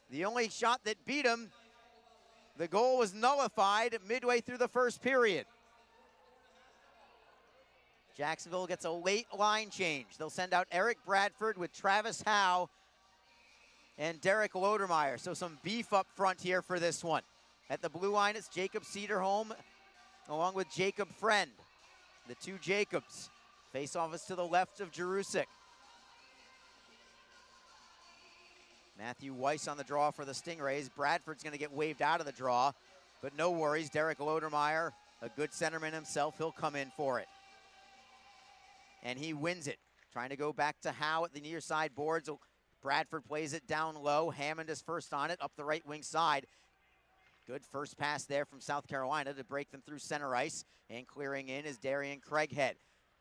The only shot that beat him, the goal was nullified midway through the first period. Jacksonville gets a late line change. They'll send out Eric Bradford with Travis Howe and Derek Lodermeyer. So some beef up front here for this one. At the blue line, it's Jacob Cedarholm along with Jacob Friend. The two Jacobs. Face-off is to the left of Jerusik. Matthew Weiss on the draw for the Stingrays. Bradford's going to get waved out of the draw, but no worries. Derek Lodermeyer, a good centerman himself, he'll come in for it. And he wins it. Trying to go back to Howe at the near side boards. Bradford plays it down low. Hammond is first on it, up the right wing side. Good first pass there from South Carolina to break them through center ice. And clearing in is Darian Craighead.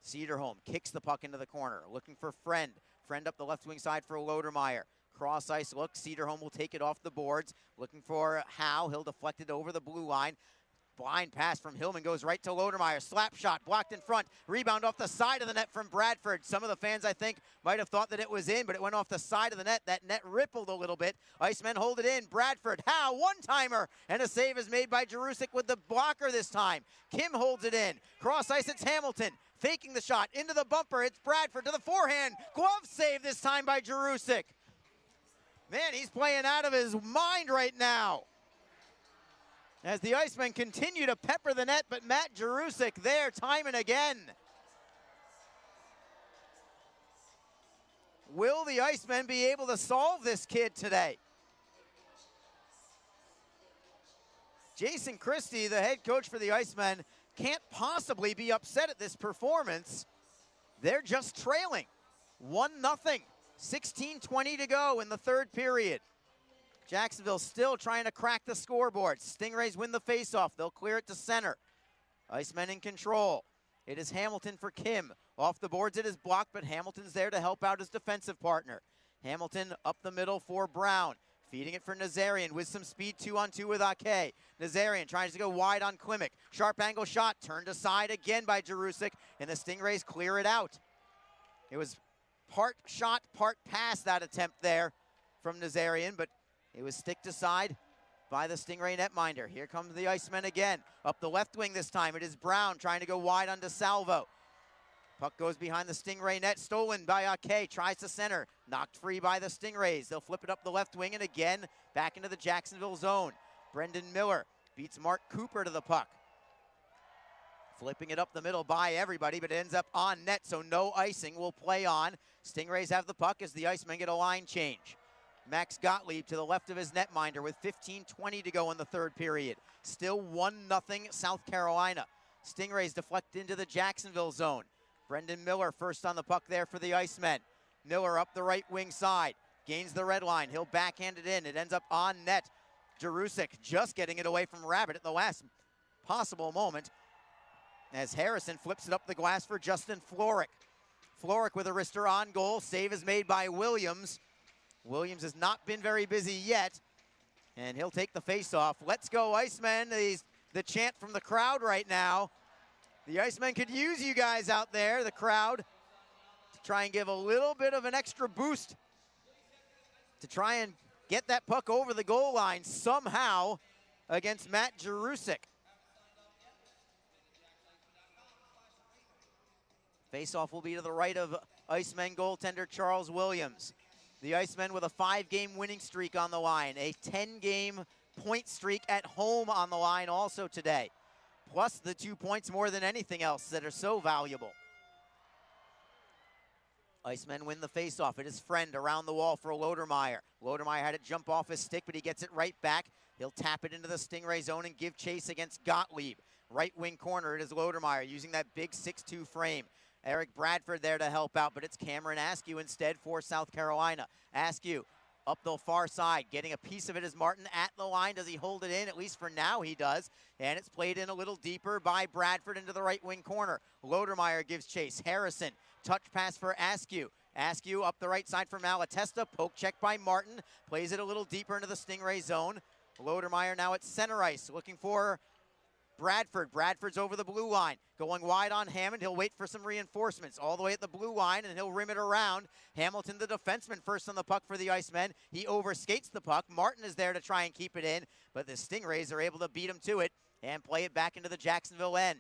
Cedarholm kicks the puck into the corner, looking for Friend. Friend up the left wing side for Lodermeyer. Cross ice look, Cedarholm will take it off the boards. Looking for Howe, he'll deflect it over the blue line. Blind pass from Hillman goes right to Lodermeyer. Slap shot blocked in front. Rebound off the side of the net from Bradford. Some of the fans, I think, might have thought that it was in, but it went off the side of the net. That net rippled a little bit. Icemen hold it in. Bradford, Howe, one-timer. And a save is made by Jerusik with the blocker this time. Kim holds it in. Cross ice, it's Hamilton. Faking the shot into the bumper. It's Bradford to the forehand. Glove save this time by Jerusik. Man, he's playing out of his mind right now. As the Icemen continue to pepper the net, but Matt Jerusik there time and again. Will the Icemen be able to solve this kid today? Jason Christie, the head coach for the Icemen, can't possibly be upset at this performance. They're just trailing 1-0. 16:20 to go in the third period. Jacksonville still trying to crack the scoreboard. Stingrays win the faceoff. They'll clear it to center. Icemen in control. It is Hamilton for Kim. Off the boards it is blocked, but Hamilton's there to help out his defensive partner. Hamilton up the middle for Brown. Feeding it for Nazarian with some speed, 2-on-2 with Ake. Nazarian tries to go wide on Klimek. Sharp angle shot turned aside again by Jerusik, and the Stingrays clear it out. It was part shot, part pass, that attempt there from Nazarian, but it was sticked aside by the Stingray netminder. Here comes the Icemen again. Up the left wing this time. It is Brown trying to go wide on DeSalvo. Puck goes behind the Stingray net. Stolen by Ake. Tries to center. Knocked free by the Stingrays. They'll flip it up the left wing and again back into the Jacksonville zone. Brendan Miller beats Mark Cooper to the puck. Flipping it up the middle by everybody, but it ends up on net, so no icing will play on. Stingrays have the puck as the Icemen get a line change. Max Gottlieb to the left of his netminder with 15:20 to go in the third period. Still 1-0 South Carolina. Stingrays deflect into the Jacksonville zone. Brendan Miller first on the puck there for the Icemen. Miller up the right wing side. Gains the red line. He'll backhand it in. It ends up on net. Jerusik just getting it away from Rabbit at the last possible moment as Harrison flips it up the glass for Justin Florek. Florek with a wrister on goal. Save is made by Williams. Williams has not been very busy yet, and he'll take the face-off. Let's go, Icemen. The chant from the crowd right now. The Icemen could use you guys out there, the crowd, to try and give a little bit of an extra boost to try and get that puck over the goal line somehow against Matt Jerusik. Face-off will be to the right of Icemen goaltender Charles Williams. The Icemen with a 5-game winning streak on the line, a 10-game point streak at home on the line also today, plus the 2 points more than anything else that are so valuable. Icemen win the faceoff. It is Friend around the wall for Lodermeyer. Lodermeyer had it jump off his stick, but he gets it right back. He'll tap it into the Stingray zone and give chase against Gottlieb. Right wing corner, it is Lodermeyer using that big 6'2 frame. Eric Bradford there to help out, but it's Cameron Askew instead for South Carolina. Askew up the far side, getting a piece of it is Martin at the line. Does he hold it in? At least for now he does. And it's played in a little deeper by Bradford into the right wing corner. Lodermeyer gives chase. Harrison, touch pass for Askew. Askew up the right side for Malatesta. Poke check by Martin. Plays it a little deeper into the Stingray zone. Lodermeyer now at center ice, looking for Bradford. Bradford's over the blue line. Going wide on Hammond. He'll wait for some reinforcements all the way at the blue line, and he'll rim it around. Hamilton, the defenseman, first on the puck for the Icemen. He overskates the puck. Martin is there to try and keep it in, but the Stingrays are able to beat him to it and play it back into the Jacksonville end.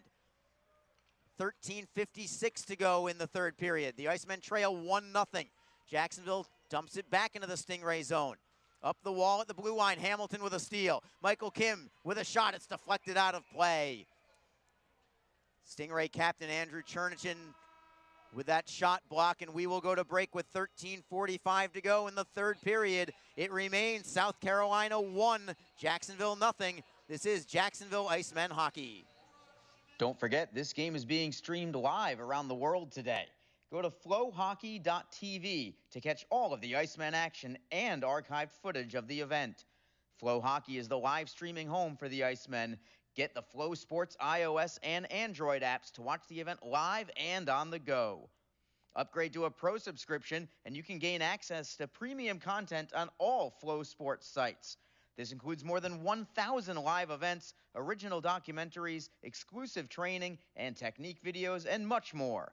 13:56 to go in the third period. The Icemen trail 1-0. Jacksonville dumps it back into the Stingray zone. Up the wall at the blue line, Hamilton with a steal. Michael Kim with a shot. It's deflected out of play. Stingray captain Andrew Chernichin with that shot block, and we will go to break with 13:45 to go in the third period. It remains South Carolina 1, Jacksonville 0. This is Jacksonville Icemen hockey. Don't forget, this game is being streamed live around the world today. Go to flowhockey.tv to catch all of the Icemen action and archived footage of the event. Flow Hockey is the live streaming home for the Icemen. Get the Flow Sports iOS and Android apps to watch the event live and on the go. Upgrade to a pro subscription and you can gain access to premium content on all Flow Sports sites. This includes more than 1,000 live events, original documentaries, exclusive training and technique videos, and much more.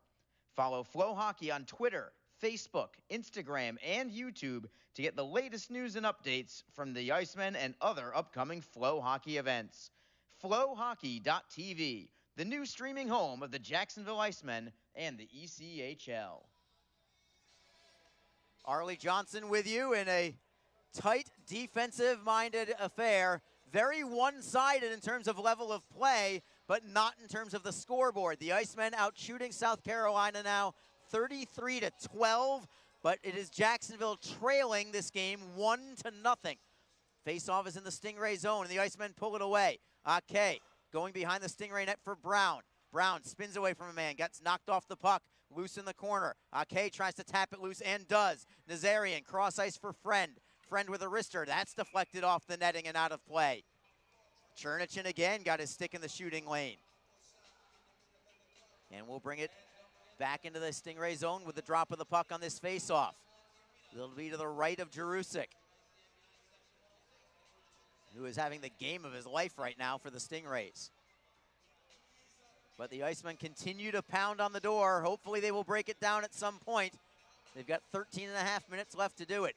Follow Flow Hockey on Twitter, Facebook, Instagram, and YouTube to get the latest news and updates from the Icemen and other upcoming Flow Hockey events. Flowhockey.tv, the new streaming home of the Jacksonville Icemen and the ECHL. Arlie Johnson with you in a tight, defensive-minded affair. Very one-sided in terms of level of play, but not in terms of the scoreboard. The Icemen out shooting South Carolina now 33-12, but it is Jacksonville trailing this game 1-0. Face-off is in the Stingray zone, and the Icemen pull it away. Ake going behind the Stingray net for Brown. Brown spins away from a man, gets knocked off the puck, loose in the corner. Ake tries to tap it loose and does. Nazarian cross ice for Friend. Friend with a wrister. That's deflected off the netting and out of play. Chernichin again got his stick in the shooting lane. And we'll bring it back into the Stingray zone with the drop of the puck on this face-off. It'll be to the right of Jerusik, who is having the game of his life right now for the Stingrays. But the Icemen continue to pound on the door. Hopefully they will break it down at some point. They've got 13 and a half minutes left to do it.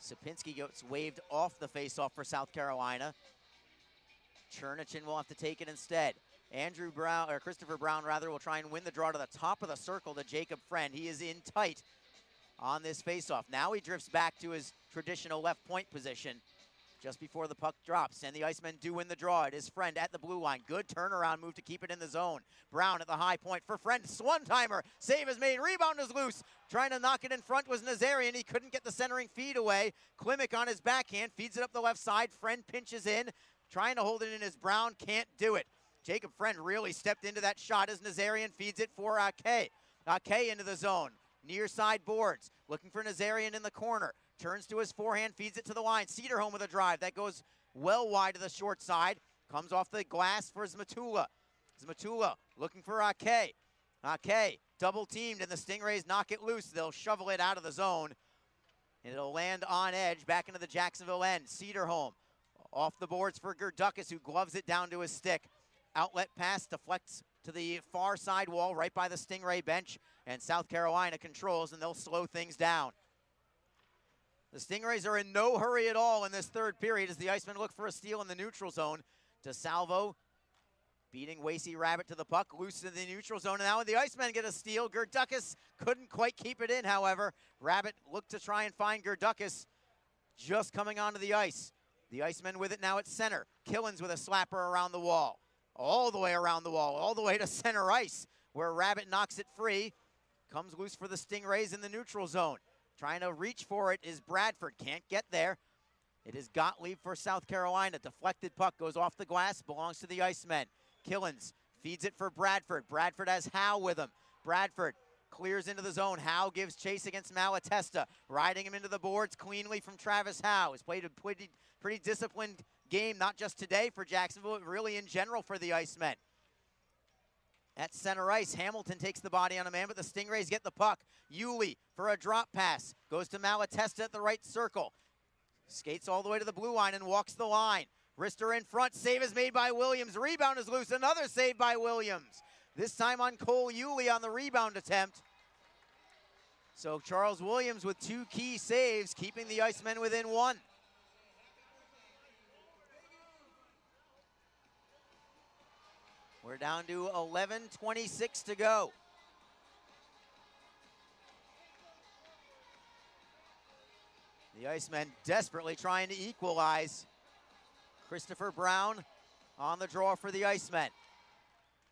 Sapinski gets waved off the face-off for South Carolina. Chernichin will have to take it instead. Christopher Brown will try and win the draw to the top of the circle to Jacob Friend. He is in tight on this face-off. Now he drifts back to his traditional left point position just before the puck drops, and the Icemen do win the draw. It is Friend at the blue line. Good turnaround move to keep it in the zone. Brown at the high point for Friend. One-timer. Save is made. Rebound is loose. Trying to knock it in front was Nazarian. He couldn't get the centering feed away. Klimek on his backhand feeds it up the left side. Friend pinches in. Trying to hold it in as Brown can't do it. Jacob Friend really stepped into that shot as Nazarian feeds it for Ake. Ake into the zone. Near side boards. Looking for Nazarian in the corner. Turns to his forehand, feeds it to the line. Cedarholm with a drive. That goes well wide to the short side. Comes off the glass for Zmatula. Zmatula looking for Ake. Ake double teamed and the Stingrays knock it loose. They'll shovel it out of the zone. And it'll land on edge back into the Jacksonville end. Cedarholm off the boards for Gerdukas, who gloves it down to his stick. Outlet pass deflects to the far side wall right by the Stingray bench. And South Carolina controls, and they'll slow things down. The Stingrays are in no hurry at all in this third period as the Icemen look for a steal in the neutral zone. DeSalvo beating Wasey Rabbit to the puck, loose in the neutral zone. And now the Icemen get a steal. Gerdukas couldn't quite keep it in, however. Rabbit looked to try and find Gerdukas just coming onto the ice. The Icemen with it now at center. Killens with a slapper around the wall. all the way around the wall, all the way to center ice, where Rabbit knocks it free. Comes loose for the Stingrays in the neutral zone. Trying to reach for it is Bradford. Can't get there. It is Gottlieb for South Carolina. Deflected puck goes off the glass, belongs to the Icemen. Killens feeds it for Bradford. Bradford has Howe with him. Bradford clears into the zone. Howe gives chase against Malatesta. Riding him into the boards cleanly from Travis Howe. He's played a pretty disciplined game, not just today for Jacksonville, but really in general for the Icemen. At center ice, Hamilton takes the body on a man, but the Stingrays get the puck. Yulee for a drop pass. Goes to Malatesta at the right circle. Skates all the way to the blue line and walks the line. Rister in front. Save is made by Williams. Rebound is loose. Another save by Williams. This time on Cole Yulee on the rebound attempt. So Charles Williams with 2 key saves, keeping the Icemen within 1. We're down to 11:26 to go. The Icemen desperately trying to equalize. Christopher Brown on the draw for the Icemen.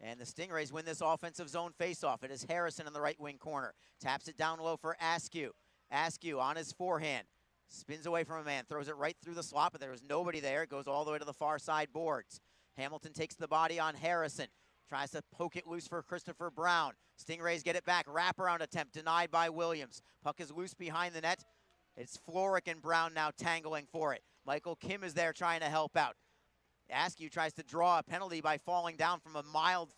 And the Stingrays win this offensive zone faceoff. It is Harrison in the right wing corner. Taps it down low for Askew. Askew on his forehand. Spins away from a man. Throws it right through the slot, but there was nobody there. It goes all the way to the far side boards. Hamilton takes the body on Harrison. Tries to poke it loose for Christopher Brown. Stingrays get it back. Wraparound attempt denied by Williams. Puck is loose behind the net. It's Floric and Brown now tangling for it. Michael Kim is there trying to help out. Askew tries to draw a penalty by falling down from a mild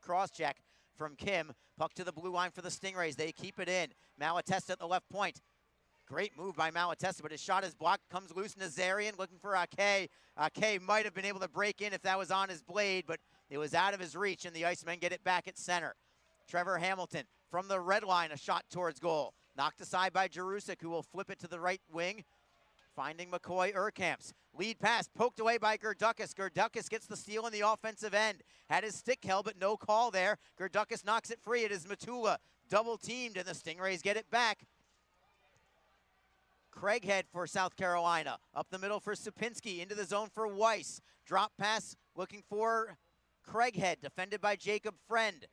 cross check from Kim. Puck to the blue line for the Stingrays. They keep it in. Malatesta at the left point. Great move by Malatesta, but his shot is blocked. Comes loose. Nazarian looking for Ake. Ake might have been able to break in if that was on his blade, but it was out of his reach, and the Icemen get it back at center. Trevor Hamilton from the red line, a shot towards goal. Knocked aside by Jerusik, who will flip it to the right wing, finding McCoy Urkamps. Lead pass poked away by Gerdukas. Gerdukas gets the steal in the offensive end. Had his stick held, but no call there. Gerdukas knocks it free. It is Matula double teamed, and the Stingrays get it back. Craighead for South Carolina. Up the middle for Supinski. Into the zone for Weiss. Drop pass looking for Craighead. Defended by Jacob Friend.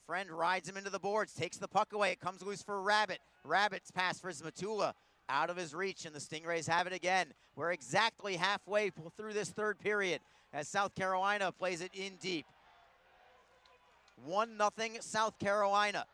Friend rides him into the boards. Takes the puck away. It comes loose for Rabbit. Rabbit's pass for Matula. Out of his reach, and the Stingrays have it again. We're exactly halfway through this third period as South Carolina plays it in deep. 1-0 South Carolina.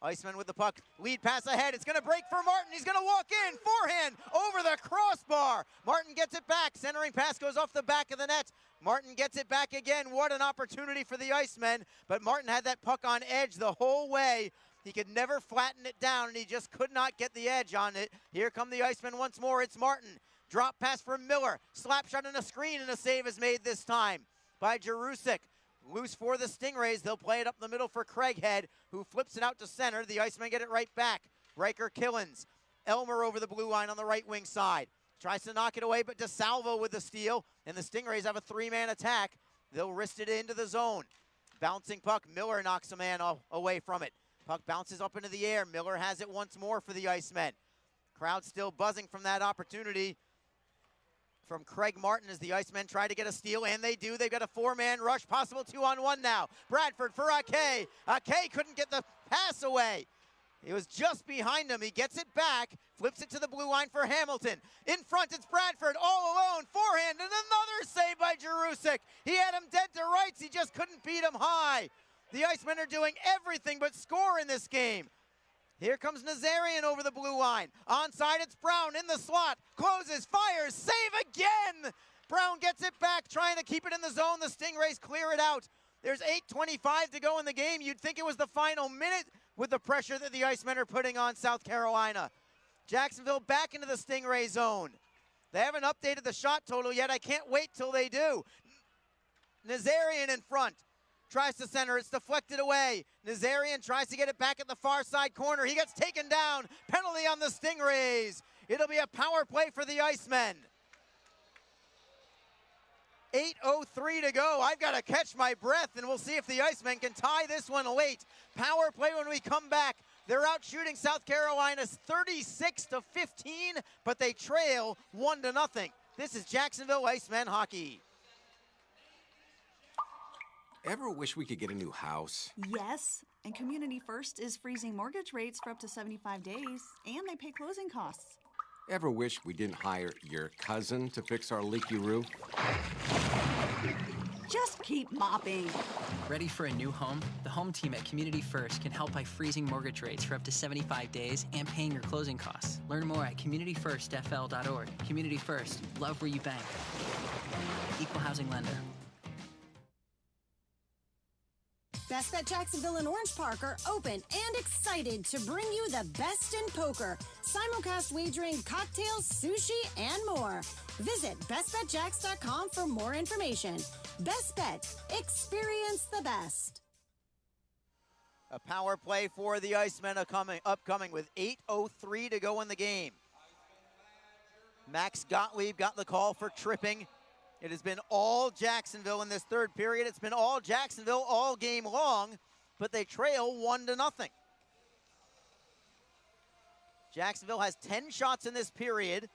Iceman with the puck. Lead pass ahead. It's going to break for Martin. He's going to walk in. Forehand over the crossbar. Martin gets it back. Centering pass goes off the back of the net. Martin gets it back again. What an opportunity for the Icemen. But Martin had that puck on edge the whole way. He could never flatten it down, and he just could not get the edge on it. Here come the Icemen once more. It's Martin. Drop pass from Miller. Slap shot and a screen, and a save is made this time by Jerusik. Loose for the Stingrays. They'll play it up the middle for Craighead, who flips it out to center. The Icemen get it right back. Riker Killens. Elmer over the blue line on the right wing side. Tries to knock it away, but DeSalvo with the steal, and the Stingrays have a 3-man attack. They'll wrist it into the zone. Bouncing puck. Miller knocks a man away from it. Puck bounces up into the air. Miller has it once more for the Icemen. Crowd still buzzing from that opportunity from Craig Martin as the Icemen try to get a steal, and they do. They've got a 4-man rush, possible 2-on-1 now. Bradford for Ake. Ake couldn't get the pass away. It was just behind him. He gets it back, flips it to the blue line for Hamilton. In front, it's Bradford all alone. Forehand, and another save by Jerusik. He had him dead to rights. He just couldn't beat him high. The Icemen are doing everything but score in this game. Here comes Nazarian over the blue line. Onside, it's Brown in the slot. Closes, fires, save again! Brown gets it back, trying to keep it in the zone. The Stingrays clear it out. There's 8:25 to go in the game. You'd think it was the final minute with the pressure that the Icemen are putting on South Carolina. Jacksonville back into the Stingray zone. They haven't updated the shot total yet. I can't wait till they do. Nazarian in front. Tries to center, it's deflected away. Nazarian tries to get it back at the far side corner. He gets taken down. Penalty on the Stingrays. It'll be a power play for the Icemen. 8:03 to go. I've got to catch my breath, and we'll see if the Icemen can tie this one late. Power play when we come back. They're out shooting South Carolina's 36-15, but they trail 1-0. This is Jacksonville Icemen hockey. Ever wish we could get a new house? Yes, and Community First is freezing mortgage rates for up to 75 days, and they pay closing costs. Ever wish we didn't hire your cousin to fix our leaky roof? Just keep mopping. Ready for a new home? The home team at Community First can help by freezing mortgage rates for up to 75 days and paying your closing costs. Learn more at communityfirstfl.org. Community First, love where you bank. Equal housing lender. Best Bet Jacksonville and Orange Park are open and excited to bring you the best in poker. Simulcast wagering, cocktails, sushi, and more. Visit bestbetjacks.com for more information. Best Bet. Experience the best. A power play for the Icemen upcoming with 8:03 to go in the game. Max Gottlieb got the call for tripping. It has been all Jacksonville in this third period. It's been all Jacksonville all game long, but they trail 1-0. Jacksonville has 10 shots in this period,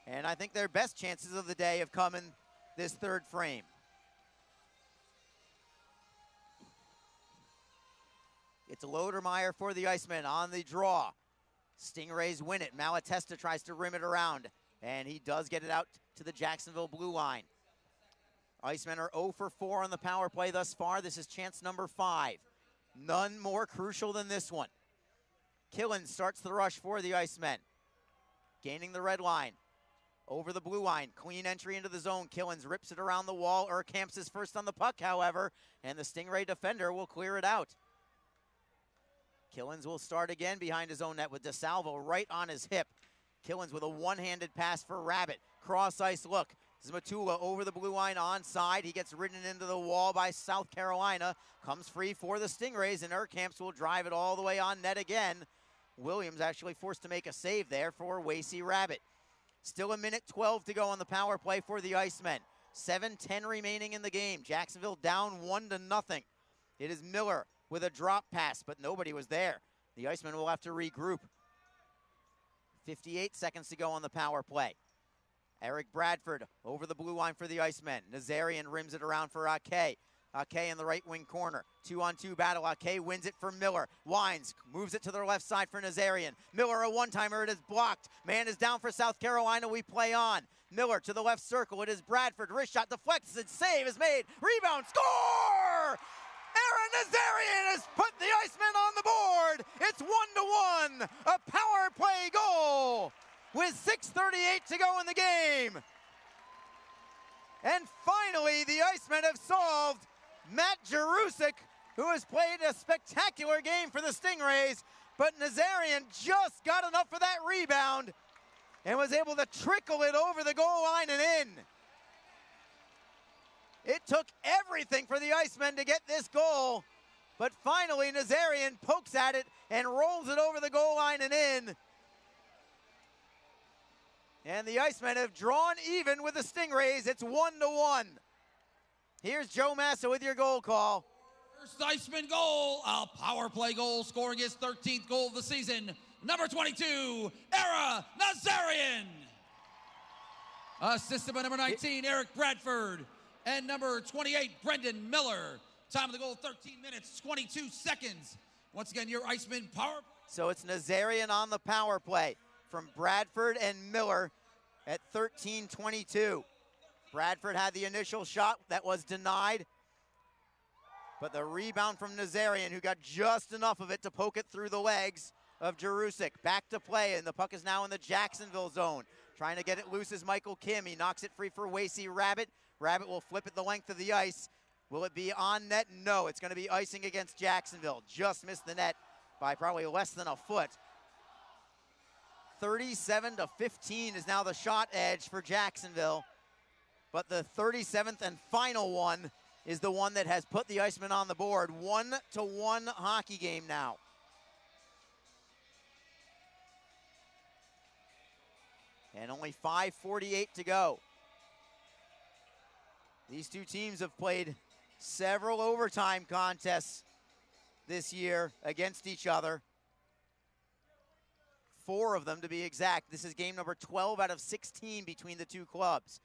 and I think their best chances of the day have come in this third frame. It's Lodermeyer for the Icemen on the draw. Stingrays win it. Malatesta tries to rim it around, and he does get it out to the Jacksonville blue line. Icemen are 0 for 4 on the power play thus far. This is chance number 5. None more crucial than this one. Killen starts the rush for the Icemen. Gaining the red line. Over the blue line. Clean entry into the zone. Killens rips it around the wall. Urkamps is first on the puck, however, and the Stingray defender will clear it out. Killens will start again behind his own net with DeSalvo right on his hip. Killens with a one-handed pass for Rabbit. Cross ice look. Zmatula over the blue line onside. He gets ridden into the wall by South Carolina. Comes free for the Stingrays, and Urkamps will drive it all the way on net again. Williams actually forced to make a save there for Wasey Rabbit. Still a minute 12 to go on the power play for the Icemen. 7:10 remaining in the game. Jacksonville down 1-0. It is Miller with a drop pass, but nobody was there. The Icemen will have to regroup. 58 seconds to go on the power play. Eric Bradford over the blue line for the Icemen. Nazarian rims it around for Ake. Ake in the right wing corner. 2-on-2 battle. Ake wins it for Miller. Wines moves it to the left side for Nazarian. Miller a one-timer. It is blocked. Man is down for South Carolina. We play on. Miller to the left circle. It is Bradford. Wrist shot deflects and save is made. Rebound. Score! Aaron Nazarian has put the Icemen on the board. It's 1-1. A power play goal with 6:38 to go in the game. And finally, the Icemen have solved Matt Jarusik, who has played a spectacular game for the Stingrays, but Nazarian just got enough for that rebound and was able to trickle it over the goal line and in. It took everything for the Icemen to get this goal, but finally Nazarian pokes at it and rolls it over the goal line and in. And the Icemen have drawn even with the Stingrays. It's 1-1. Here's Joe Massa with your goal call. First Iceman goal, a power play goal, scoring his 13th goal of the season. Number 22, Era Nazarian. Assisted by number 19, Eric Bradford. And number 28, Brendan Miller. Time of the goal, 13 minutes, 22 seconds. Once again, your Iceman power. So it's Nazarian on the power play from Bradford and Miller at 13:22. Bradford had the initial shot that was denied, but the rebound from Nazarian, who got just enough of it to poke it through the legs of Jarusik. Back to play, and the puck is now in the Jacksonville zone. Trying to get it loose is Michael Kim. He knocks it free for Wasey Rabbit. Rabbit will flip it the length of the ice. Will it be on net? No, it's going to be icing against Jacksonville. Just missed the net by probably less than a foot. 37-15 is now the shot edge for Jacksonville. But the 37th and final one is the one that has put the Icemen on the board. 1-1 hockey game now. And only 5:48 to go. These two teams have played several overtime contests this year against each other. 4 of them to be exact. This is game number 12 out of 16 between the two clubs.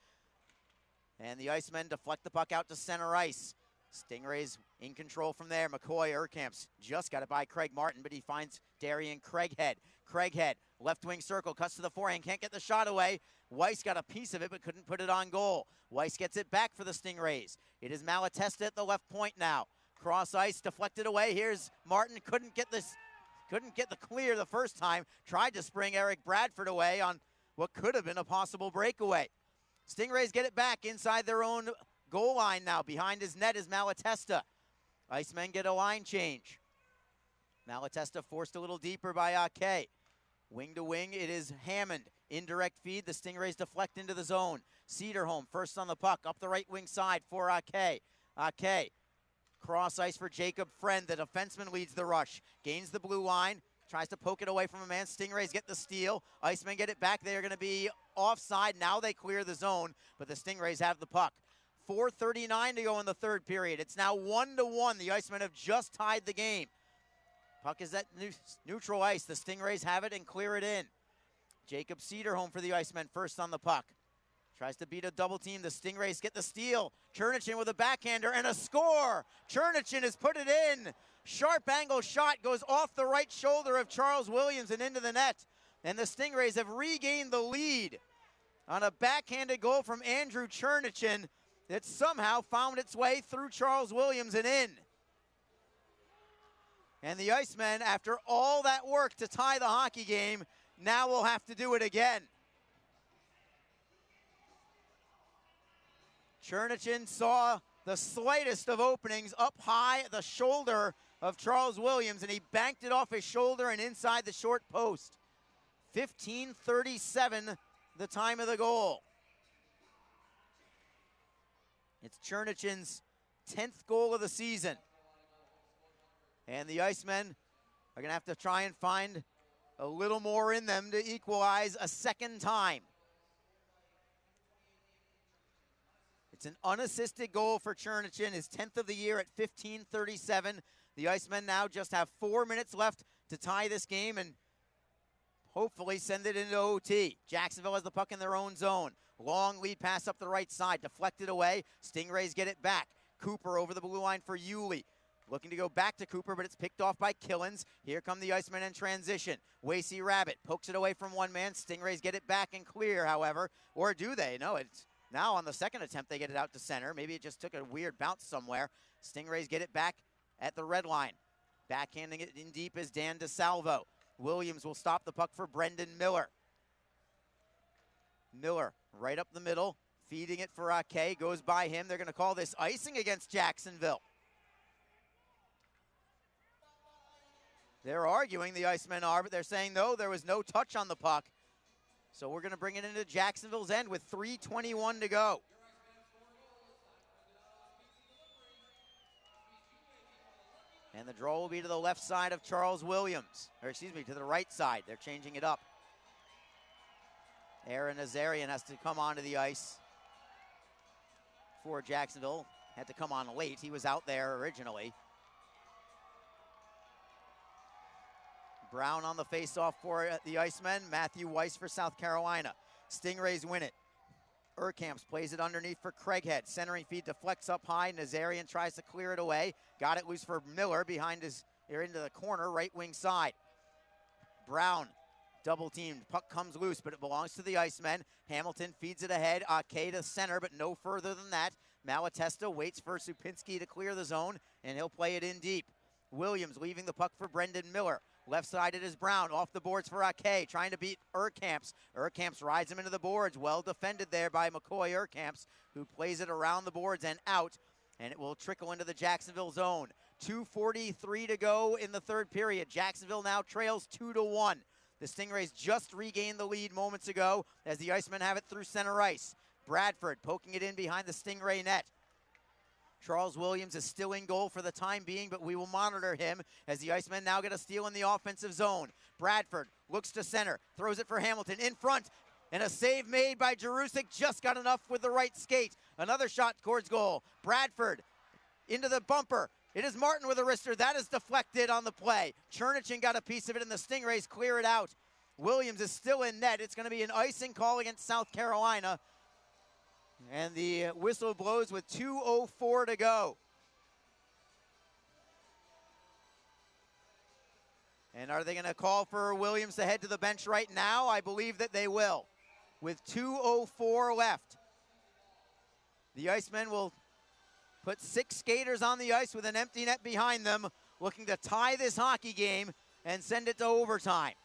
And the Icemen deflect the puck out to center ice. Stingrays in control from there. McCoy Urkamps just got it by Craig Martin, but he finds Darian Craighead. Craighead, left wing circle, cuts to the forehand, can't get the shot away. Weiss got a piece of it, but couldn't put it on goal. Weiss gets it back for the Stingrays. It is Malatesta at the left point now. Cross ice, deflected away. Here's Martin, couldn't get the clear the first time. Tried to spring Eric Bradford away on what could have been a possible breakaway. Stingrays get it back inside their own goal line now. Behind his net is Malatesta. Icemen get a line change. Malatesta forced a little deeper by Ake. Wing to wing, it is Hammond. Indirect feed, the Stingrays deflect into the zone. Cedarholm first on the puck, up the right wing side for Ake. Ake, cross ice for Jacob Friend. The defenseman leads the rush. Gains the blue line, tries to poke it away from a man. Stingrays get the steal. Icemen get it back. They are going to be offside. Now they clear the zone, but the Stingrays have the puck. 4:39 to go in the third period. It's now 1-1. The Icemen have just tied the game. Puck is at neutral ice. The Stingrays have it and clear it in. Jacob Cedarholm for the Icemen first on the puck. Tries to beat a double team. The Stingrays get the steal. Chernichin with a backhander and a score. Chernichin has put it in. Sharp angle shot goes off the right shoulder of Charles Williams and into the net. And the Stingrays have regained the lead on a backhanded goal from Andrew Chernichin that somehow found its way through Charles Williams and in. And the Icemen, after all that work to tie the hockey game, now will have to do it again. Chernichin saw the slightest of openings up high at the shoulder of Charles Williams, and he banked it off his shoulder and inside the short post. 15:37, the time of the goal. It's Chernichin's 10th goal of the season. And the Icemen are going to have to try and find a little more in them to equalize a second time. It's an unassisted goal for Chernichin, his 10th of the year at 15:37. The Icemen now just have 4 minutes left to tie this game and hopefully send it into OT. Jacksonville has the puck in their own zone. Long lead pass up the right side, deflected away. Stingrays get it back. Cooper over the blue line for Yulee. Looking to go back to Cooper, but it's picked off by Killens. Here come the Icemen in transition. Wasey Rabbit pokes it away from one man. Stingrays get it back and clear, however. Or do they? No, it's now on the second attempt they get it out to center. Maybe it just took a weird bounce somewhere. Stingrays get it back at the red line. Backhanding it in deep is Dan DeSalvo. Williams will stop the puck for Brendan Miller. Miller right up the middle, feeding it for Ake. Goes by him. They're going to call this icing against Jacksonville. They're arguing, the Icemen are, but they're saying, no, there was no touch on the puck. So we're going to bring it into Jacksonville's end with 3:21 to go. And the draw will be to the left side of Charles Williams. Or excuse me, to the right side. They're changing it up. Aaron Nazarian has to come onto the ice for Jacksonville. Had to come on late. He was out there originally. Brown on the faceoff for the Icemen. Matthew Weiss for South Carolina. Stingrays win it. Urkamps plays it underneath for Craighead. Centering feed deflects up high. Nazarian tries to clear it away. Got it loose for Miller behind his, into the corner, right wing side. Brown double teamed. Puck comes loose, but it belongs to the Icemen. Hamilton feeds it ahead. Ake to center, but no further than that. Malatesta waits for Supinski to clear the zone, and he'll play it in deep. Williams leaving the puck for Brendan Miller. Left side it is Brown, off the boards for Ake, trying to beat Urkamps. Urkamps rides him into the boards, well defended there by McCoy Urkamps, who plays it around the boards and out, and it will trickle into the Jacksonville zone. 2:43 to go in the third period. Jacksonville now trails 2-1. The Stingrays just regained the lead moments ago as the Icemen have it through center ice. Bradford poking it in behind the Stingray net. Charles Williams is still in goal for the time being, but we will monitor him as the Icemen now get a steal in the offensive zone. Bradford looks to center, throws it for Hamilton in front, and a save made by Jerusik. Just got enough with the right skate. Another shot towards goal. Bradford into the bumper. It is Martin with a wrister. That is deflected on the play. Chernichin got a piece of it, and the Stingrays clear it out. Williams is still in net. It's going to be an icing call against South Carolina. And the whistle blows with 2:04 to go. And are they going to call for Williams to head to the bench right now? I believe that they will. With 2:04 left. The Icemen will put 6 skaters on the ice with an empty net behind them, looking to tie this hockey game and send it to overtime.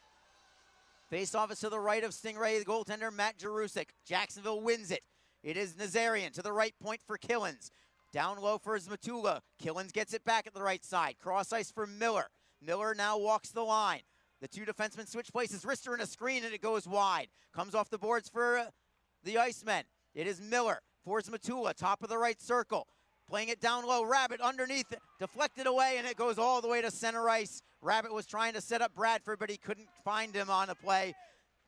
Face-off is to the right of Stingray, the goaltender Matt Jarusik. Jacksonville wins it. It is Nazarian to the right point for Killens. Down low for Zmatula. Killens gets it back at the right side. Cross ice for Miller. Miller now walks the line. The two defensemen switch places. Rister in a screen, and it goes wide. Comes off the boards for the Icemen. It is Miller for Zmatula, top of the right circle. Playing it down low. Rabbit underneath, deflected away, and it goes all the way to center ice. Rabbit was trying to set up Bradford, but he couldn't find him on a play.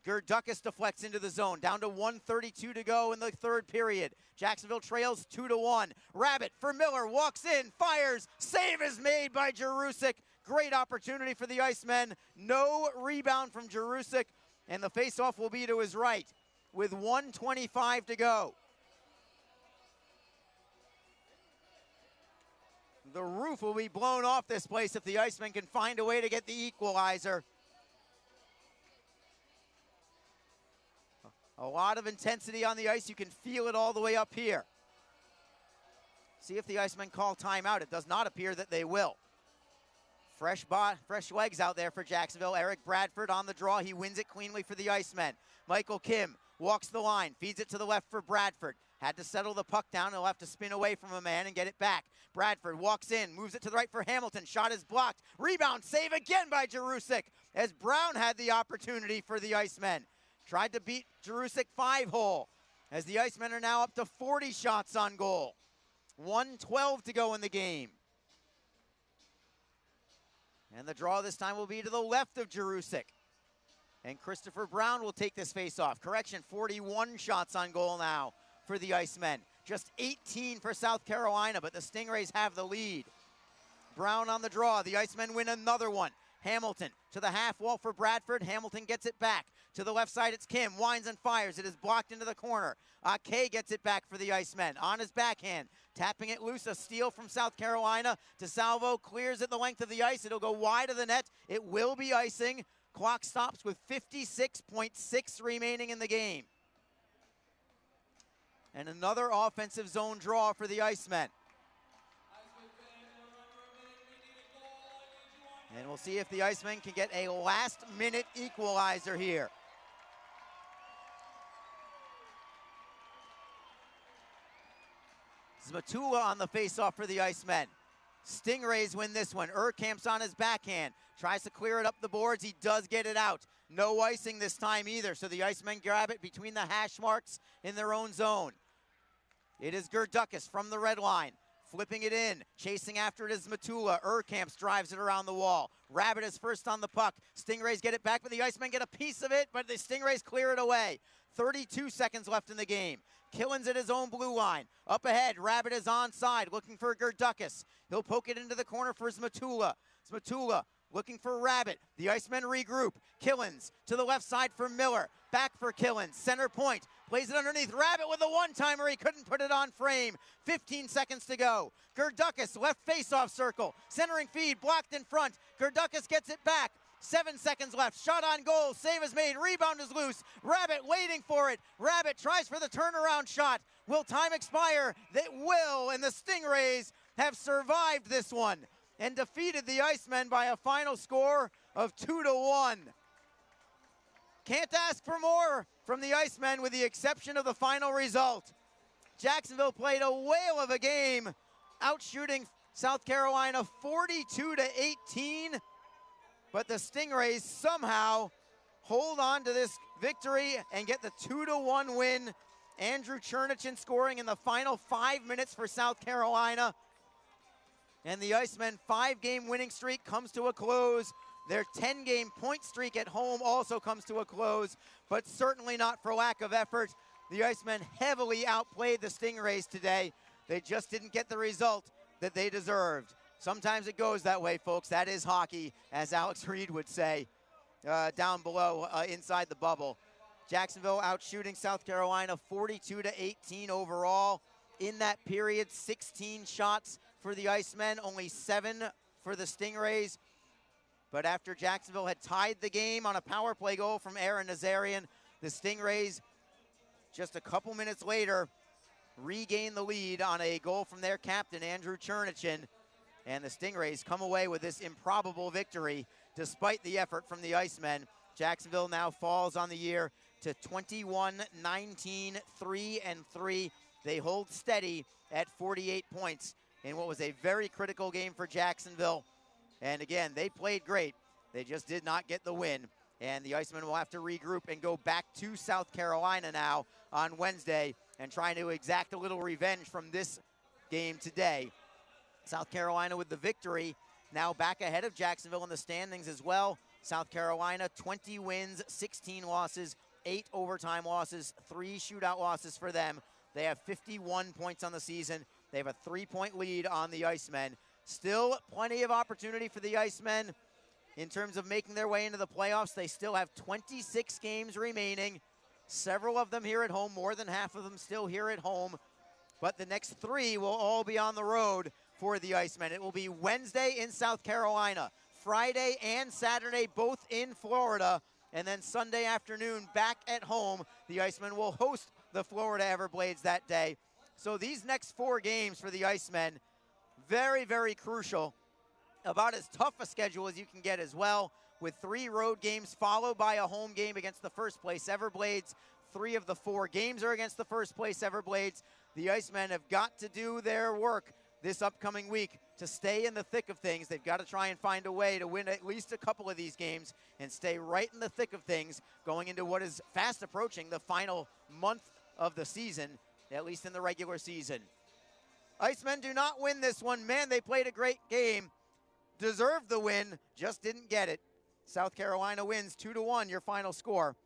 Gerdukas deflects into the zone. Down to 1:32 to go in the third period. Jacksonville trails 2-1. Rabbit for Miller, walks in, fires. Save is made by Jarusik. Great opportunity for the Icemen. No rebound from Jarusik, and the faceoff will be to his right with 1:25 to go. The roof will be blown off this place if the Icemen can find a way to get the equalizer. A lot of intensity on the ice. You can feel it all the way up here. See if the Icemen call timeout. It does not appear that they will. Fresh legs out there for Jacksonville. Eric Bradford on the draw. He wins it cleanly for the Icemen. Michael Kim walks the line, feeds it to the left for Bradford. Had to settle the puck down. He'll have to spin away from a man and get it back. Bradford walks in, moves it to the right for Hamilton. Shot is blocked. Rebound, save again by Jarusik as Brown had the opportunity for the Icemen. Tried to beat Jarusik 5-hole as the Icemen are now up to 40 shots on goal. 1:12 to go in the game. And the draw this time will be to the left of Jarusik. And Christopher Brown will take this face-off. Correction, 41 shots on goal now for the Icemen. Just 18 for South Carolina, but the Stingrays have the lead. Brown on the draw. The Icemen win another one. Hamilton to the half wall for Bradford. Hamilton gets it back. To the left side, it's Kim. Winds and fires. It is blocked into the corner. Kay gets it back for the Icemen. On his backhand. Tapping it loose. A steal from South Carolina. DeSalvo clears it the length of the ice. It'll go wide of the net. It will be icing. Clock stops with 56.6 remaining in the game. And another offensive zone draw for the Icemen. And we'll see if the Icemen can get a last-minute equalizer here. Zmatula on the face-off for the Icemen. Stingrays win this one. Urkamp's on his backhand. Tries to clear it up the boards. He does get it out. No icing this time either, so the Icemen grab it between the hash marks in their own zone. It is Gerdukas from the red line. Flipping it in, chasing after it is Matula. Urkamps drives it around the wall. Rabbit is first on the puck. Stingrays get it back, but the Icemen get a piece of it, but the Stingrays clear it away. 32 seconds left in the game. Killens at his own blue line. Up ahead, Rabbit is onside, looking for Gerdukas. He'll poke it into the corner for Zmatula. Zmatula looking for Rabbit. The Icemen regroup. Killens to the left side for Miller. Back for Killens. Center point. Plays it underneath. Rabbit with a one-timer. He couldn't put it on frame. 15 seconds to go. Gerdukas, left face-off circle. Centering feed, blocked in front. Gerdukas gets it back. 7 seconds left. Shot on goal. Save is made. Rebound is loose. Rabbit waiting for it. Rabbit tries for the turnaround shot. Will time expire? It will, and the Stingrays have survived this one and defeated the Icemen by a final score of 2-1. Can't ask for more from the Icemen with the exception of the final result. Jacksonville played a whale of a game, outshooting South Carolina 42-18, but the Stingrays somehow hold on to this victory and get the 2-1 win. Andrew Chernichin scoring in the final 5 minutes for South Carolina. And the Icemen 5-game winning streak comes to a close. Their 10-game point streak at home also comes to a close, but certainly not for lack of effort. The Icemen heavily outplayed the Stingrays today. They just didn't get the result that they deserved. Sometimes it goes that way, folks. That is hockey, as Alex Reed would say down below inside the bubble. Jacksonville out shooting South Carolina 42-18 overall. In that period, 16 shots for the Icemen, only 7 for the Stingrays. But after Jacksonville had tied the game on a power play goal from Aaron Nazarian, the Stingrays, just a couple minutes later, regained the lead on a goal from their captain, Andrew Chernichin. And the Stingrays come away with this improbable victory despite the effort from the Icemen. Jacksonville now falls on the year to 21-19, 3-3. They hold steady at 48 points in what was a very critical game for Jacksonville. And again, they played great. They just did not get the win. And the Icemen will have to regroup and go back to South Carolina now on Wednesday and trying to exact a little revenge from this game today. South Carolina with the victory, now back ahead of Jacksonville in the standings as well. South Carolina, 20 wins, 16 losses, 8 overtime losses, 3 shootout losses for them. They have 51 points on the season. They have a 3-point lead on the Icemen. Still plenty of opportunity for the Icemen in terms of making their way into the playoffs. They still have 26 games remaining, several of them here at home, more than half of them still here at home. But the next 3 will all be on the road for the Icemen. It will be Wednesday in South Carolina, Friday and Saturday both in Florida, and then Sunday afternoon back at home. The Icemen will host the Florida Everblades that day. So these next 4 games for the Icemen, very, very crucial. About as tough a schedule as you can get as well, with 3 road games followed by a home game against the first place Everblades. 3 of the 4 games are against the first place Everblades. The Icemen have got to do their work this upcoming week to stay in the thick of things. They've got to try and find a way to win at least a couple of these games and stay right in the thick of things going into what is fast approaching the final month of the season, at least in the regular season. Icemen do not win this one. Man, they played a great game. Deserved the win, just didn't get it. South Carolina wins 2-1, your final score.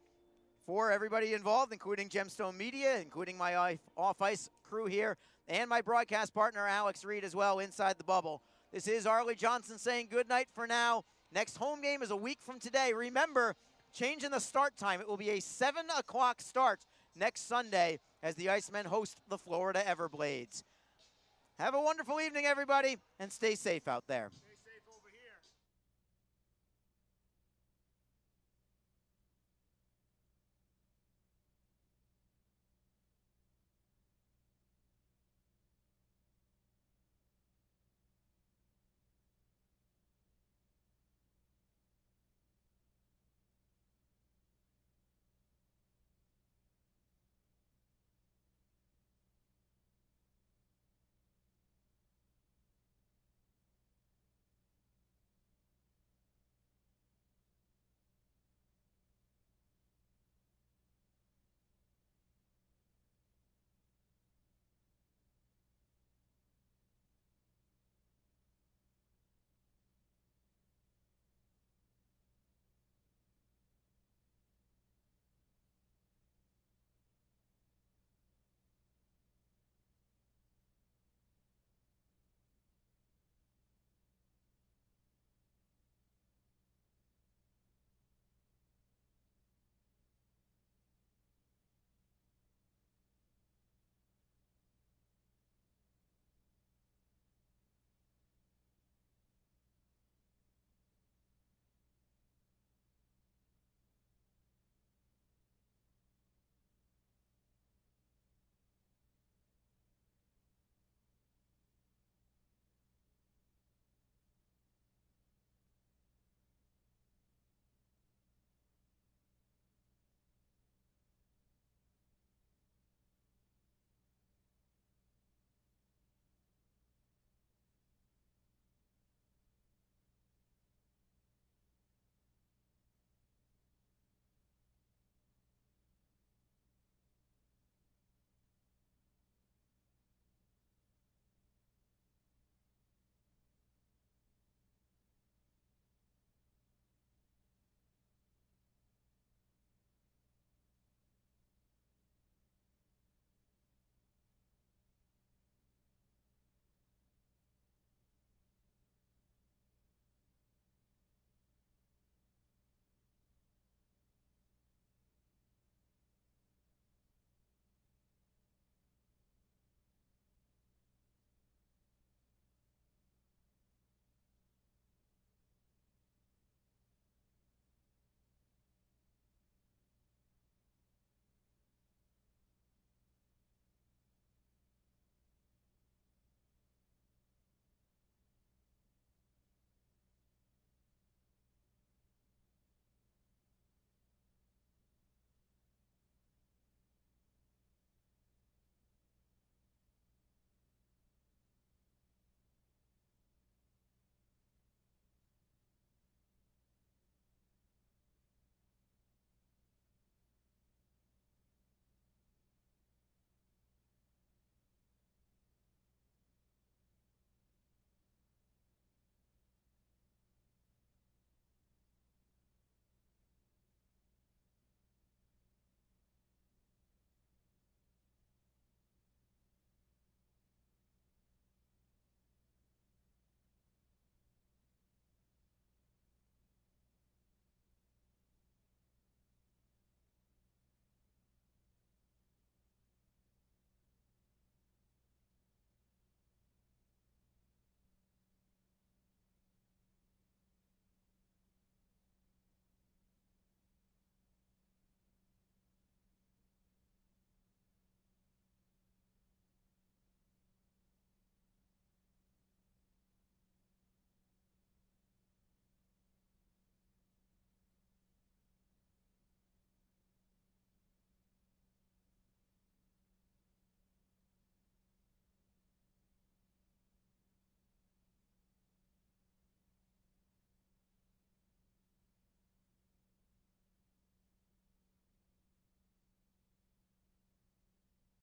For everybody involved, including Gemstone Media, including my off-ice crew here, and my broadcast partner, Alex Reed, as well, inside the bubble. This is Arlie Johnson saying good night for now. Next home game is a week from today. Remember, change in the start time. It will be a 7 o'clock start next Sunday as the Icemen host the Florida Everblades. Have a wonderful evening, everybody, and stay safe out there.